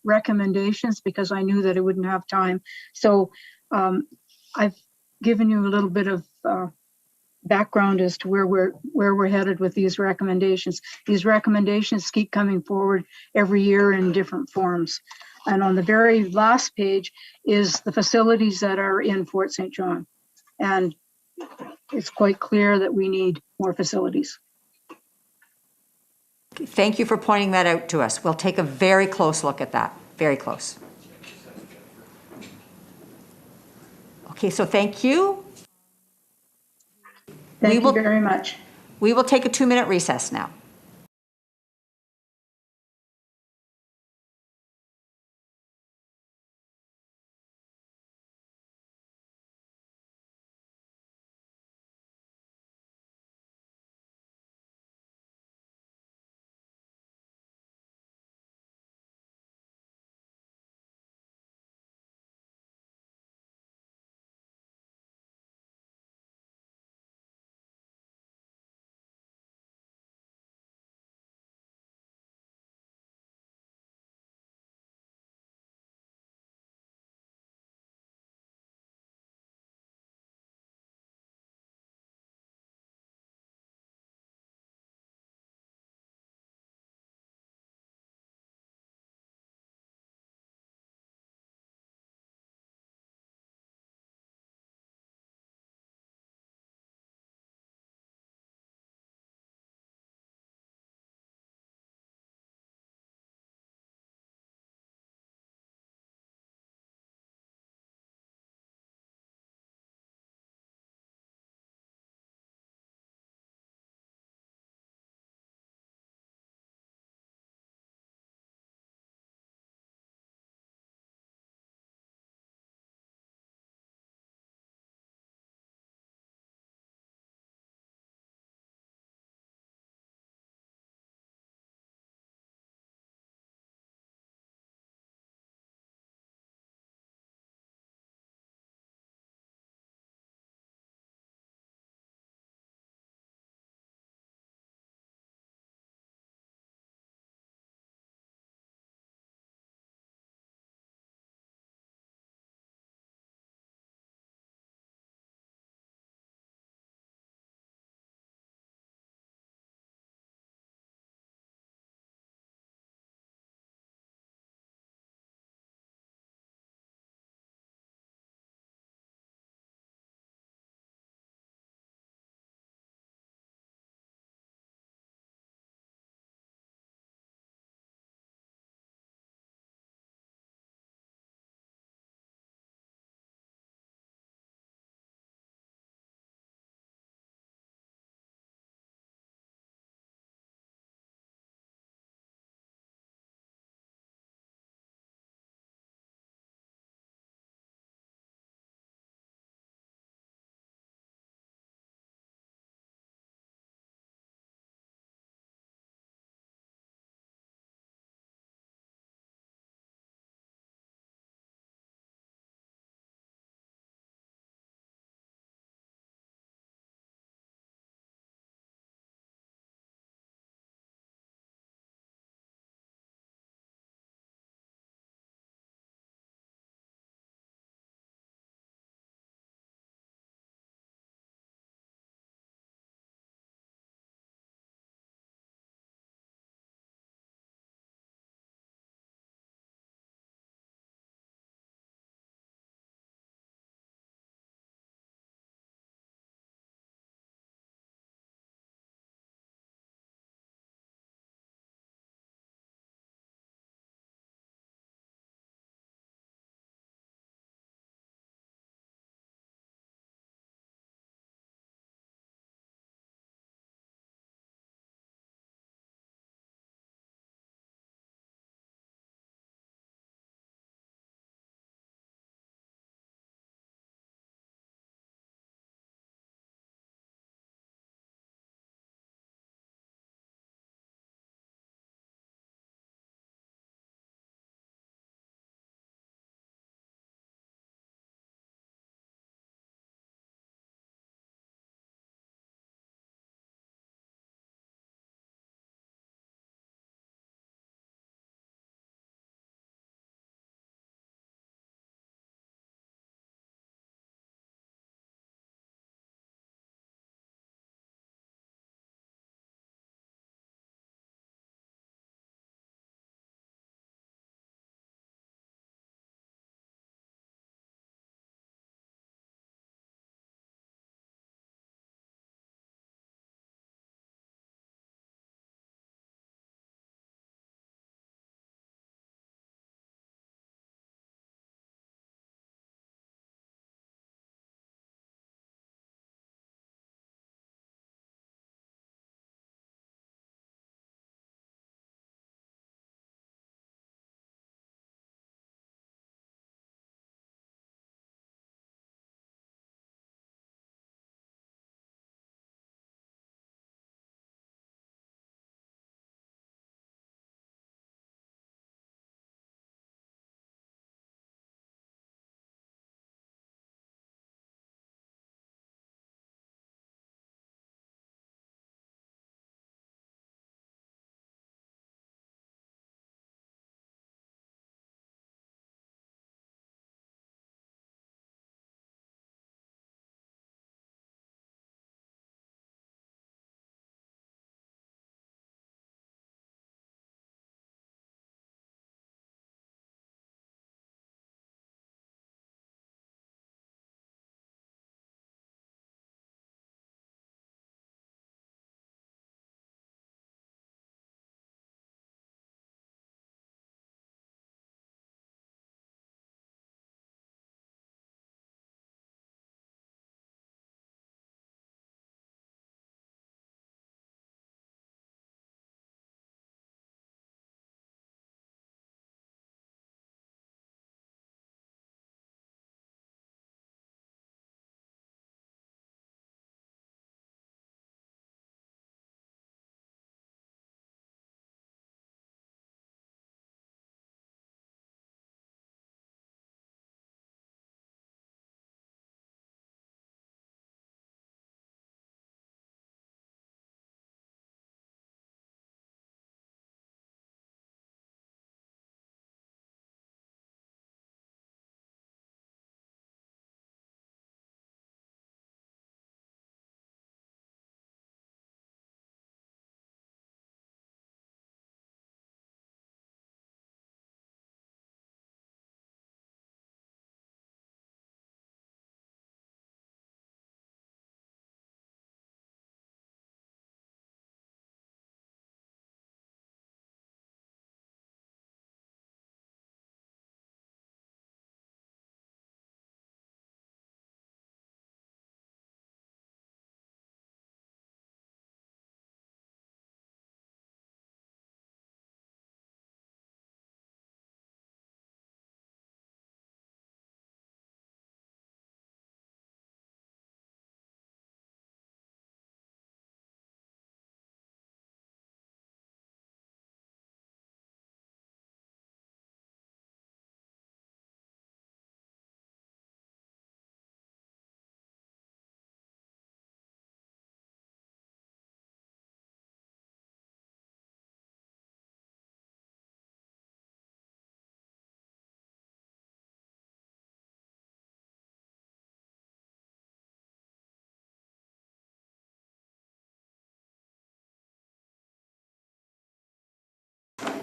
[SPEAKER 17] recommendations because I knew that I wouldn't have time. So I've given you a little bit of background as to where we're headed with these recommendations. These recommendations keep coming forward every year in different forms. And on the very last page is the facilities that are in Fort St. John. And it's quite clear that we need more facilities.
[SPEAKER 1] Thank you for pointing that out to us. We'll take a very close look at that, very close. Okay, so thank you.
[SPEAKER 17] Thank you very much.
[SPEAKER 1] We will take a 2-minute recess now.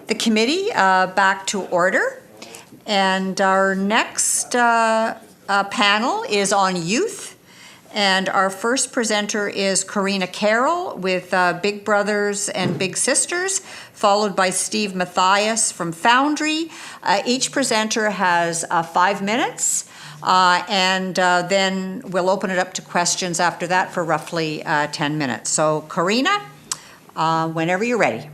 [SPEAKER 1] the committee back to order. And our next panel is on youth. And our first presenter is Karina Carroll with Big Brothers and Big Sisters, followed by Steve Matthias from Foundry. Each presenter has 5 minutes, and then we'll open it up to questions after that for roughly 10 minutes. So Karina, whenever you're ready.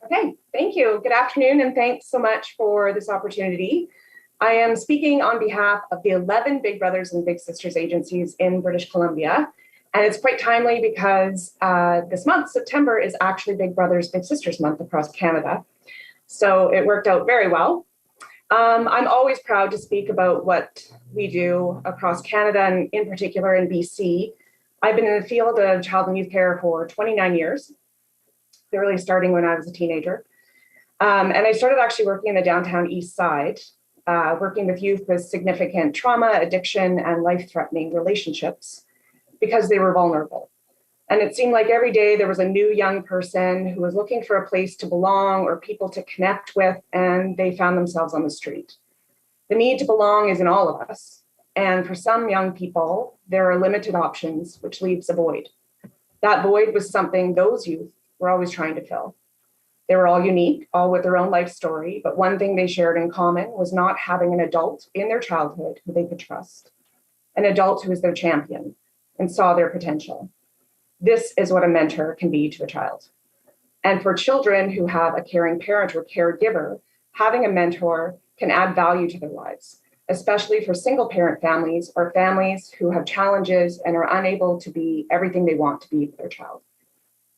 [SPEAKER 18] Okay, thank you. Good afternoon, and thanks so much for this opportunity. I am speaking on behalf of the 11 Big Brothers and Big Sisters agencies in British Columbia. And it's quite timely because this month, September, is actually Big Brothers, Big Sisters month across Canada. So it worked out very well. I'm always proud to speak about what we do across Canada and in particular in BC. I've been in the field of child and youth care for 29 years, really starting when I was a teenager. And I started actually working in the downtown east side, working with youth with significant trauma, addiction, and life-threatening relationships because they were vulnerable. And it seemed like every day there was a new young person who was looking for a place to belong or people to connect with, and they found themselves on the street. The need to belong is in all of us. And for some young people, there are limited options, which leaves a void. That void was something those youth were always trying to fill. They were all unique, all with their own life story, but one thing they shared in common was not having an adult in their childhood who they could trust, an adult who was their champion and saw their potential. This is what a mentor can be to a child. And for children who have a caring parent or caregiver, having a mentor can add value to their lives, especially for single parent families or families who have challenges and are unable to be everything they want to be for their child.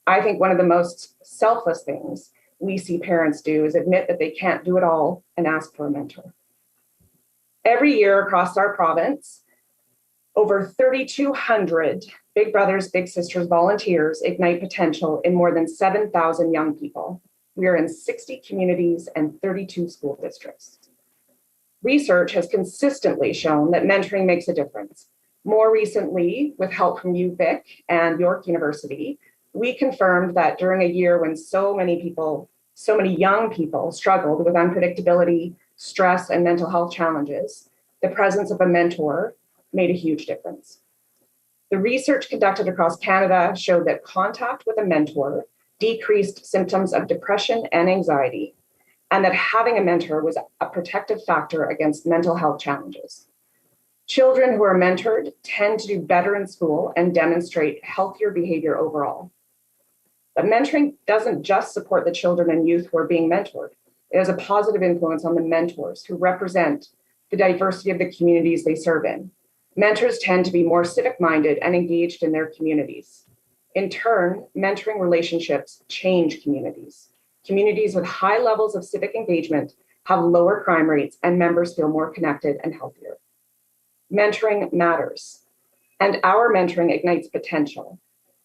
[SPEAKER 18] I think one of the most selfless things we see parents do is admit that they can't do it all and ask for a mentor. Every year across our province, over 3,200 Big Brothers, Big Sisters volunteers ignite potential in more than 7,000 young people. We are in 60 communities and 32 school districts. Research has consistently shown that mentoring makes a difference. More recently, with help from UVic and York University, we confirmed that during a year when so many young people struggled with unpredictability, stress, and mental health challenges, the presence of a mentor made a huge difference. The research conducted across Canada showed that contact with a mentor decreased symptoms of depression and anxiety, and that having a mentor was a protective factor against mental health challenges. Children who are mentored tend to do better in school and demonstrate healthier behavior overall. But mentoring doesn't just support the children and youth who are being mentored. It has a positive influence on the mentors who represent the diversity of the communities they serve in. Mentors tend to be more civic-minded and engaged in their communities. In turn, mentoring relationships change communities. Communities with high levels of civic engagement have lower crime rates and members feel more connected and healthier. Mentoring matters, and our mentoring ignites potential.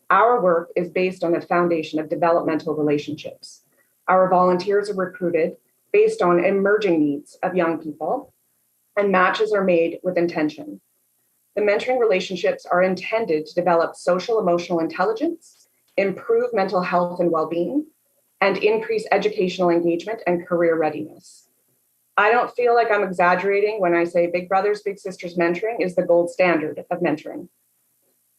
[SPEAKER 18] Our work is based on the foundation of developmental relationships. Our volunteers are recruited based on emerging needs of young people, and matches are made with intention. The mentoring relationships are intended to develop social emotional intelligence, improve mental health and well-being, and increase educational engagement and career readiness. I don't feel like I'm exaggerating when I say Big Brothers, Big Sisters mentoring is the gold standard of mentoring.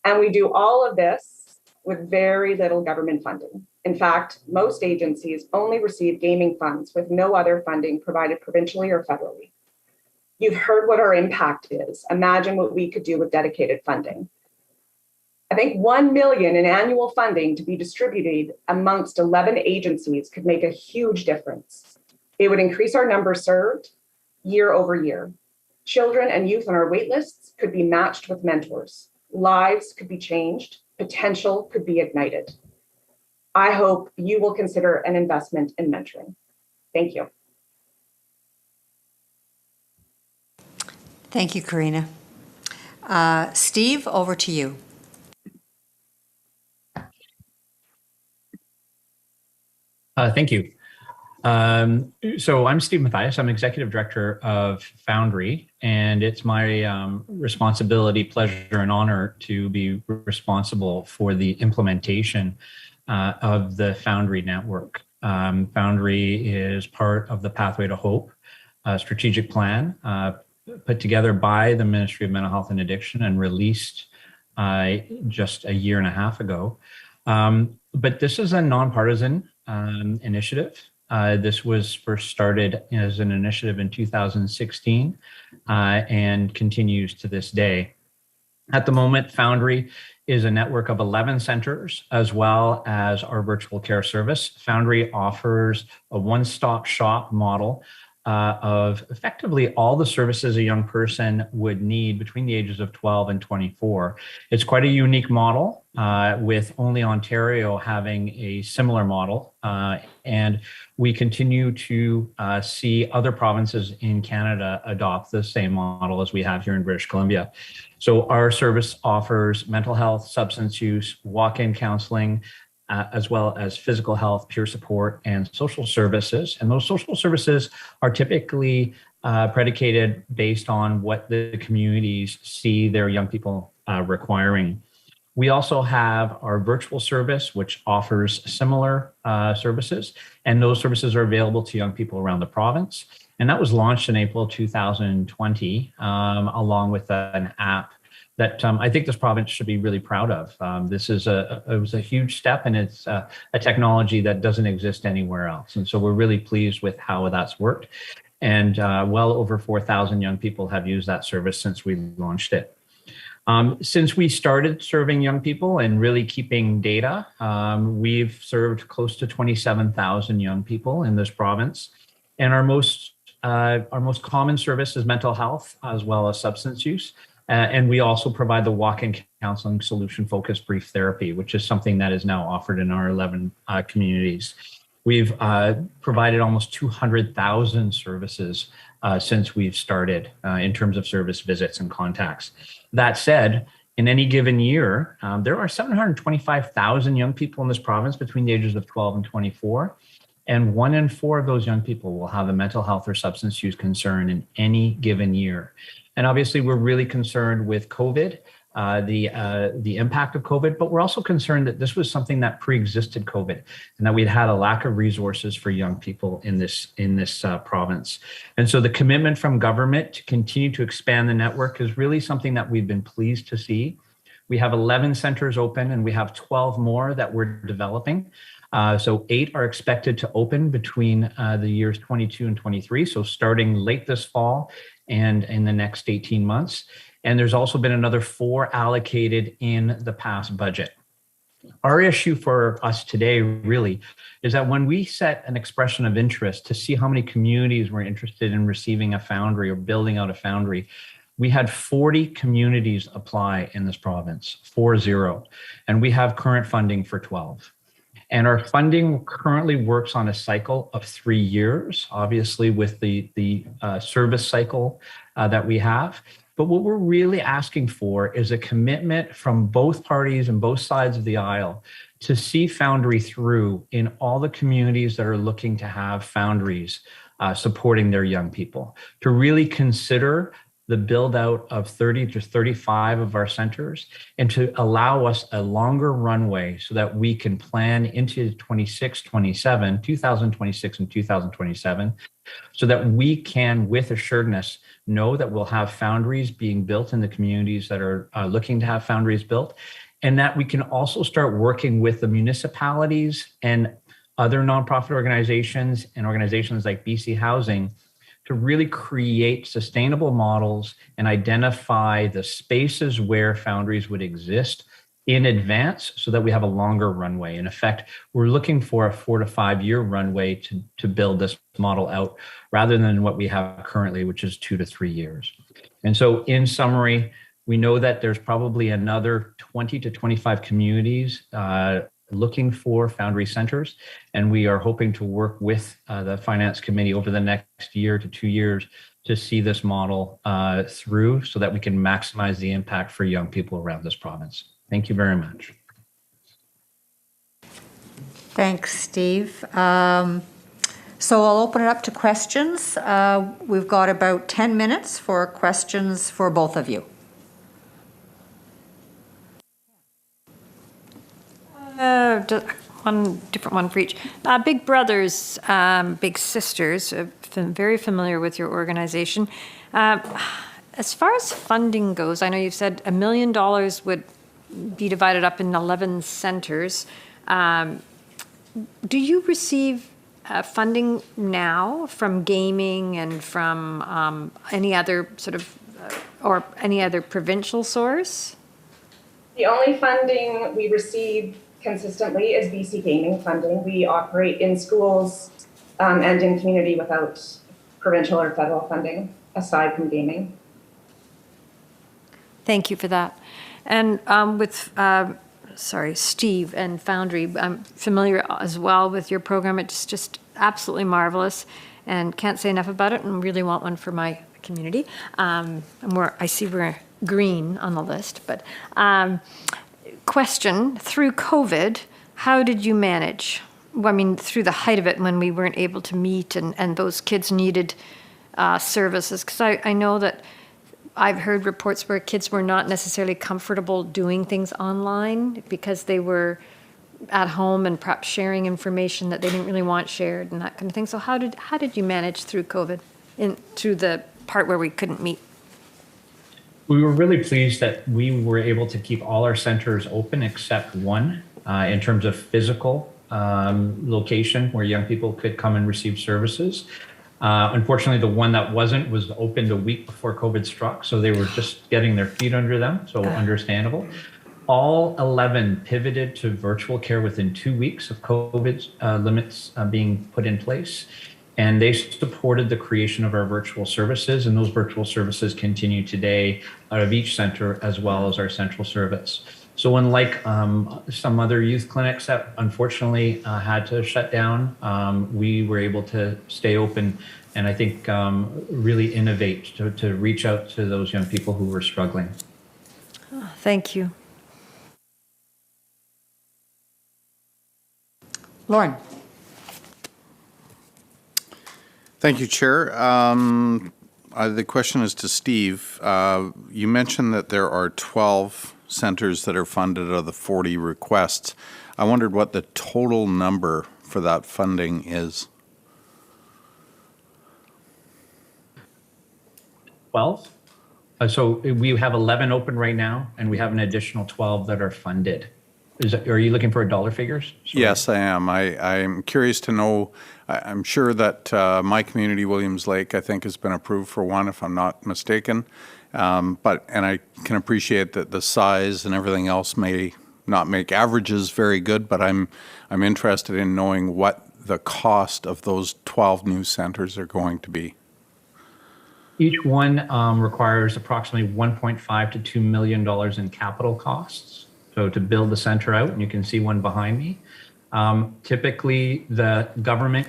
[SPEAKER 18] And we do all of this with very little government funding. In fact, most agencies only receive gaming funds with no other funding provided provincially or federally. You've heard what our impact is. Imagine what we could do with dedicated funding. I think 1 million in annual funding to be distributed amongst 11 agencies could make a huge difference. It would increase our numbers served year over year. Children and youth on our wait lists could be matched with mentors. Lives could be changed. Potential could be ignited. I hope you will consider an investment in mentoring. Thank you.
[SPEAKER 1] Thank you, Karina. Steve, over to you.
[SPEAKER 19] Thank you. So I'm Steve Matthias. I'm Executive Director of Foundry, and it's my responsibility, pleasure, and honor to be responsible for the implementation of the Foundry network. Foundry is part of the Pathway to Hope strategic plan put together by the Ministry of Mental Health and Addiction and released just a year and a half ago. But this is a nonpartisan initiative. This was first started as an initiative in 2016 and continues to this day. At the moment, Foundry is a network of 11 centers, as well as our virtual care service. Foundry offers a one-stop shop model of effectively all the services a young person would need between the ages of 12 and 24. It's quite a unique model, with only Ontario having a similar model. And we continue to see other provinces in Canada adopt the same model as we have here in British Columbia. So our service offers mental health, substance use, walk-in counseling, as well as physical health, peer support, and social services. And those social services are typically predicated based on what the communities see their young people requiring. We also have our virtual service, which offers similar services, and those services are available to young people around the province. And that was launched in April 2020, along with an app that I think this province should be really proud of. This is it was a huge step, and it's a technology that doesn't exist anywhere else. And so we're really pleased with how that's worked. And well over 4,000 young people have used that service since we launched it. Since we started serving young people and really keeping data, we've served close to 27,000 young people in this province. And our most common service is mental health, as well as substance use. And we also provide the walk-in counseling solution-focused brief therapy, which is something that is now offered in our 11 communities. We've provided almost 200,000 services since we've started in terms of service visits and contacts. That said, in any given year, there are 725,000 young people in this province between the ages of 12 and 24. And 1 in 4 of those young people will have a mental health or substance use concern in any given year. And obviously, we're really concerned with COVID, the impact of COVID, but we're also concerned that this was something that pre-existed COVID, and that we'd had a lack of resources for young people in this province. And so the commitment from government to continue to expand the network is really something that we've been pleased to see. We have 11 centers open, and we have 12 more that we're developing. So 8 are expected to open between the years 22 and 23. So starting late this fall and in the next 18 months. And there's also been another 4 allocated in the past budget. Our issue for us today really is that when we set an expression of interest to see how many communities were interested in receiving a foundry or building out a foundry, we had 40 communities apply in this province, 40, and we have current funding for 12. And our funding currently works on a cycle of 3 years, obviously with the service cycle that we have. But what we're really asking for is a commitment from both parties and both sides of the aisle to see Foundry through in all the communities that are looking to have foundries supporting their young people, to really consider the build out of 30 to 35 of our centers, and to allow us a longer runway so that we can plan into 2026 and 2027, so that we can, with assuredness, know that we'll have foundries being built in the communities that are looking to have foundries built, and that we can also start working with the municipalities and other nonprofit organizations and organizations like BC Housing to really create sustainable models and identify the spaces where foundries would exist in advance so that we have a longer runway. In effect, we're looking for a 4 to 5 year runway to build this model out rather than what we have currently, which is 2 to 3 years. And so in summary, we know that there's probably another 20 to 25 communities looking for foundry centers, and we are hoping to work with the Finance Committee over the next year to 2 years to see this model through so that we can maximize the impact for young people around this province. Thank you very much.
[SPEAKER 1] Thanks, Steve. So I'll open it up to questions. We've got about 10 minutes for questions for both of you.
[SPEAKER 11] one different one for each. Big Brothers, Big Sisters, very familiar with your organization. As far as funding goes, I know you've said $1 million would be divided up in 11 centers. Do you receive funding now from gaming and from any other sort of, or any other provincial source?
[SPEAKER 18] The only funding we receive consistently is BC gaming funding. We operate in schools and in community without provincial or federal funding, aside from gaming.
[SPEAKER 11] Thank you for that. And with, Steve and Foundry, I'm familiar as well with your program. It's just absolutely marvelous and can't say enough about it and really want one for my community. And I see we're green on the list, but question, through COVID, how did you manage? I mean, through the height of it when we weren't able to meet and those kids needed services, because I know that I've heard reports where kids were not necessarily comfortable doing things online because they were at home and perhaps sharing information that they didn't really want shared and that kind of thing. So how did you manage through COVID, through the part where we couldn't meet?
[SPEAKER 19] We were really pleased that we were able to keep all our centers open except one in terms of physical location where young people could come and receive services. Unfortunately, the one that wasn't was opened a week before COVID struck, so they were just getting their feet under them, so understandable. All 11 pivoted to virtual care within 2 weeks of COVID limits being put in place, and they supported the creation of our virtual services, and those virtual services continue today out of each center as well as our central service. So unlike some other youth clinics that unfortunately had to shut down, we were able to stay open and I think really innovate to reach out to those young people who were struggling.
[SPEAKER 11] Oh, thank you.
[SPEAKER 1] Lauren.
[SPEAKER 6] Thank you, Chair. The question is to Steve. You mentioned that there are 12 centers that are funded out of the 40 requests. I wondered what the total number for that funding is.
[SPEAKER 19] 12? So we have 11 open right now, and we have an additional 12 that are funded. Are you looking for dollar figures? Sorry.
[SPEAKER 6] Yes, I am. I'm curious to know. I'm sure that my community, Williams Lake, I think has been approved for one, if I'm not mistaken. And I can appreciate that the size and everything else may not make averages very good, but I'm interested in knowing what the cost of those 12 new centers are going to be.
[SPEAKER 19] Each one requires approximately $1.5 to $2 million in capital costs. So to build the center out, and you can see one behind me. Typically, the government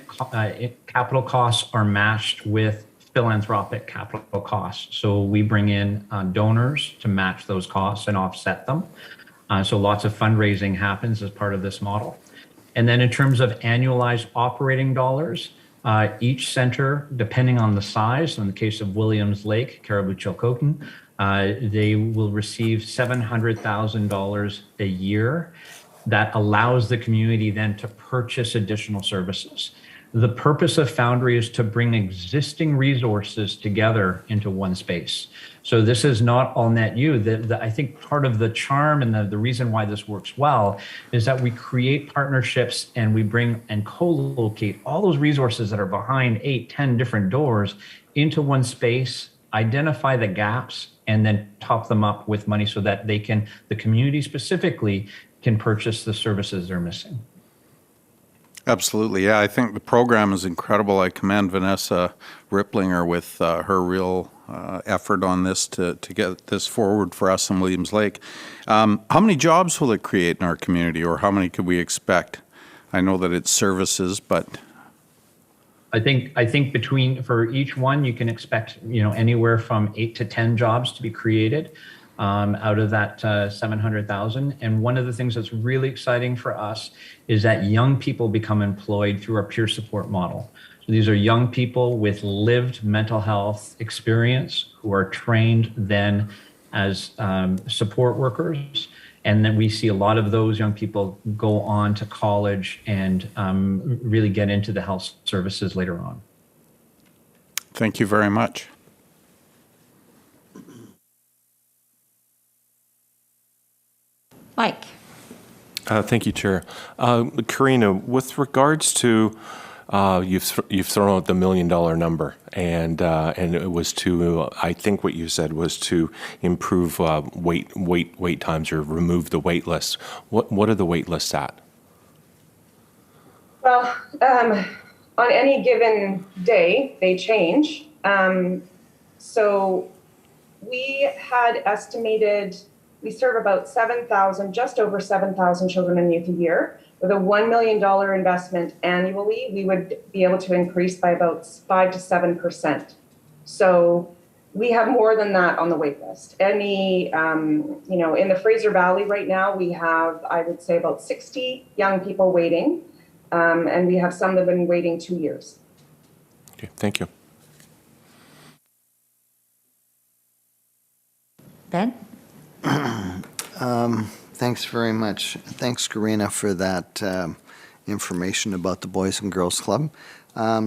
[SPEAKER 19] capital costs are matched with philanthropic capital costs. So we bring in donors to match those costs and offset them. So lots of fundraising happens as part of this model. And then in terms of annualized operating dollars, each center, depending on the size, so in the case of Williams Lake, Caribou Chilcotin, they will receive $700,000 a year. That allows the community then to purchase additional services. The purpose of Foundry is to bring existing resources together into one space. So this is not all net you. I think part of the charm and the reason why this works well is that we create partnerships and we bring and co-locate all those resources that are behind 8, 10 different doors into one space, identify the gaps, and then top them up with money so that they can, the community specifically, can purchase the services they're missing.
[SPEAKER 6] Absolutely. Yeah, I think the program is incredible. I commend Vanessa Ripplinger with her real effort on this to get this forward for us in Williams Lake. How many jobs will it create in our community, or how many could we expect? I know that it's services, but
[SPEAKER 19] I think for each one, you can expect anywhere from 8 to 10 jobs to be created out of that 700,000. And one of the things that's really exciting for us is that young people become employed through our peer support model. So these are young people with lived mental health experience who are trained then as support workers. And then we see a lot of those young people go on to college and really get into the health services later on.
[SPEAKER 6] Thank you very much.
[SPEAKER 1] Mike.
[SPEAKER 8] Thank you, Chair. Karina, with regards to you've thrown out the $1 million number, and it was to I think what you said was to improve wait times or remove the wait lists. What are the wait lists at?
[SPEAKER 18] Well, on any given day, they change. So we had estimated. We serve about 7,000, just over 7,000 children and youth a year. With a $1 million investment annually, we would be able to increase by about 5 to 7%. So we have more than that on the wait list. Any, in the Fraser Valley right now, we have, I would say, about 60 young people waiting, and we have some that have been waiting 2 years.
[SPEAKER 8] Okay, thank you.
[SPEAKER 1] Ben?
[SPEAKER 7] Thanks very much. Thanks, Karina, for that information about the Boys and Girls Club.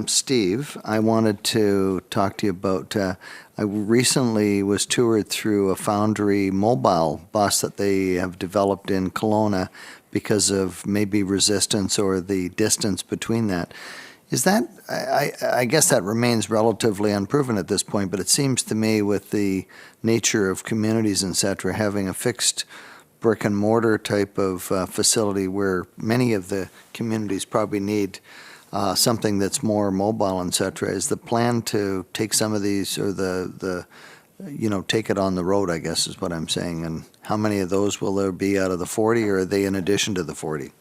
[SPEAKER 7] Steve, I wanted to talk to you about, I recently was toured through a Foundry mobile bus that they have developed in Kelowna because of maybe resistance or the distance between that. Is that, I guess that remains relatively unproven at this point, but it seems to me with the nature of communities, et cetera, having a fixed brick and mortar type of facility where many of the communities probably need something that's more mobile, et cetera. Is the plan to take some of these or take it on the road, I guess is what I'm saying. And how many of those will there be out of the 40, or are they in addition to the 40?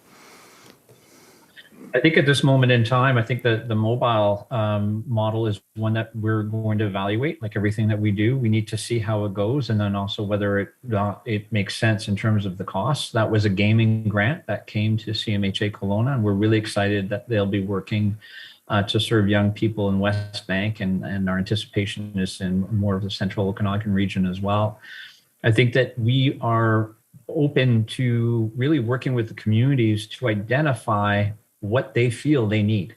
[SPEAKER 19] I think at this moment in time, I think that the mobile model is one that we're going to evaluate. Like everything that we do, we need to see how it goes, and then also whether it makes sense in terms of the costs. That was a gaming grant that came to CMHA Kelowna, and we're really excited that they'll be working to serve young people in West Bank, and our anticipation is in more of the Central Okanagan region as well. I think that we are open to really working with the communities to identify what they feel they need.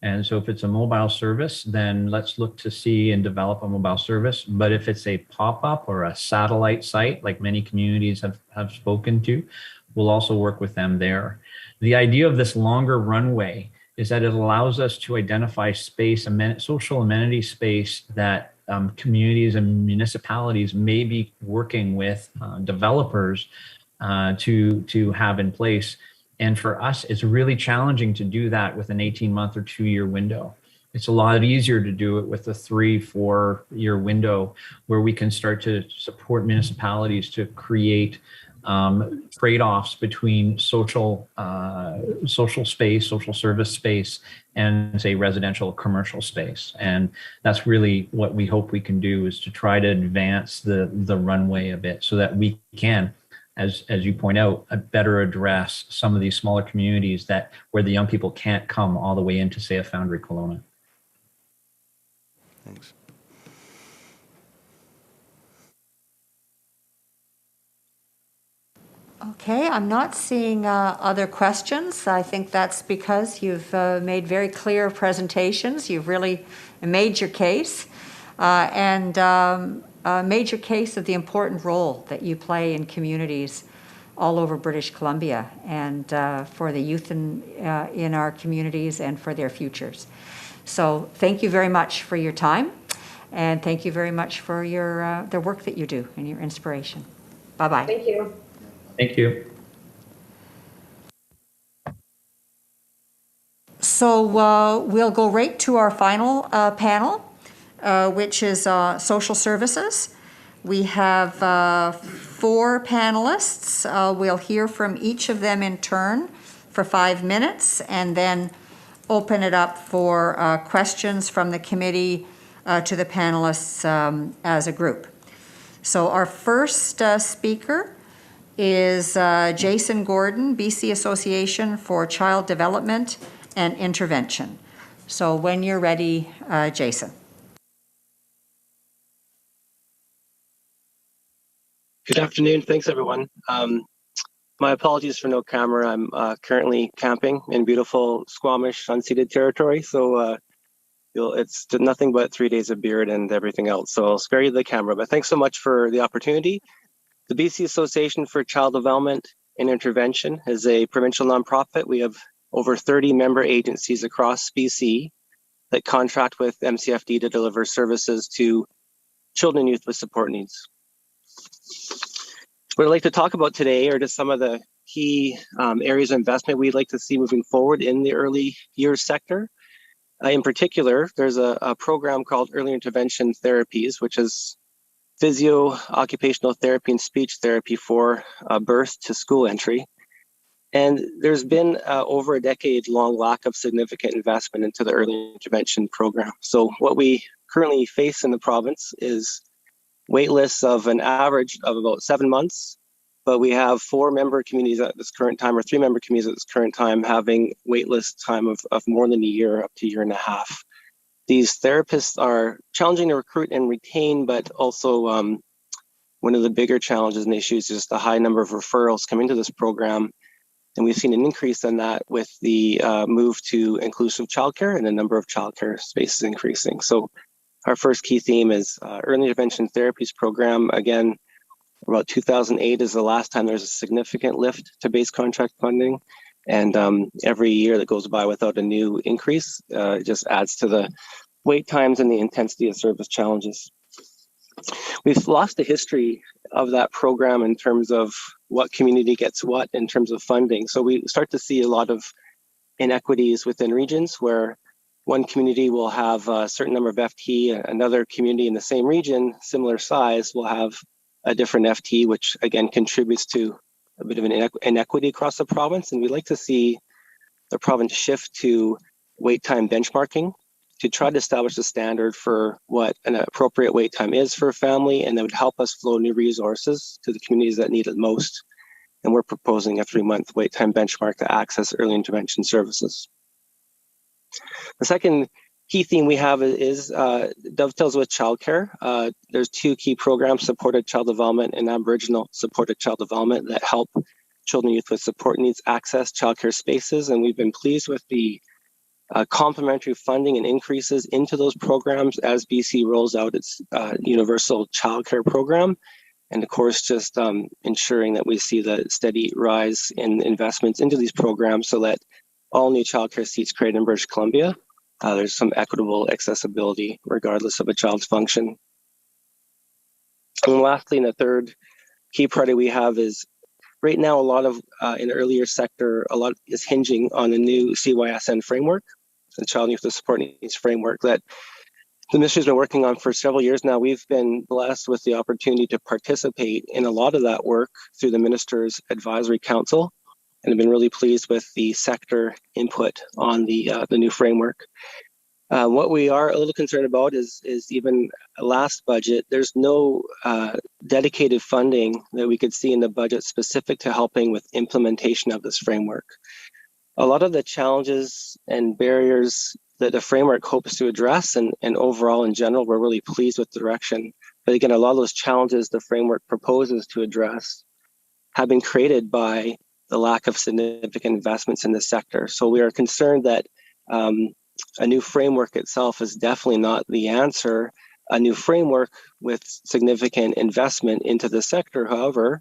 [SPEAKER 19] And so if it's a mobile service, then let's look to see and develop a mobile service. But if it's a pop-up or a satellite site, like many communities have spoken to, we'll also work with them there. The idea of this longer runway is that it allows us to identify space, social amenity space that communities and municipalities may be working with developers to have in place. And for us, it's really challenging to do that with an 18-month or 2-year window. It's a lot easier to do it with a 3-4 year window where we can start to support municipalities to create trade-offs between social space, social service space, and say residential commercial space. And that's really what we hope we can do, is to try to advance the runway a bit so that we can, as you point out, better address some of these smaller communities where the young people can't come all the way into, say, a Foundry Kelowna.
[SPEAKER 7] Thanks.
[SPEAKER 1] Okay, I'm not seeing other questions. I think that's because you've made very clear presentations. You've really made your case and made your case of the important role that you play in communities all over British Columbia and for the youth in our communities and for their futures. So thank you very much for your time, and thank you very much for the work that you do and your inspiration. Bye-bye.
[SPEAKER 18] Thank you.
[SPEAKER 19] Thank you.
[SPEAKER 1] So we'll go right to our final panel, which is social services. We have 4 panelists. We'll hear from each of them in turn for 5 minutes, and then open it up for questions from the committee to the panelists as a group. So our first speaker is Jason Gordon, BC Association for Child Development and Intervention. So when you're ready, Jason.
[SPEAKER 20] Good afternoon. Thanks, everyone. My apologies for no camera. I'm currently camping in beautiful Squamish unceded territory. So it's nothing but 3 days of beard and everything else. So I'll spare you the camera, but thanks so much for the opportunity. The BC Association for Child Development and Intervention is a provincial nonprofit. We have over 30 member agencies across BC that contract with MCFD to deliver services to children and youth with support needs. What I'd like to talk about today are just some of the key areas of investment we'd like to see moving forward in the early years sector. In particular, there's a program called Early Intervention Therapies, which is physio, occupational therapy, and speech therapy for birth to school entry. And there's been over a decade-long lack of significant investment into the early intervention program. So what we currently face in the province is wait lists of an average of about 7 months, but we have 4 member communities at this current time, or 3 member communities at this current time, having wait list time of more than a year, up to a year and a half. These therapists are challenging to recruit and retain, but also one of the bigger challenges and issues is the high number of referrals coming to this program. And we've seen an increase in that with the move to inclusive childcare and the number of childcare spaces increasing. So our first key theme is Early Intervention Therapies program. Again, about 2008 is the last time there's a significant lift to base contract funding. And every year that goes by without a new increase just adds to the wait times and the intensity of service challenges. We've lost the history of that program in terms of what community gets what in terms of funding. So we start to see a lot of inequities within regions where one community will have a certain number of FT, another community in the same region, similar size, will have a different FT, which again contributes to a bit of an inequity across the province. And we'd like to see the province shift to wait time benchmarking to try to establish a standard for what an appropriate wait time is for a family, and that would help us flow new resources to the communities that need it most. And we're proposing a 3-month wait time benchmark to access early intervention services. The second key theme we have is dovetails with childcare. There's 2 key programs, supported child development and Aboriginal supported child development, that help children and youth with support needs access childcare spaces. And we've been pleased with the complementary funding and increases into those programs as BC rolls out its universal childcare program. And of course, just ensuring that we see the steady rise in investments into these programs so that all new childcare seats created in British Columbia, there's some equitable accessibility regardless of a child's function. And lastly, in the third key priority we have is right now a lot of, in the earlier sector, a lot is hinging on the new CYSN framework, the Child and Youth with Support Needs framework that the ministry has been working on for several years now. We've been blessed with the opportunity to participate in a lot of that work through the Minister's Advisory Council, and have been really pleased with the sector input on the new framework. What we are a little concerned about is even last budget, there's no dedicated funding that we could see in the budget specific to helping with implementation of this framework. A lot of the challenges and barriers that the framework hopes to address, and overall in general, we're really pleased with the direction. But again, a lot of those challenges the framework proposes to address have been created by the lack of significant investments in the sector. So we are concerned that a new framework itself is definitely not the answer. A new framework with significant investment into the sector, however,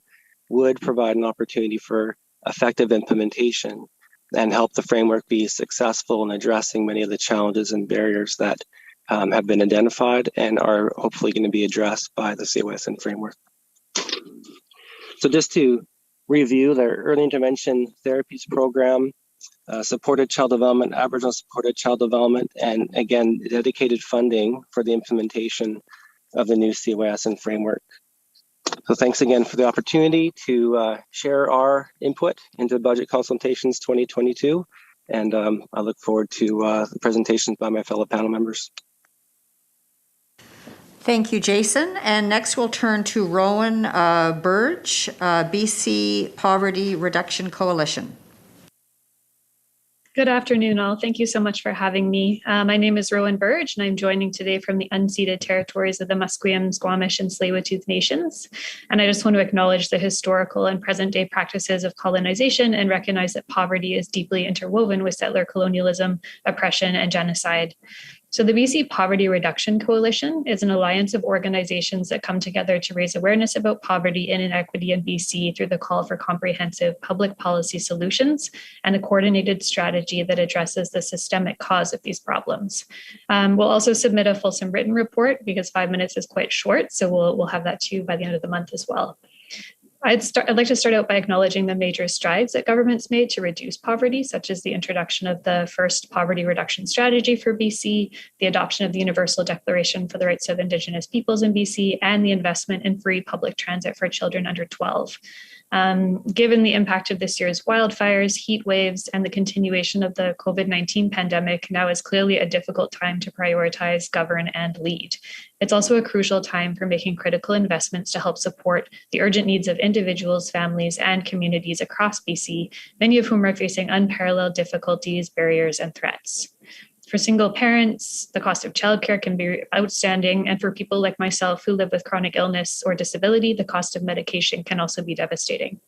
[SPEAKER 20] would provide an opportunity for effective implementation and help the framework be successful in addressing many of the challenges and barriers that have been identified and are hopefully going to be addressed by the CYSN framework. So just to review, the Early Intervention Therapies program, supported child development, Aboriginal supported child development, and again, dedicated funding for the implementation of the new CYSN framework. So thanks again for the opportunity to share our input into budget consultations 2022. And I look forward to the presentations by my fellow panel members.
[SPEAKER 1] Thank you, Jason. And next we'll turn to Rowan Burge, BC Poverty Reduction Coalition.
[SPEAKER 21] Good afternoon, all. Thank you so much for having me. My name is Rowan Burge, and I'm joining today from the unceded territories of the Musqueam, Squamish, and Tsleil-Waututh nations. And I just want to acknowledge the historical and present-day practices of colonization and recognize that poverty is deeply interwoven with settler colonialism, oppression, and genocide. So the BC Poverty Reduction Coalition is an alliance of organizations that come together to raise awareness about poverty and inequity in BC through the call for comprehensive public policy solutions and a coordinated strategy that addresses the systemic cause of these problems. We'll also submit a fulsome written report because 5 minutes is quite short, so we'll have that to you by the end of the month as well. I'd like to start out by acknowledging the major strides that government's made to reduce poverty, such as the introduction of the first poverty reduction strategy for BC, the adoption of the Universal Declaration for the Rights of Indigenous Peoples in BC, and the investment in free public transit for children under 12. Given the impact of this year's wildfires, heat waves, and the continuation of the COVID-19 pandemic, now is clearly a difficult time to prioritize, govern, and lead. It's also a crucial time for making critical investments to help support the urgent needs of individuals, families, and communities across BC, many of whom are facing unparalleled difficulties, barriers, and threats. For single parents, the cost of childcare can be outstanding, and for people like myself who live with chronic illness or disability, the cost of medication can also be devastating.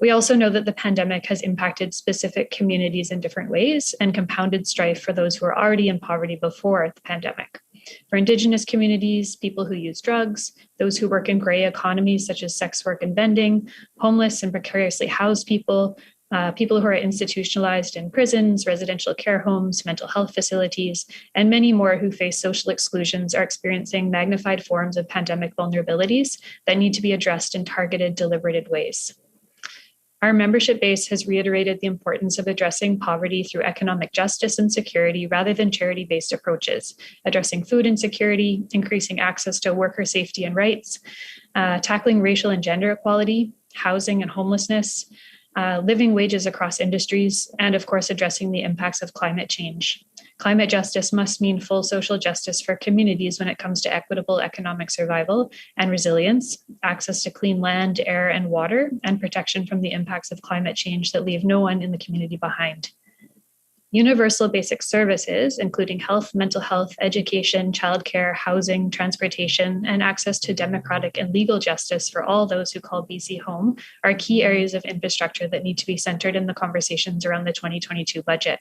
[SPEAKER 21] We also know that the pandemic has impacted specific communities in different ways and compounded strife for those who are already in poverty before the pandemic. For Indigenous communities, people who use drugs, those who work in gray economies such as sex work and vending, homeless and precariously housed people, people who are institutionalized in prisons, residential care homes, mental health facilities, and many more who face social exclusions are experiencing magnified forms of pandemic vulnerabilities that need to be addressed in targeted, deliberated ways. Our membership base has reiterated the importance of addressing poverty through economic justice and security rather than charity-based approaches, addressing food insecurity, increasing access to worker safety and rights, tackling racial and gender equality, housing and homelessness, living wages across industries, and of course, addressing the impacts of climate change. Climate justice must mean full social justice for communities when it comes to equitable economic survival and resilience, access to clean land, air, and water, and protection from the impacts of climate change that leave no one in the community behind. Universal basic services, including health, mental health, education, childcare, housing, transportation, and access to democratic and legal justice for all those who call BC home, are key areas of infrastructure that need to be centered in the conversations around the 2022 budget.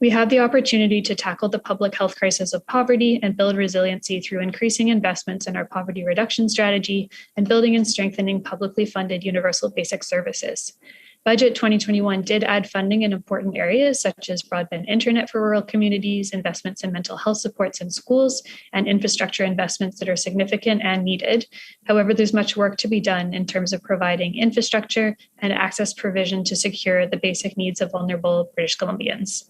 [SPEAKER 21] We have the opportunity to tackle the public health crisis of poverty and build resiliency through increasing investments in our poverty reduction strategy and building and strengthening publicly funded universal basic services. Budget 2021 did add funding in important areas such as broadband internet for rural communities, investments in mental health supports in schools, and infrastructure investments that are significant and needed. However, there's much work to be done in terms of providing infrastructure and access provision to secure the basic needs of vulnerable British Columbians.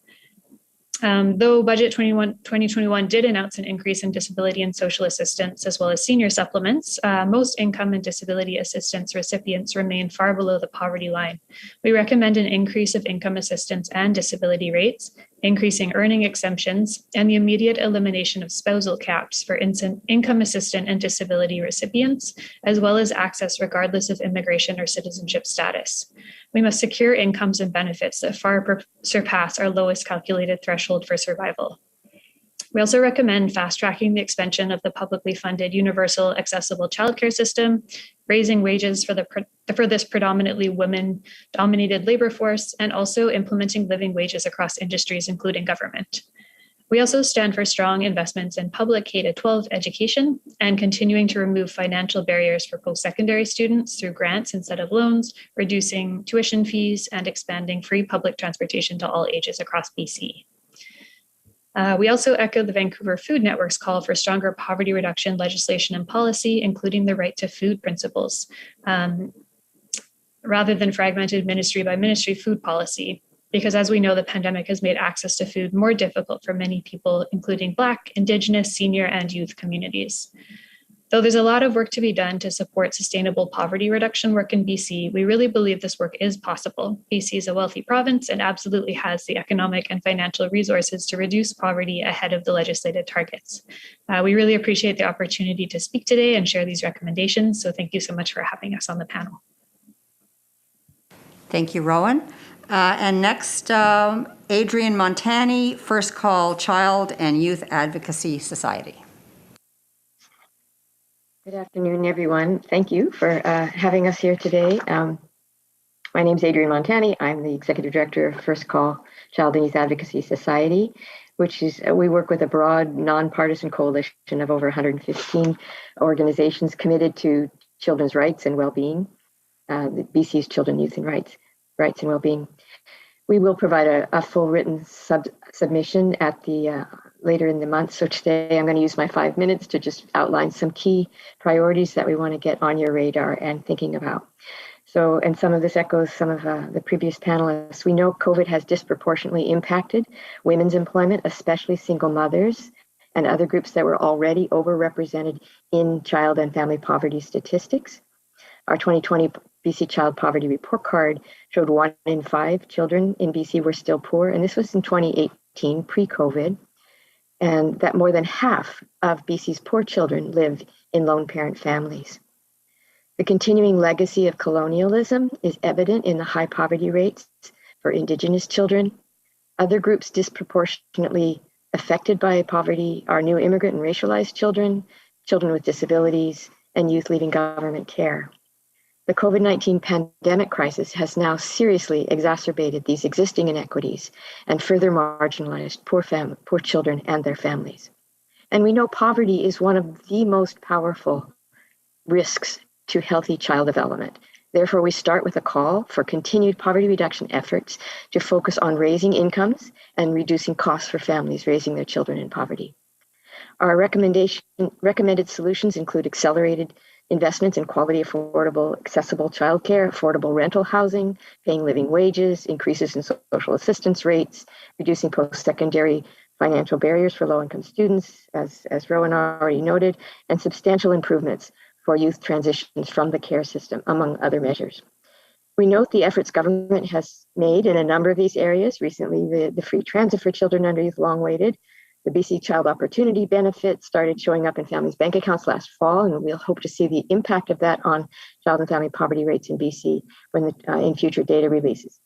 [SPEAKER 21] Though Budget 2021 did announce an increase in disability and social assistance as well as senior supplements, most income and disability assistance recipients remain far below the poverty line. We recommend an increase of income assistance and disability rates, increasing earning exemptions, and the immediate elimination of spousal caps for income assistance and disability recipients, as well as access regardless of immigration or citizenship status. We must secure incomes and benefits that far surpass our lowest calculated threshold for survival. We also recommend fast-tracking the expansion of the publicly funded universal accessible childcare system, raising wages for this predominantly women-dominated labor force, and also implementing living wages across industries, including government. We also stand for strong investments in public K-12 education and continuing to remove financial barriers for post-secondary students through grants instead of loans, reducing tuition fees, and expanding free public transportation to all ages across BC. We also echo the Vancouver Food Network's call for stronger poverty reduction legislation and policy, including the right to food principles, rather than fragmented ministry by ministry food policy. Because as we know, the pandemic has made access to food more difficult for many people, including Black, Indigenous, senior, and youth communities. Though there's a lot of work to be done to support sustainable poverty reduction work in BC, we really believe this work is possible. BC is a wealthy province and absolutely has the economic and financial resources to reduce poverty ahead of the legislated targets. We really appreciate the opportunity to speak today and share these recommendations. So thank you so much for having us on the panel.
[SPEAKER 1] Thank you, Rowan. And next, Adrian Montani, First Call Child and Youth Advocacy Society.
[SPEAKER 4] Good afternoon, everyone. Thank you for having us here today. My name is Adrian Montani. I'm the Executive Director of First Call Child and Youth Advocacy Society, which is, we work with a broad nonpartisan coalition of over 115 organizations committed to children's rights and well-being, the BC's Children, Youth and Rights and Well-being. We will provide a full written submission at the later in the month. So today I'm going to use my 5 minutes to just outline some key priorities that we want to get on your radar and thinking about. So, and some of this echoes some of the previous panelists. We know COVID has disproportionately impacted women's employment, especially single mothers and other groups that were already overrepresented in child and family poverty statistics. Our 2020 BC Child Poverty Report Card showed 1 in 5 children in BC were still poor, and this was in 2018, pre-COVID, and that more than half of BC's poor children live in lone parent families. The continuing legacy of colonialism is evident in the high poverty rates for Indigenous children. Other groups disproportionately affected by poverty are new immigrant and racialized children, children with disabilities, and youth leaving government care. The COVID-19 pandemic crisis has now seriously exacerbated these existing inequities and further marginalized poor children and their families. And we know poverty is one of the most powerful risks to healthy child development. Therefore, we start with a call for continued poverty reduction efforts to focus on raising incomes and reducing costs for families raising their children in poverty. Our recommended solutions include accelerated investments in quality, affordable, accessible childcare, affordable rental housing, paying living wages, increases in social assistance rates, reducing post-secondary financial barriers for low-income students, as Rowan already noted, and substantial improvements for youth transitions from the care system, among other measures. We note the efforts government has made in a number of these areas. Recently, the free transit for children under youth long waited. The BC Child Opportunity Benefit started showing up in families' bank accounts last fall, and we'll hope to see the impact of that on child and family poverty rates in BC when in future data releases.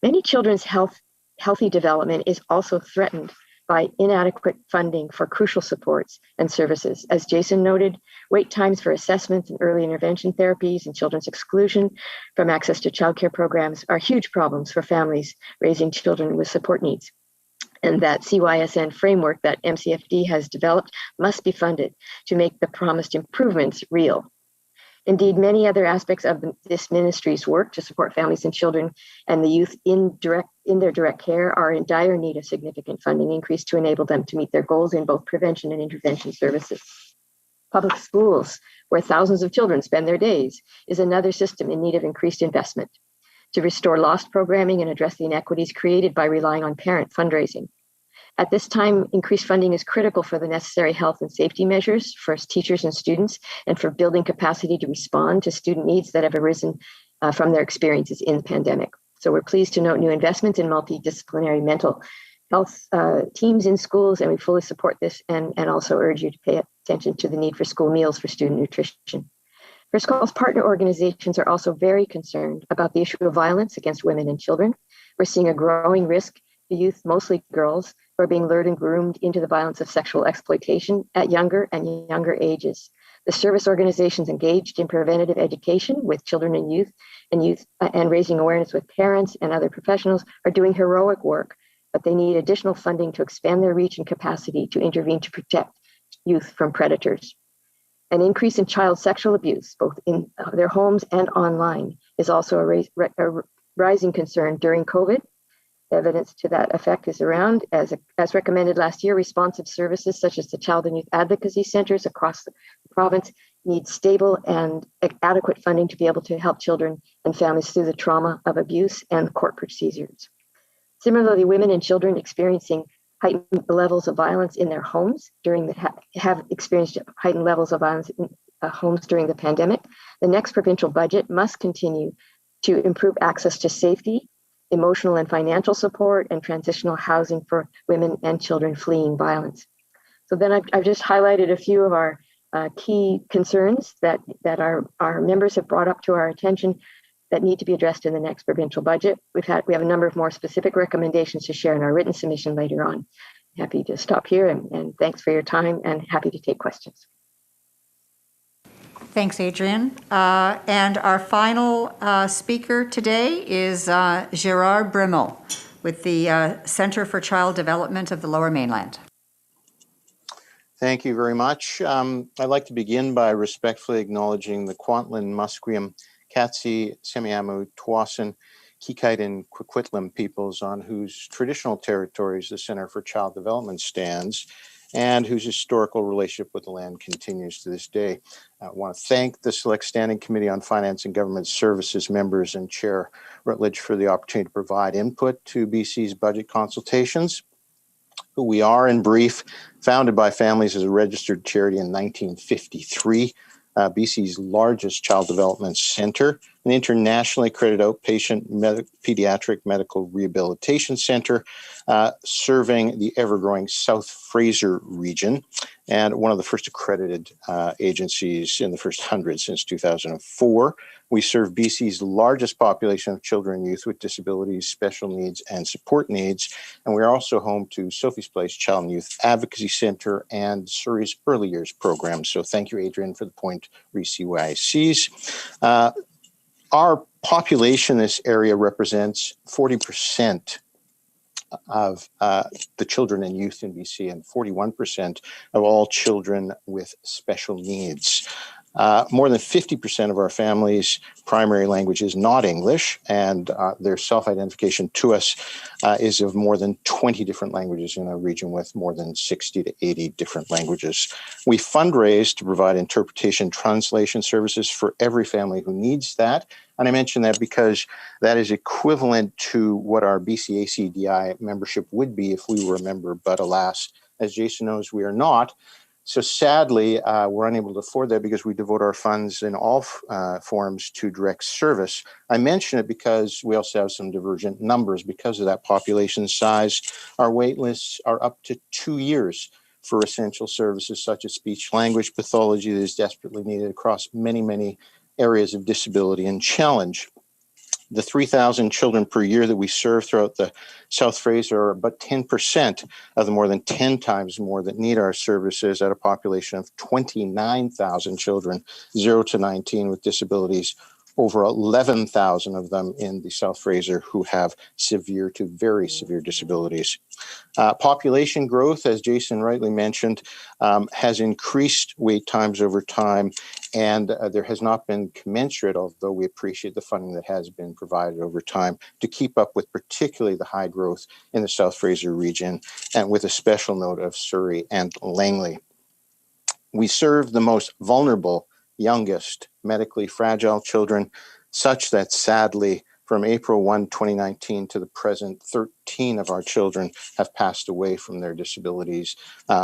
[SPEAKER 4] Many children's healthy development is also threatened by inadequate funding for crucial supports and services. As Jason noted, wait times for assessments and early intervention therapies and children's exclusion from access to childcare programs are huge problems for families raising children with support needs. And that CYSN framework that MCFD has developed must be funded to make the promised improvements real. Indeed, many other aspects of this ministry's work to support families and children and the youth in their direct care are in dire need of significant funding increase to enable them to meet their goals in both prevention and intervention services. Public schools, where thousands of children spend their days, is another system in need of increased investment to restore lost programming and address the inequities created by relying on parent fundraising. At this time, increased funding is critical for the necessary health and safety measures for teachers and students and for building capacity to respond to student needs that have arisen from their experiences in the pandemic. So we're pleased to note new investments in multidisciplinary mental health teams in schools, and we fully support this and also urge you to pay attention to the need for school meals for student nutrition. First Call's partner organizations are also very concerned about the issue of violence against women and children. We're seeing a growing risk to youth, mostly girls, who are being lured and groomed into the violence of sexual exploitation at younger and younger ages. The service organizations engaged in preventative education with children and youth and raising awareness with parents and other professionals are doing heroic work, but they need additional funding to expand their reach and capacity to intervene to protect youth from predators. An increase in child sexual abuse, both in their homes and online, is also a rising concern during COVID. Evidence to that effect is around. As recommended last year, responsive services such as the Child and Youth Advocacy Centers across the province need stable and adequate funding to be able to help children and families through the trauma of abuse and court procedures. Similarly, women and children experiencing heightened levels of violence in their homes have experienced heightened levels of violence in homes during the pandemic. The next provincial budget must continue to improve access to safety, emotional and financial support, and transitional housing for women and children fleeing violence. So then I've just highlighted a few of our key concerns that our members have brought up to our attention. that need to be addressed in the next provincial budget. We have a number of more specific recommendations to share in our written submission later on. Happy to stop here and thanks for your time and happy to take questions.
[SPEAKER 1] Thanks, Adrienne. And our final speaker today is Gerard Bremel with the Center for Child Development of the Lower Mainland.
[SPEAKER 10] Thank you very much. I'd like to begin by respectfully acknowledging the Kwantlen, Musqueam, Katsi, Semiahmoo, Tawasin, Kikite, and Coquitlam peoples on whose traditional territories the Center for Child Development stands and whose historical relationship with the land continues to this day. I want to thank the Select Standing Committee on Finance and Government Services members and Chair Rutledge for the opportunity to provide input to BC's budget consultations. Who we are in brief, founded by families as a registered charity in 1953, BC's largest child development center, an internationally accredited outpatient pediatric medical rehabilitation center serving the ever-growing South Fraser region, and one of the first accredited agencies in the first 100 since 2004. We serve BC's largest population of children and youth with disabilities, special needs, and support needs. And we are also home to Sophie's Place Child and Youth Advocacy Center and Surrey's Early Years program. So thank you, Adrienne, for the point re-CYCs. Our population in this area represents 40% of the children and youth in BC and 41% of all children with special needs. More than 50% of our families' primary language is not English, and their self-identification to us is of more than 20 different languages in a region with more than 60 to 80 different languages. We fundraise to provide interpretation translation services for every family who needs that. And I mention that because that is equivalent to what our BCACDI membership would be if we were a member, but alas, as Jason knows, we are not. So sadly, we're unable to afford that because we devote our funds in all forms to direct service. I mention it because we also have some divergent numbers. Because of that population size, our wait lists are up to 2 years for essential services such as speech language pathology that is desperately needed across many, many areas of disability and challenge. The 3,000 children per year that we serve throughout the South Fraser are about 10% of the more than 10 times more that need our services at a population of 29,000 children, 0 to 19 with disabilities, over 11,000 of them in the South Fraser who have severe to very severe disabilities. Population growth, as Jason rightly mentioned, has increased wait times over time, and there has not been commensurate, although we appreciate the funding that has been provided over time, to keep up with particularly the high growth in the South Fraser region, and with a special note of Surrey and Langley. We serve the most vulnerable, youngest, medically fragile children, such that sadly, from April 1, 2019 to the present, 13 of our children have passed away from their disabilities,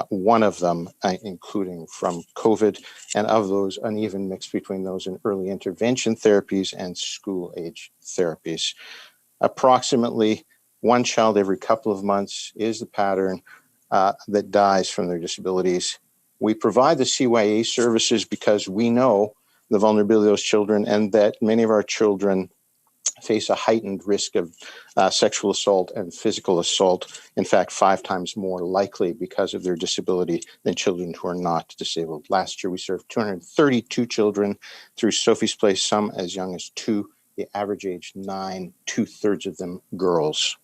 [SPEAKER 10] one of them including from COVID, and of those, an even mix between those in early intervention therapies and school-age therapies. Approximately one child every couple of months is the pattern that dies from their disabilities. We provide the CYA services because we know the vulnerability of those children and that many of our children face a heightened risk of sexual assault and physical assault, in fact, 5 times more likely because of their disability than children who are not disabled. Last year, we served 232 children through Sophie's Place, some as young as 2, the average age 9, 2/3 of them girls.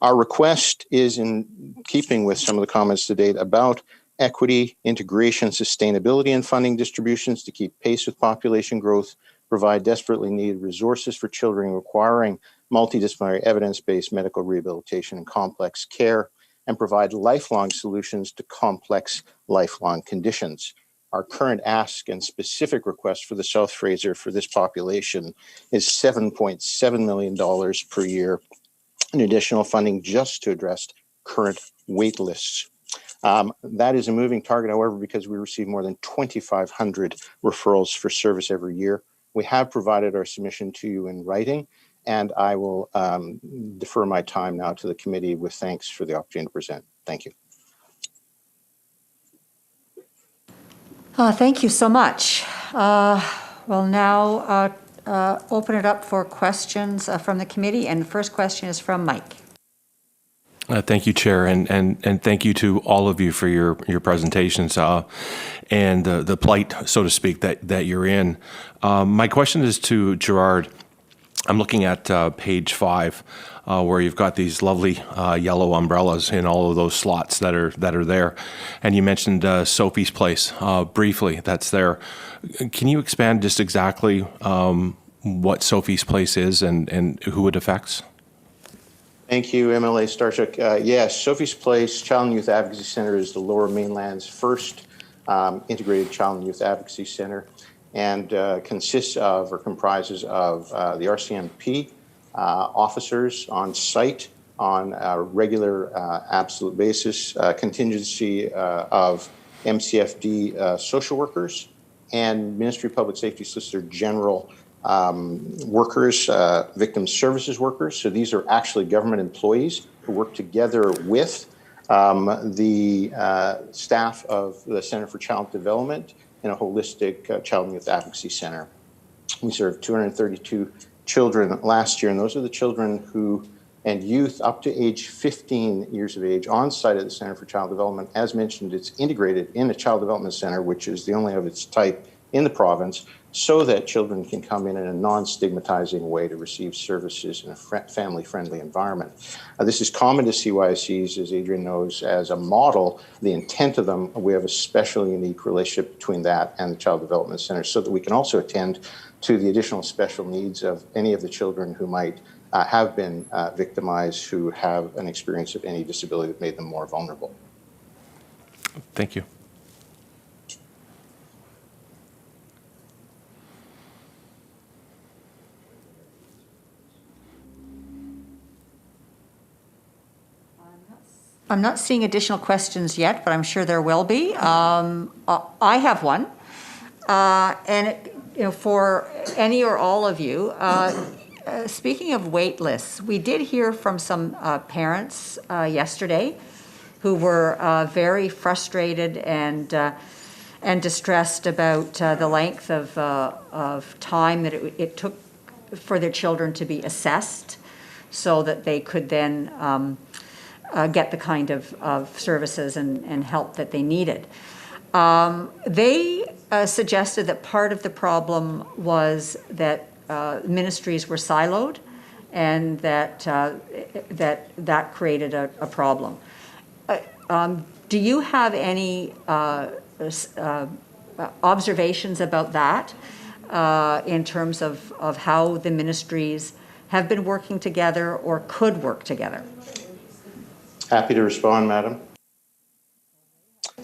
[SPEAKER 10] Our request is in keeping with some of the comments to date about equity, integration, sustainability, and funding distributions to keep pace with population growth, provide desperately needed resources for children requiring multidisciplinary evidence-based medical rehabilitation and complex care, and provide lifelong solutions to complex lifelong conditions. Our current ask and specific request for the South Fraser for this population is $7.7 million per year in additional funding just to address current wait lists. That is a moving target, however, because we receive more than 2,500 referrals for service every year. We have provided our submission to you in writing, and I will defer my time now to the committee with thanks for the opportunity to present. Thank you.
[SPEAKER 1] Thank you so much. We'll now open it up for questions from the committee, and the first question is from Mike.
[SPEAKER 8] Thank you, Chair, and thank you to all of you for your presentations and the plight, so to speak, that you're in. My question is to Gerard. I'm looking at page 5, where you've got these lovely yellow umbrellas in all of those slots that are there, and you mentioned Sophie's Place briefly. That's there. Can you expand just exactly what Sophie's Place is and who it affects?
[SPEAKER 10] Thank you, MLA Starchuk. Yes, Sophie's Place Child and Youth Advocacy Center is the Lower Mainland's first integrated child and youth advocacy center, and consists of or comprises of the RCMP officers on site on a regular absolute basis, contingency of MCFD social workers, and Ministry of Public Safety Solicitor General workers, victim services workers. So these are actually government employees who work together with the staff of the Center for Child Development in a holistic child and youth advocacy center. We served 232 children last year, and those are the children who and youth up to age 15 years of age on site at the Center for Child Development. As mentioned, it's integrated in a child development center, which is the only of its type in the province, so that children can come in a non-stigmatizing way to receive services in a family-friendly environment. This is common to CYCs, as Adrian knows, as a model. The intent of them, we have a special unique relationship between that and the Child Development Center, so that we can also attend to the additional special needs of any of the children who might have been victimized, who have an experience of any disability that made them more vulnerable.
[SPEAKER 8] Thank you.
[SPEAKER 1] I'm not seeing additional questions yet, but I'm sure there will be. I have one, and for any or all of you. Speaking of wait lists, we did hear from some parents yesterday who were very frustrated and distressed about the length of time that it took for their children to be assessed, so that they could then get the kind of services and help that they needed. They suggested that part of the problem was that ministries were siloed, and that created a problem. Do you have any observations about that in terms of how the ministries have been working together or could work together?
[SPEAKER 10] Happy to respond, Madam.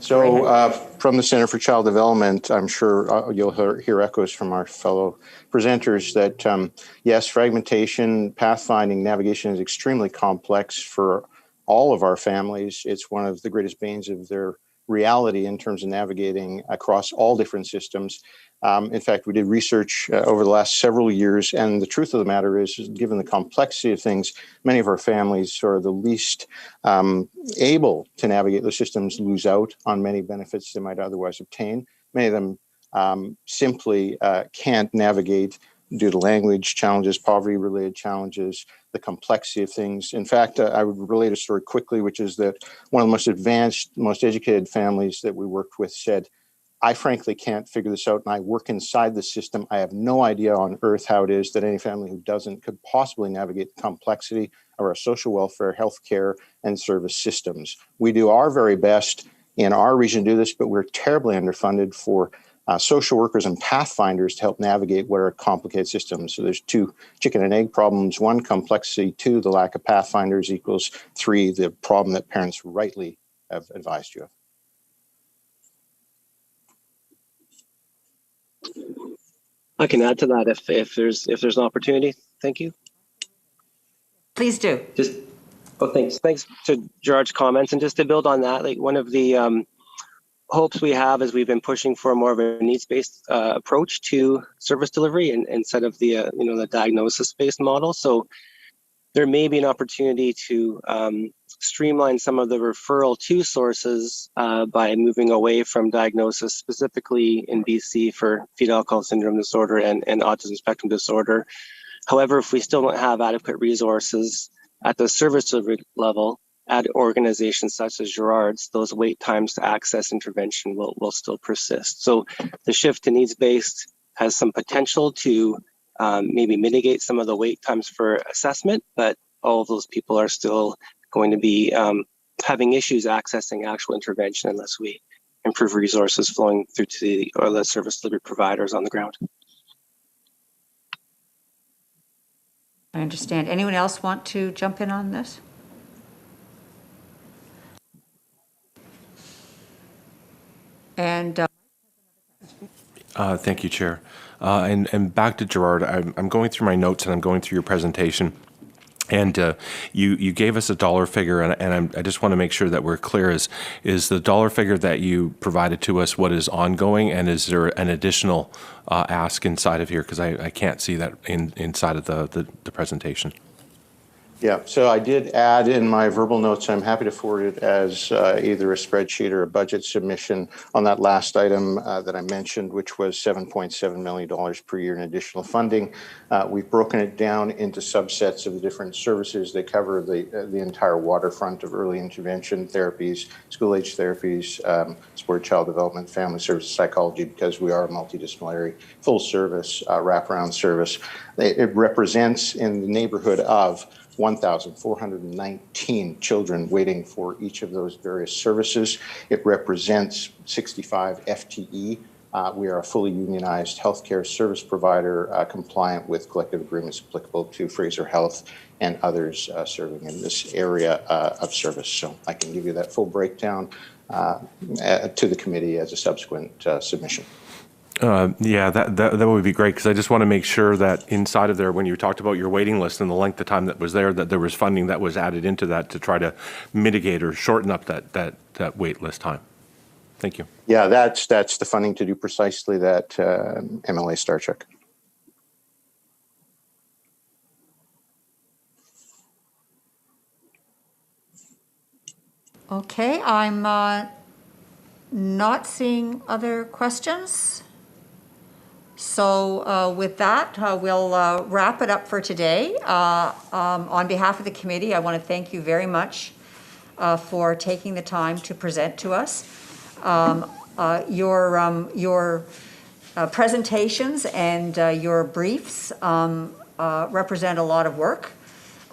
[SPEAKER 10] So from the Center for Child Development, I'm sure you'll hear echoes from our fellow presenters that, yes, fragmentation, pathfinding, navigation is extremely complex for all of our families. It's one of the greatest banes of their reality in terms of navigating across all different systems. In fact, we did research over the last several years, and the truth of the matter is, given the complexity of things, many of our families who are the least able to navigate those systems lose out on many benefits they might otherwise obtain. Many of them simply can't navigate due to language challenges, poverty-related challenges, the complexity of things. In fact, I would relate a story quickly, which is that one of the most advanced, most educated families that we worked with said, I frankly can't figure this out, and I work inside the system. I have no idea on earth how it is that any family who doesn't could possibly navigate the complexity of our social welfare, healthcare, and service systems. We do our very best in our region to do this, but we're terribly underfunded for social workers and pathfinders to help navigate what are complicated systems. So there's 2 chicken and egg problems: 1, complexity; 2, the lack of pathfinders; equals 3, the problem that parents rightly have advised you of.
[SPEAKER 20] I can add to that if there's an opportunity. Thank you.
[SPEAKER 1] Please do.
[SPEAKER 20] Thanks to Gerard's comments, and just to build on that, like one of the hopes we have is we've been pushing for more of a needs-based approach to service delivery, and instead of the the diagnosis-based model. So there may be an opportunity to streamline some of the referral to sources by moving away from diagnosis, specifically in BC for fetal alcohol syndrome disorder and autism spectrum disorder. However, if we still don't have adequate resources at the service delivery level at organizations such as Gerard's, those wait times to access intervention will still persist. So the shift to needs-based has some potential to maybe mitigate some of the wait times for assessment, but all of those people are still going to be having issues accessing actual intervention unless we improve resources flowing through to the service delivery providers on the ground.
[SPEAKER 1] I understand. Anyone else want to jump in on this? And
[SPEAKER 8] Thank you, Chair. And back to Gerard, I'm going through my notes and I'm going through your presentation. And you gave us a dollar figure, and I just want to make sure that we're clear. Is the dollar figure that you provided to us what is ongoing, and is there an additional ask inside of here? Because I can't see that inside of the presentation.
[SPEAKER 10] Yeah, so I did add in my verbal notes, I'm happy to forward it as either a spreadsheet or a budget submission on that last item that I mentioned, which was $7.7 million per year in additional funding. We've broken it down into subsets of the different services. They cover the entire waterfront of early intervention therapies, school-age therapies, support child development, family services, psychology, because we are a multidisciplinary, full-service, wraparound service. It represents in the neighborhood of 1,419 children waiting for each of those various services. It represents 65 FTE. We are a fully unionized healthcare service provider compliant with collective agreements applicable to Fraser Health and others serving in this area of service. So I can give you that full breakdown to the committee as a subsequent submission.
[SPEAKER 8] Yeah, that would be great, because I just want to make sure that inside of there, when you talked about your waiting list and the length of time that was there, that there was funding that was added into that to try to mitigate or shorten up that wait list time. Thank you.
[SPEAKER 10] Yeah, that's the funding to do precisely that, MLA Starchuk.
[SPEAKER 1] okay, I'm not seeing other questions. So with that, we'll wrap it up for today. On behalf of the committee, I want to thank you very much for taking the time to present to us. Your presentations and your briefs represent a lot of work.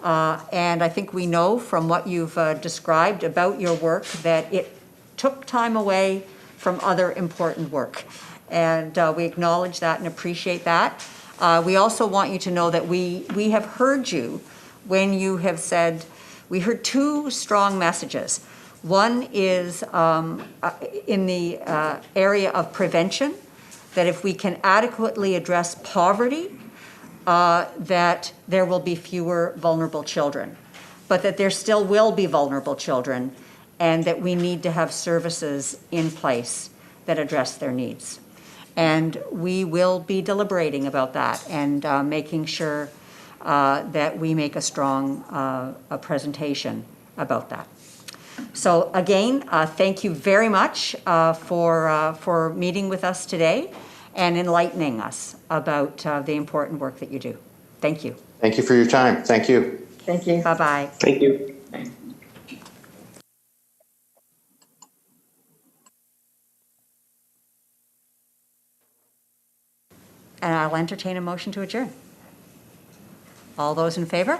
[SPEAKER 1] And I think we know from what you've described about your work that it took time away from other important work. And we acknowledge that and appreciate that. We also want you to know that we have heard you when you have said, we heard two strong messages. One is in the area of prevention, that if we can adequately address poverty, that there will be fewer vulnerable children, but that there still will be vulnerable children, and that we need to have services in place that address their needs. And we will be deliberating about that and making sure that we make a strong presentation about that. So again, thank you very much for meeting with us today and enlightening us about the important work that you do. Thank you.
[SPEAKER 10] Thank you for your time. Thank you.
[SPEAKER 4] Thank you.
[SPEAKER 1] Bye-bye.
[SPEAKER 20] Thank you.
[SPEAKER 1] And I'll entertain a motion to adjourn. All those in favor?